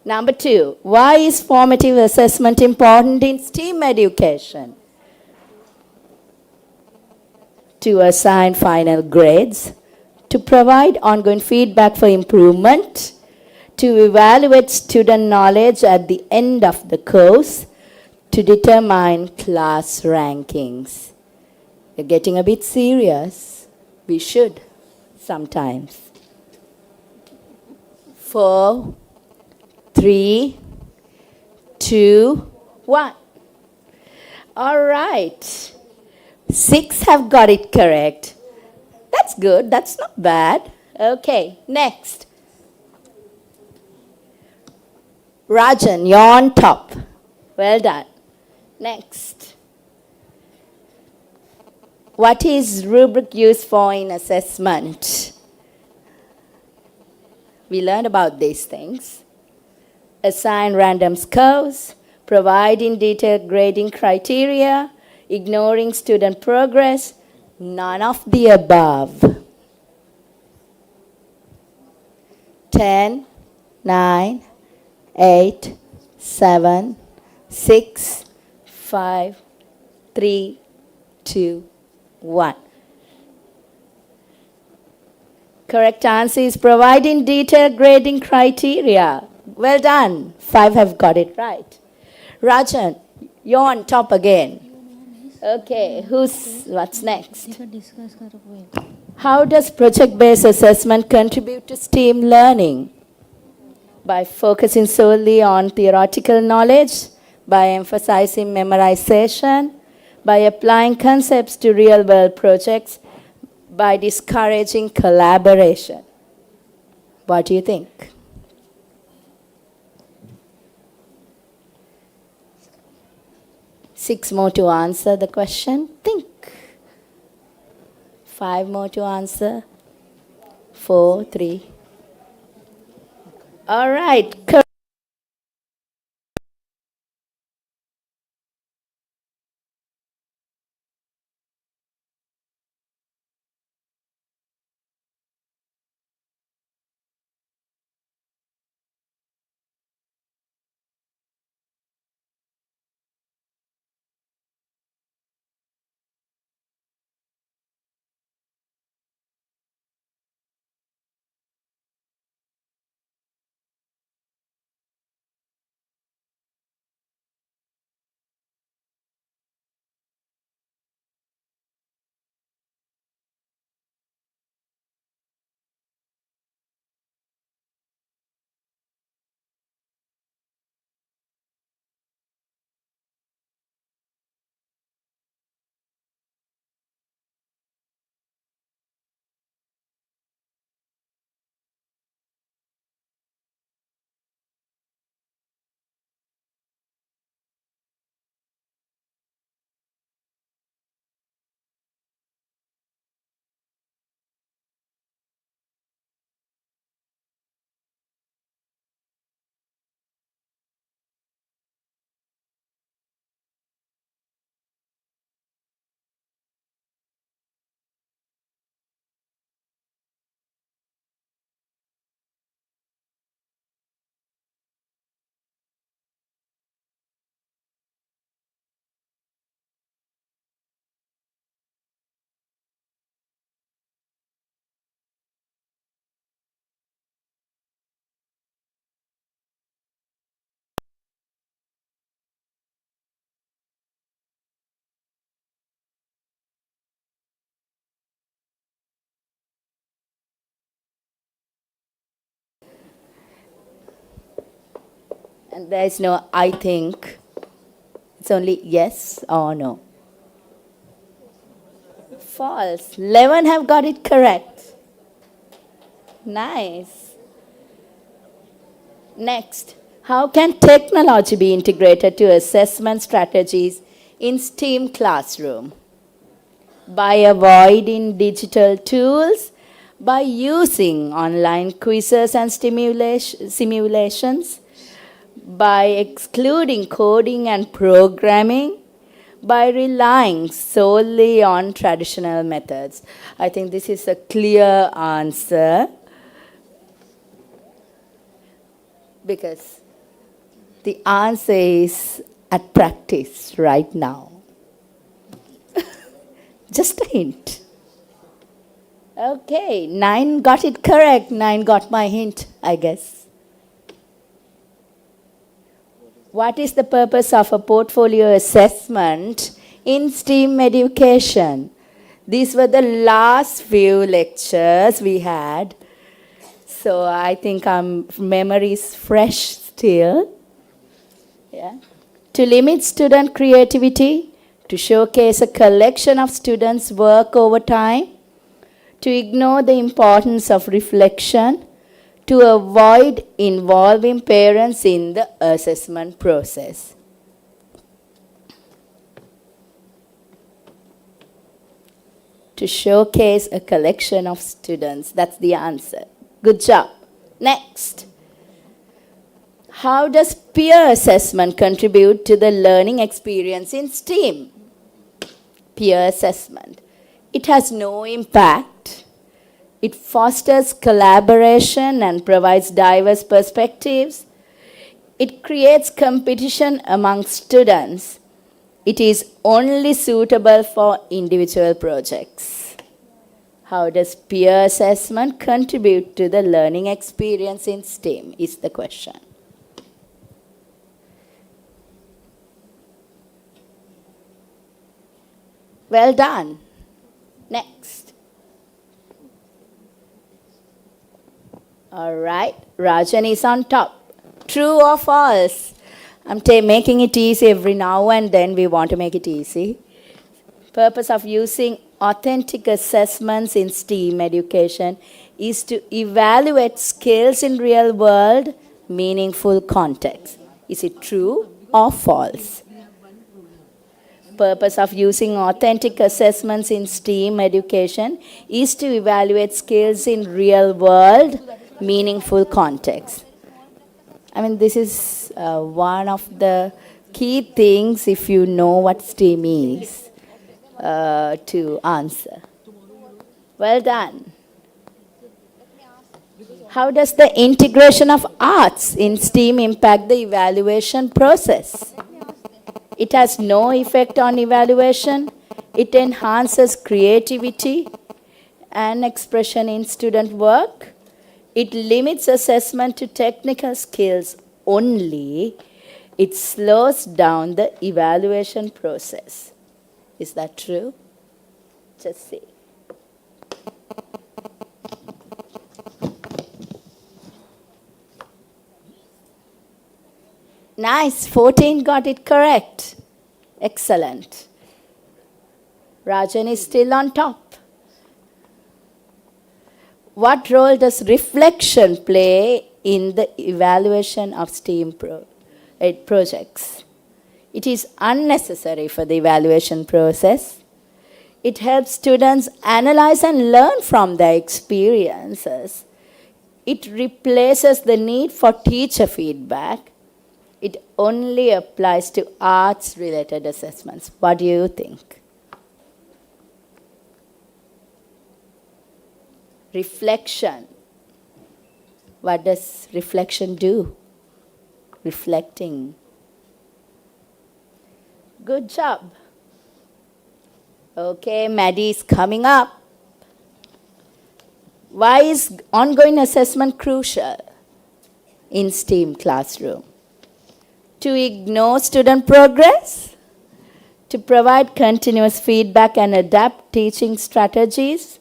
Speaker 5: Number 2, why is formative assessment important in STEAM education? To assign final grades, to provide ongoing feedback for improvement, to evaluate student knowledge at the end of the course, to determine class rankings. You're getting a bit serious. We should sometimes. 4, 3, 2, 1. All right. 6 have got it correct. That's good. That's not bad. Okay, next. Rajan, you're on top. Well done. Next. What is rubric used for in assessment? We learned about these things. Assign random scores, providing detailed grading criteria, ignoring student progress, none of the above. 10, 9, 8, 7, 6, 5, 3, 2, 1. Correct answer is providing detailed grading criteria. Well done. 5 have got it right. Rajan, you're on top again. Okay, what's next? How does project-based assessment contribute to STEAM learning? By focusing solely on theoretical knowledge, by emphasizing memorization, by applying concepts to real-world projects, by discouraging collaboration. What do you think? Six more to answer the question. Think. 5 more to answer. 4, 3. All right. And there is no I think. It's only yes or no. False. 11 have got it correct. Nice. Next. How can technology be integrated to assessment strategies in STEAM classroom? By avoiding digital tools, by using online quizzes and simulations, by excluding coding and programming, by relying solely on traditional methods? I think this is a clear answer because the answer is at practice right now. Just a hint. Okay, 9 got it correct. 9 got my hint, I guess. What is the purpose of a portfolio assessment in STEAM education? These were the last few lectures we had. So I think memory is fresh still. Yeah. To limit student creativity, to showcase a collection of students' work over time, to ignore the importance of reflection, to avoid involving parents in the assessment process. To showcase a collection of students. That's the answer. Good job. Next. How does peer assessment contribute to the learning experience in STEAM? Peer assessment. It has no impact. It fosters collaboration and provides diverse perspectives. It creates competition among students. It is only suitable for individual projects. How does peer assessment contribute to the learning experience in STEAM is the question. Well done. Next. All right, Rajan is on top. True or false? I'm making it easy every now and then. We want to make it easy. Purpose of using authentic assessments in STEAM education is to evaluate skills in real world, meaningful context. Is it true or false? Purpose of using authentic assessments in STEAM education is to evaluate skills in real world, meaningful context. I mean, this is one of the key things if you know what STEAM is to answer. Well done. How does the integration of arts in STEAM impact the evaluation process? It has no effect on evaluation. It enhances creativity and expression in student work. It limits assessment to technical skills only. It slows down the evaluation process. Is that true? Just see. Nice, 14 got it correct. Excellent. Rajan is still on top. What role does reflection play in the evaluation of STEAM projects? It is unnecessary for the evaluation process. It helps students analyze and learn from their experiences. It replaces the need for teacher feedback. It only applies to arts-related assessments. What do you think? Reflection. What does reflection do? Reflecting. Good job. Okay, Maddie is coming up. Why is ongoing assessment crucial in STEAM classroom? To ignore student progress, to provide continuous feedback and adapt teaching strategies,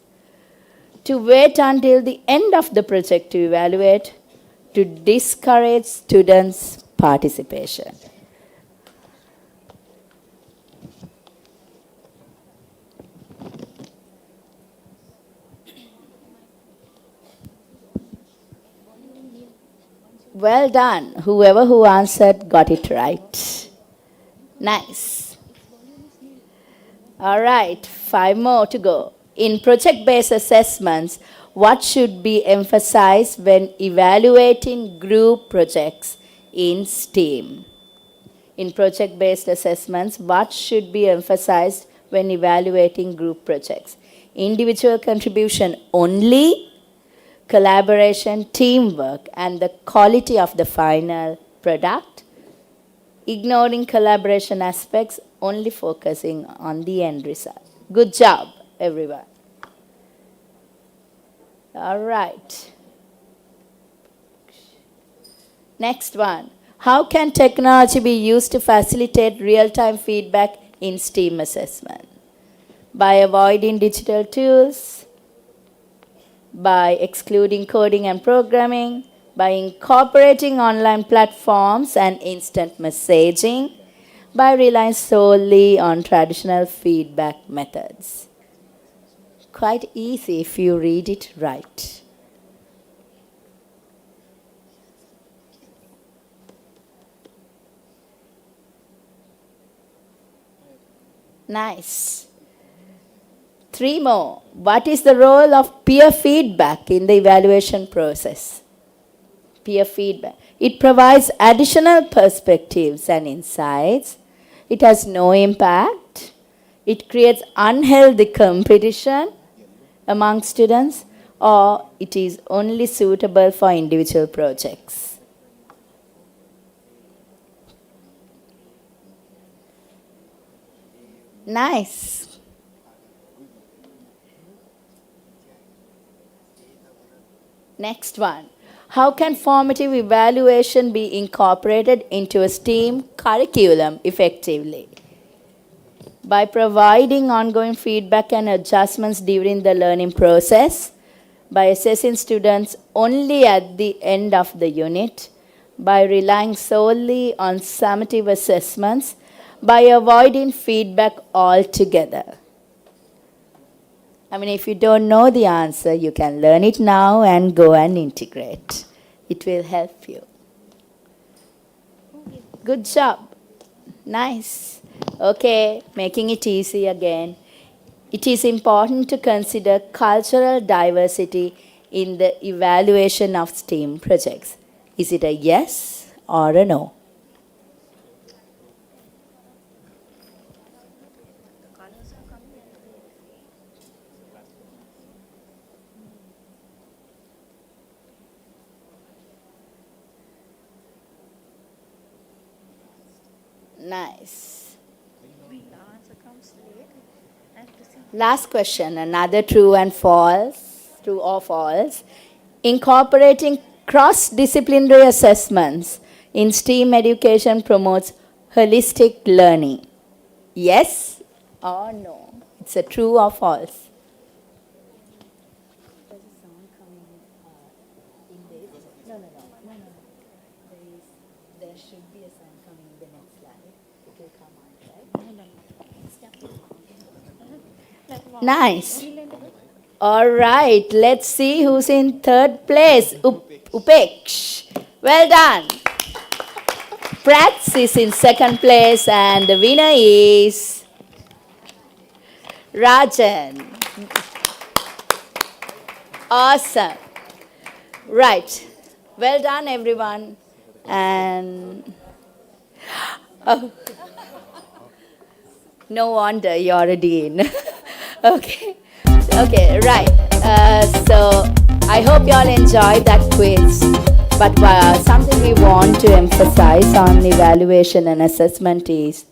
Speaker 5: to wait until the end of the project to evaluate, to discourage students' participation. Well done. Whoever who answered got it right. Nice. All right, 5 more to go. In project-based assessments, what should be emphasized when evaluating group projects in STEAM? In project-based assessments, what should be emphasized when evaluating group projects? Individual contribution only, collaboration, teamwork, and the quality of the final product, ignoring collaboration aspects, only focusing on the end result. Good job, everyone. All right. Next one. How can technology be used to facilitate real-time feedback in STEAM assessment? By avoiding digital tools, by excluding coding and programming, by incorporating online platforms and instant messaging, by relying solely on traditional feedback methods. Quite easy if you read it right. Nice. 3 more. What is the role of peer feedback in the evaluation process? Peer feedback. It provides additional perspectives and insights. It has no impact. It creates unhealthy competition among students, or it is only suitable for individual projects. Nice. Next one. How can formative evaluation be incorporated into a STEAM curriculum effectively? By providing ongoing feedback and adjustments during the learning process, by assessing students only at the end of the unit, by relying solely on summative assessments, by avoiding feedback altogether. I mean, if you don't know the answer, you can learn it now and go and integrate. It will help you. Good job. Nice. Okay, making it easy again. It is important to consider cultural diversity in the evaluation of STEAM projects. Is it a yes or a no? Nice. Last question, another true and false, true or false. Incorporating cross-disciplinary assessments in STEAM education promotes holistic learning. Yes or no? It's a true or false. Nice. All right, let's see who's in third place. Upeksh. Well done. Prats is in second place, and the winner is Rajan. Awesome. Right. Well done, everyone. And oh, no wonder you're a dean. Okay. Okay, right. So I hope you all enjoyed that quiz. But something we want to emphasize on evaluation and assessment is,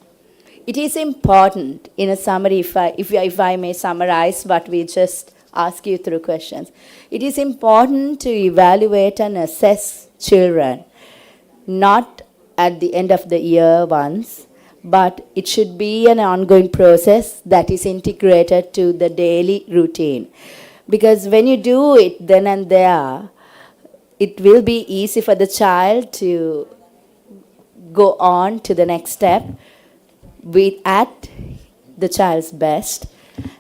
Speaker 5: it is important, in a summary, if I may summarize what we just asked you through questions. It is important to evaluate and assess children, not at the end of the year once, but it should be an ongoing process that is integrated to the daily routine. Because when you do it then and there, it will be easy for the child to go on to the next step at the child's best.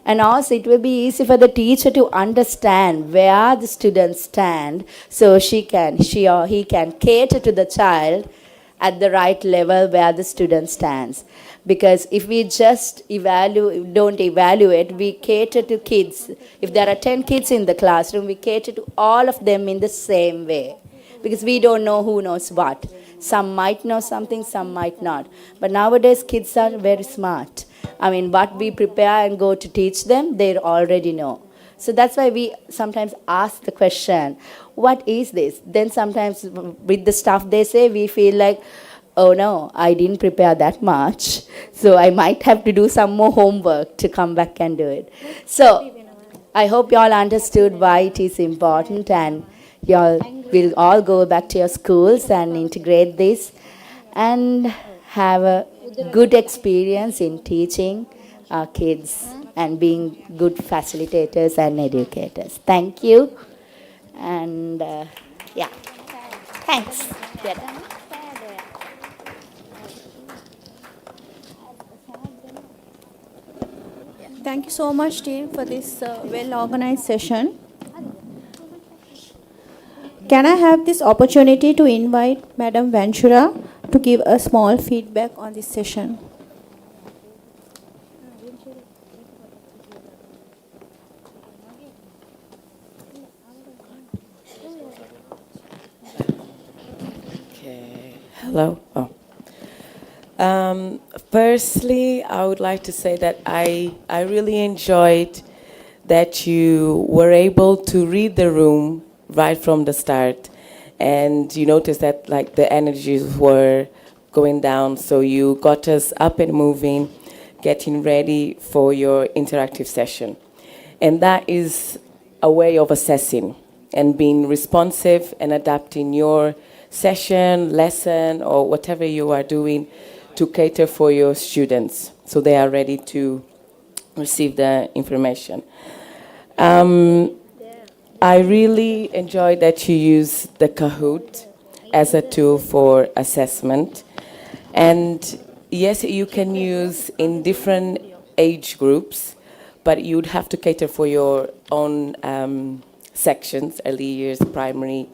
Speaker 5: And also it will be easy for the teacher to understand where the students stand, so she or he can cater to the child at the right level where the student stands. Because if we just don't evaluate, we cater to kids. If there are 10 kids in the classroom, we cater to all of them in the same way. because we don't know who knows what. Some might know something, some might not. But nowadays, kids are very smart. I mean, what we prepare and go to teach them, they already know. So that's why we sometimes ask the question, what is this? Then sometimes with the stuff they say, we feel like, oh no, I didn't prepare that much. So I might have to do some more homework to come back and do it. So I hope you all understood why it is important, and you all will all go back to your schools and integrate this and have a good experience in teaching our kids and being good facilitators and educators. Thank you. And yeah, thanks.
Speaker 1: Thank you so much, team, for this well-organized session. Can I have this opportunity to invite Madam Ventura to give a small feedback on this session?
Speaker 13: Okay. Hello. Oh. Firstly, I would like to say that I really enjoyed that you were able to read the room right from the start, and you noticed that like the energies were going down, so you got us up and moving, getting ready for your interactive session. And that is a way of assessing and being responsive and adapting your session, lesson, or whatever you are doing to cater for your students so they are ready to receive the information. I really enjoyed that you use the Kahoot as a tool for assessment. And yes, you can use in different age groups, but you'd have to cater for your own sections, early years, primary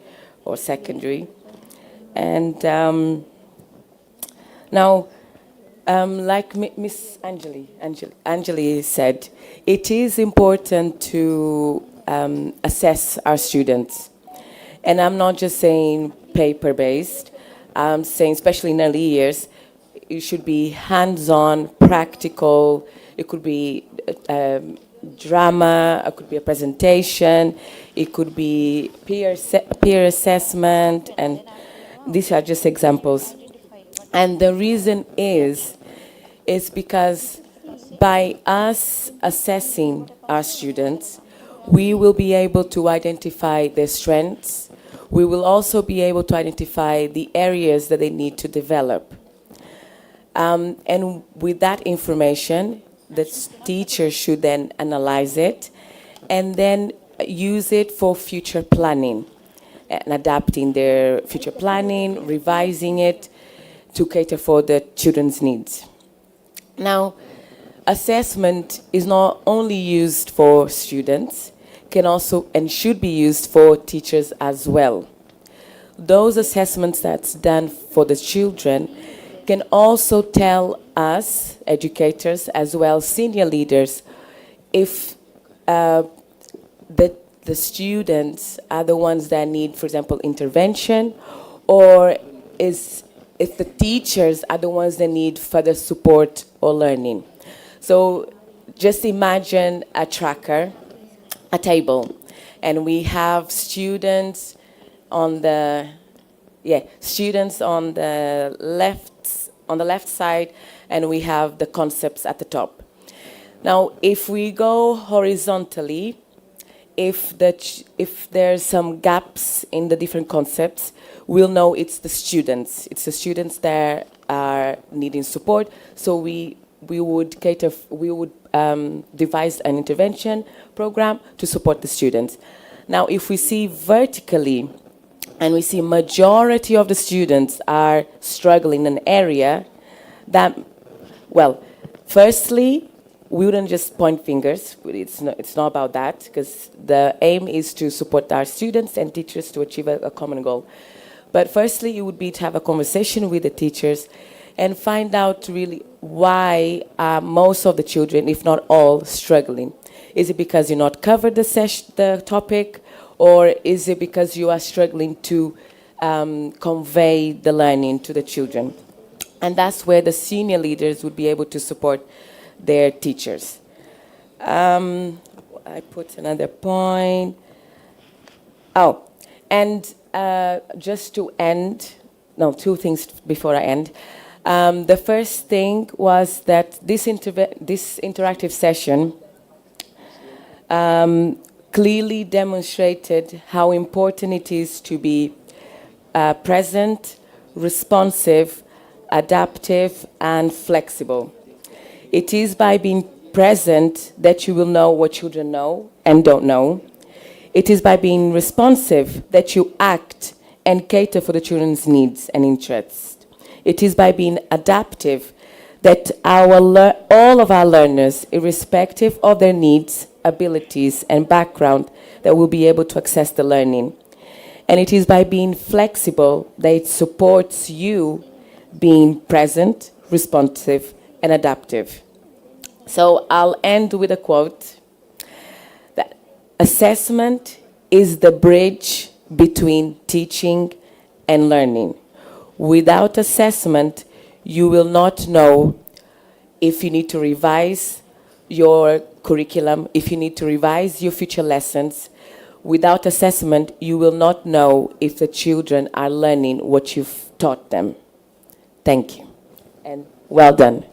Speaker 13: or secondary. And now, like Miss Anjali said, it is important to assess our students. And I'm not just saying paper-based. I'm saying, especially in early years, it should be hands-on, practical. It could be drama, it could be a presentation, it could be peer assessment, and these are just examples. And the reason is because by us assessing our students, we will be able to identify their strengths. We will also be able to identify the areas that they need to develop. And with that information, the teacher should then analyze it and then use it for future planning and adapting their future planning, revising it to cater for the children's needs. Now, assessment is not only used for students, can also and should be used for teachers as well. Those assessments that's done for the children can also tell us, educators, as well senior leaders, if the students are the ones that need, for example, intervention, or if the teachers are the ones that need further support or learning. So just imagine a tracker, a table, and we have students on the left side, and we have the concepts at the top. Now, if we go horizontally, if there's some gaps in the different concepts, we'll know it's the students. It's the students that are needing support. So we would devise an intervention program to support the students. Now, if we see vertically, and we see majority of the students are struggling in an area, that, well, firstly, we wouldn't just point fingers. It's not about that, because the aim is to support our students and teachers to achieve a common goal. But firstly, it would be to have a conversation with the teachers and find out really why most of the children, if not all, struggling. Is it because you're not covered the topic, or is it because you are struggling to convey the learning to the children. And that's where the senior leaders would be able to support their teachers. I put another point. Oh, and just to end, no, two things before I end. The first thing was that this interactive session clearly demonstrated how important it is to be present, responsive, adaptive, and flexible. It is by being present that you will know what children know and don't know. It is by being responsive that you act and cater for the children's needs and interests. It is by being adaptive that all of our learners, irrespective of their needs, abilities, and background, that will be able to access the learning. And it is by being flexible that it supports you being present, responsive, and adaptive. So I'll end with a quote that assessment is the bridge between teaching and learning. Without assessment, you will not know if you need to revise your curriculum, if you need to revise your future lessons. Without assessment, you will not know if the children are learning what you've taught them. Thank you, and well done.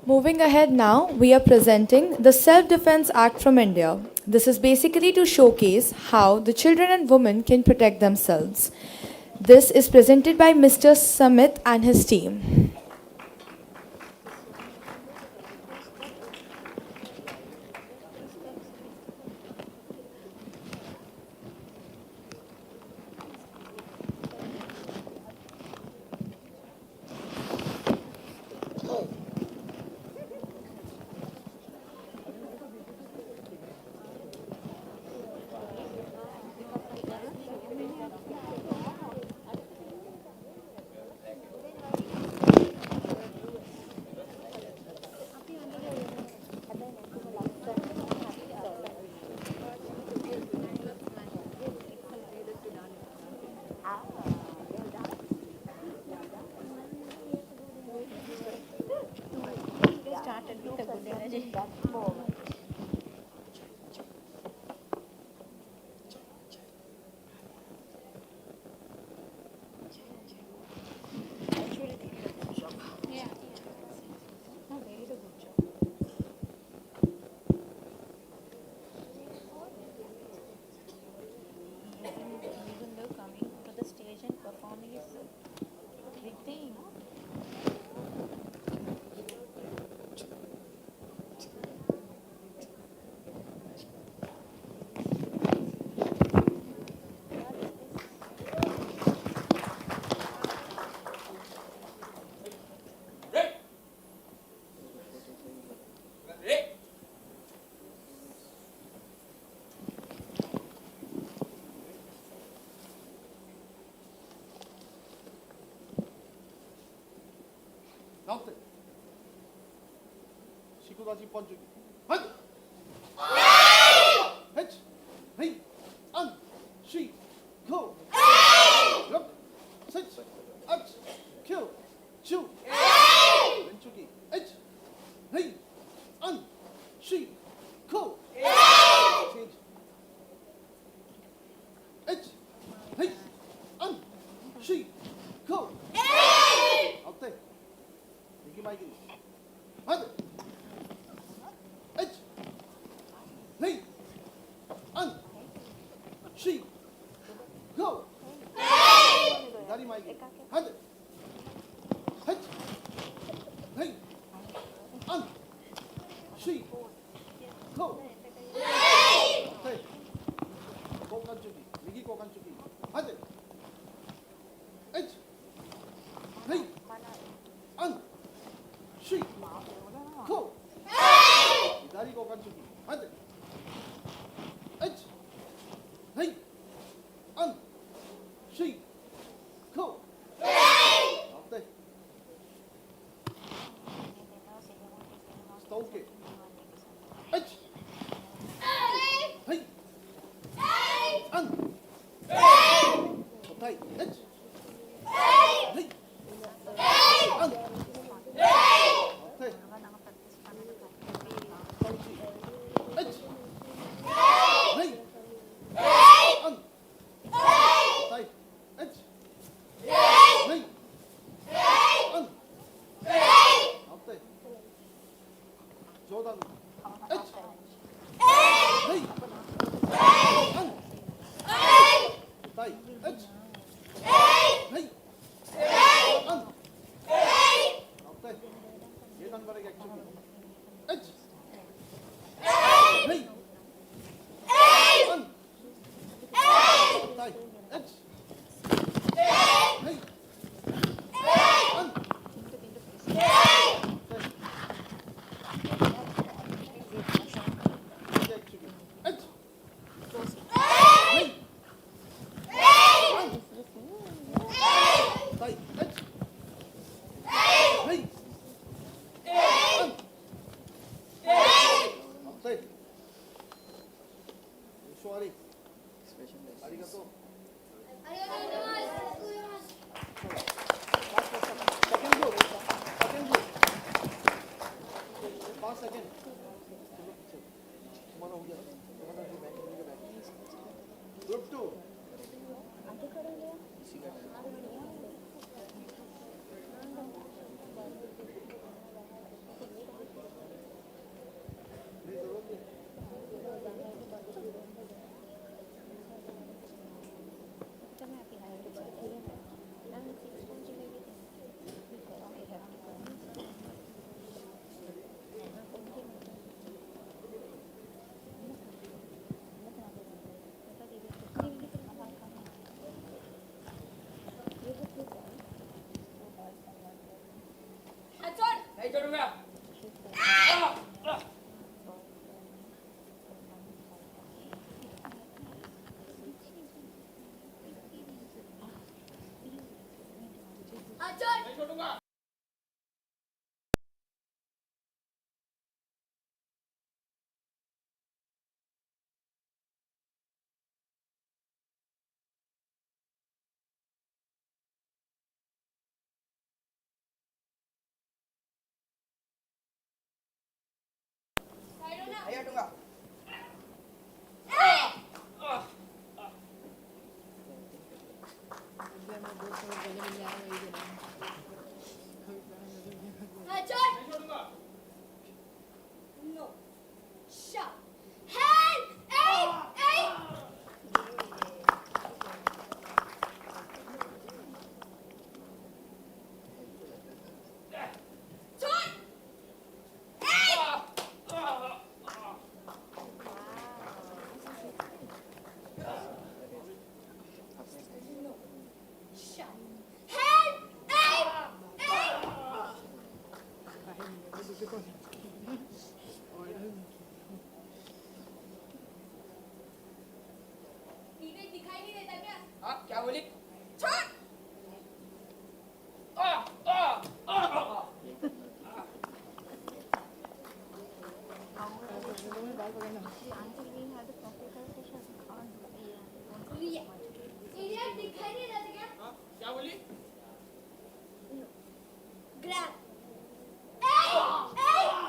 Speaker 12: Moving ahead now, we are presenting the Self-Defense Act from India. This is basically to showcase how the children and women can protect themselves. This is presented by Mr. Samit and his team.
Speaker 6: 나한테 시구다지 번죽이 헤치 헤이 안 쉬 고 역 세치 아치 큐 왼쪽이 헤치 헤이 안 쉬 고 체인지 헤치 헤이 안 쉬 고 어때? 이게 말기 하드 에치 헤이 안 쉬 고 다리 말기 하드 에치 헤이 안 Shi. Ko. Hey. Kokan chuki. Ligi kokan chuki. Hadi. H. Hey. An. Shi. Ko. Idari kokan chuki. Hadi. H. Hey. An. Shi. Ko. Hey. Stoke. H. Hey. An. Tay. H. Hey. An. Tay. Pauchi. H. Hey. An. Tay. H. Hey. An. Tay. Jordan. H. Hey. An. Tay. H. Hey. An. Tay. Ye number ek actually. H. Hey. An. Tay. H. Hey. An. Sorry. Arigato. Second group. Pass second. Group 2.
Speaker 7: Ayo tunggu.
Speaker 15: No. Shut. Hey! Hey! Hey! John! Hey! No. Shut. Hey! Hey! Hey! इन्हें दिखाई नहीं देता क्या?
Speaker 7: हाँ क्या बोली?
Speaker 15: छोड़! इन्हें दिखाई नहीं देता क्या?
Speaker 7: हाँ क्या बोली?
Speaker 15: Grab. Hey! Hey!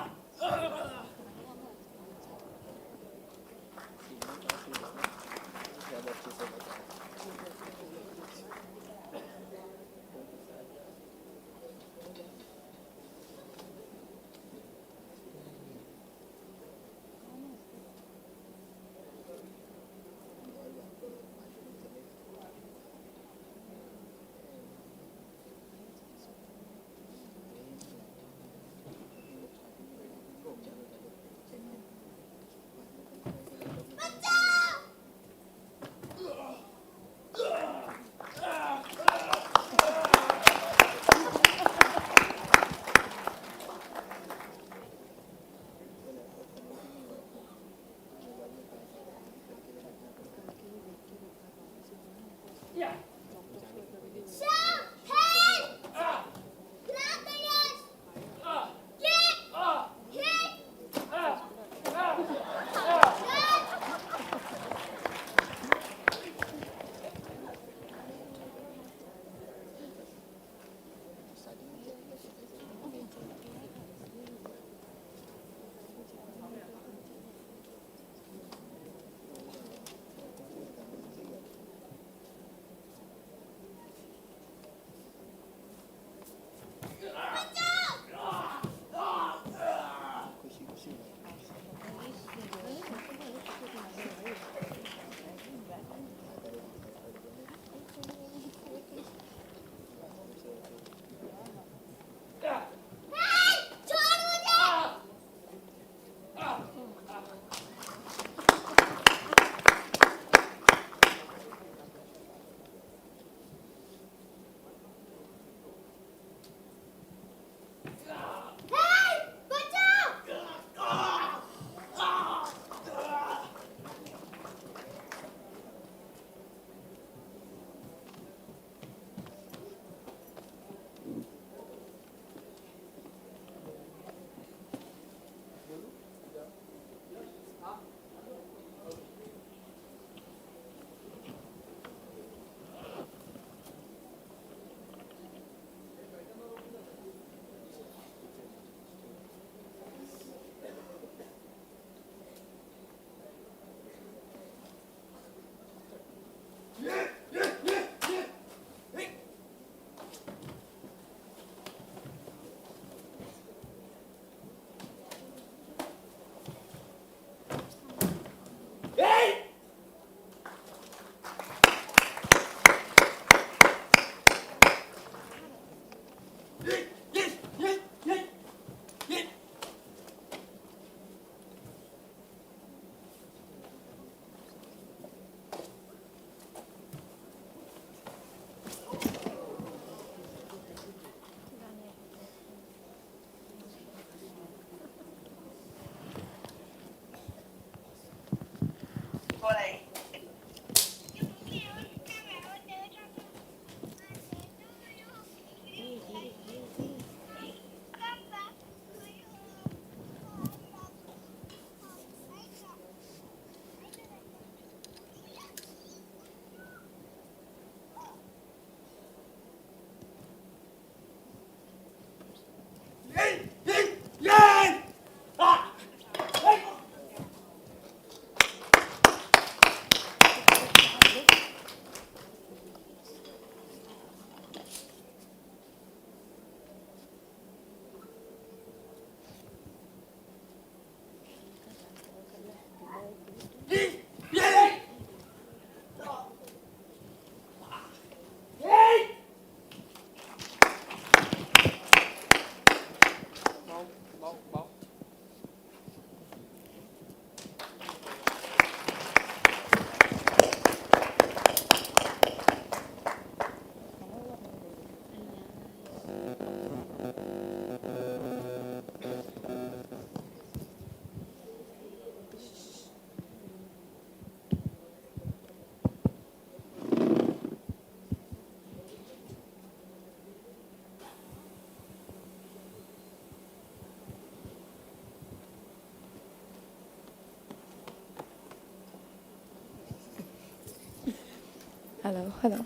Speaker 12: Hello, hello.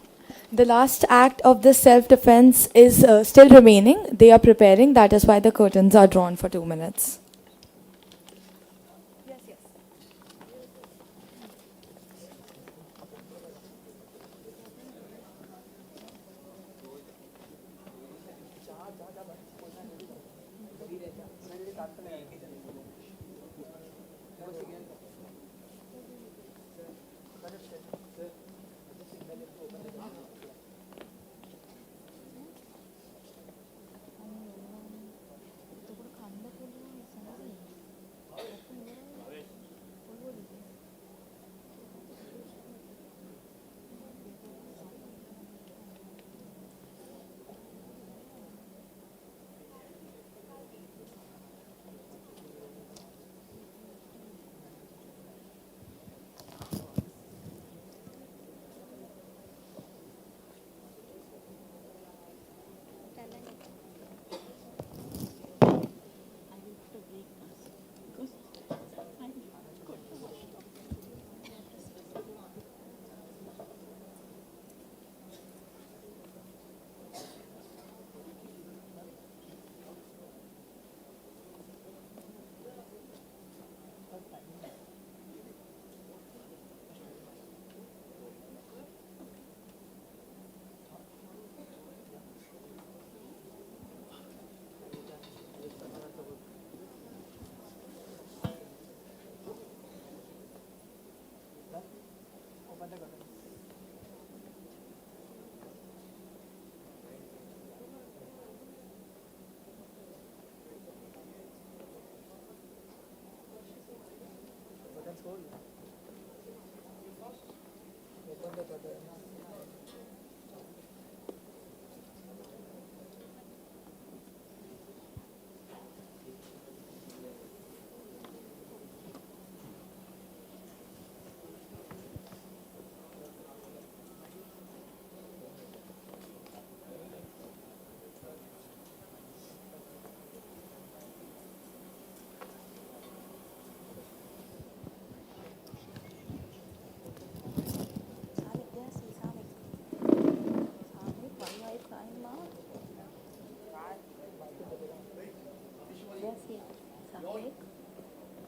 Speaker 12: The last act of this self-defense is still remaining. They are preparing. That is why the curtains are drawn for 2 minutes.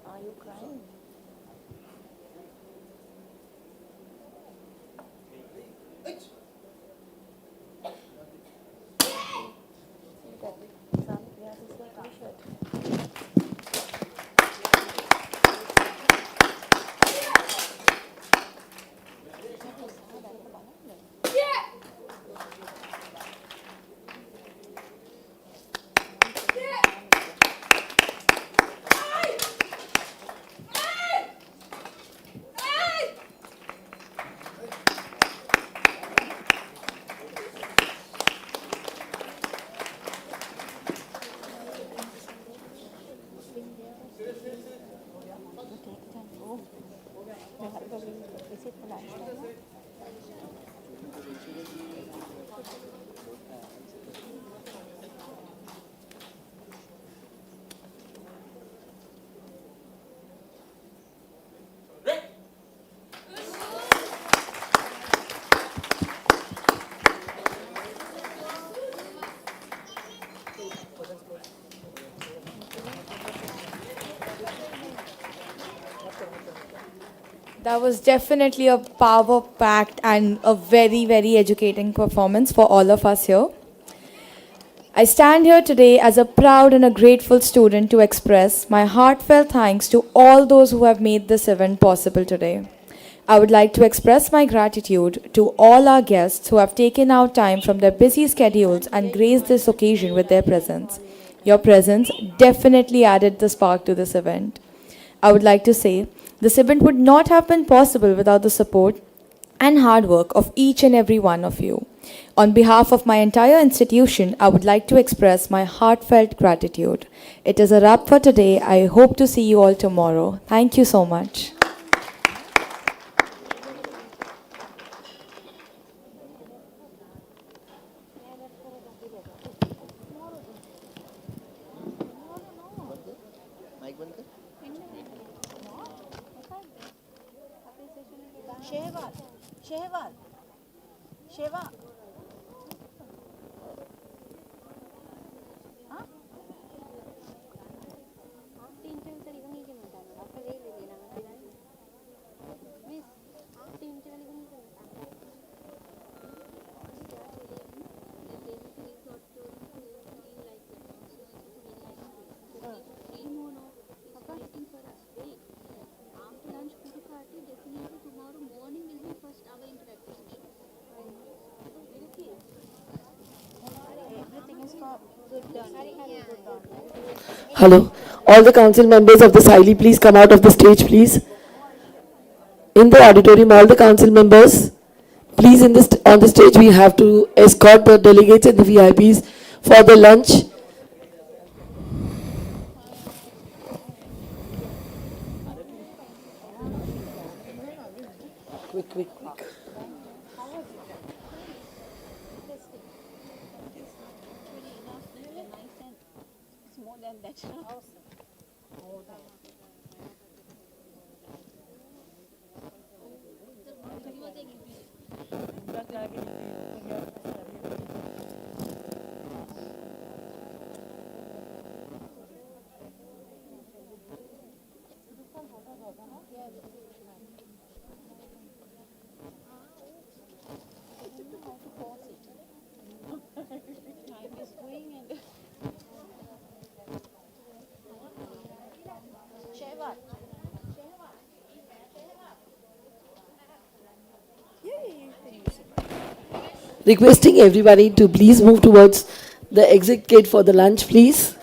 Speaker 5: Are you crying?
Speaker 12: That was definitely a power packed and a very, very educating performance for all of us here. I stand here today as a proud and a grateful student to express my heartfelt thanks to all those who have made this event possible today. I would like to express my gratitude to all our guests who have taken out time from their busy schedules and graced this occasion with their presence. Your presence definitely added the spark to this event. I would like to say this event would not have been possible without the support and hard work of each and every one of you. On behalf of my entire institution, I would like to express my heartfelt gratitude. It is a wrap for today. I hope to see you all tomorrow. Thank you so much.
Speaker 4: Hello. All the council members of the Sailee, please come out of the stage, please. In the auditorium, all the council members, please on the stage. We have to escort the delegates and the VIPs for the lunch. Quick. Requesting everybody to please move towards the exit gate for the lunch, please.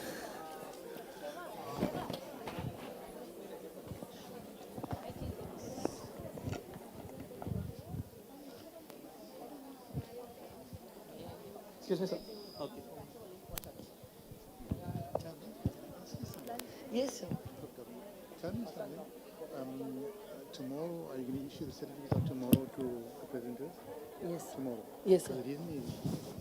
Speaker 6: Excuse me, sir. Okay.
Speaker 4: Yes, sir.
Speaker 6: Tell me something. Tomorrow, are you going to issue the certificate of tomorrow to the presenters?
Speaker 4: Yes.
Speaker 6: Tomorrow.
Speaker 4: Yes, sir.
Speaker 6: The reason is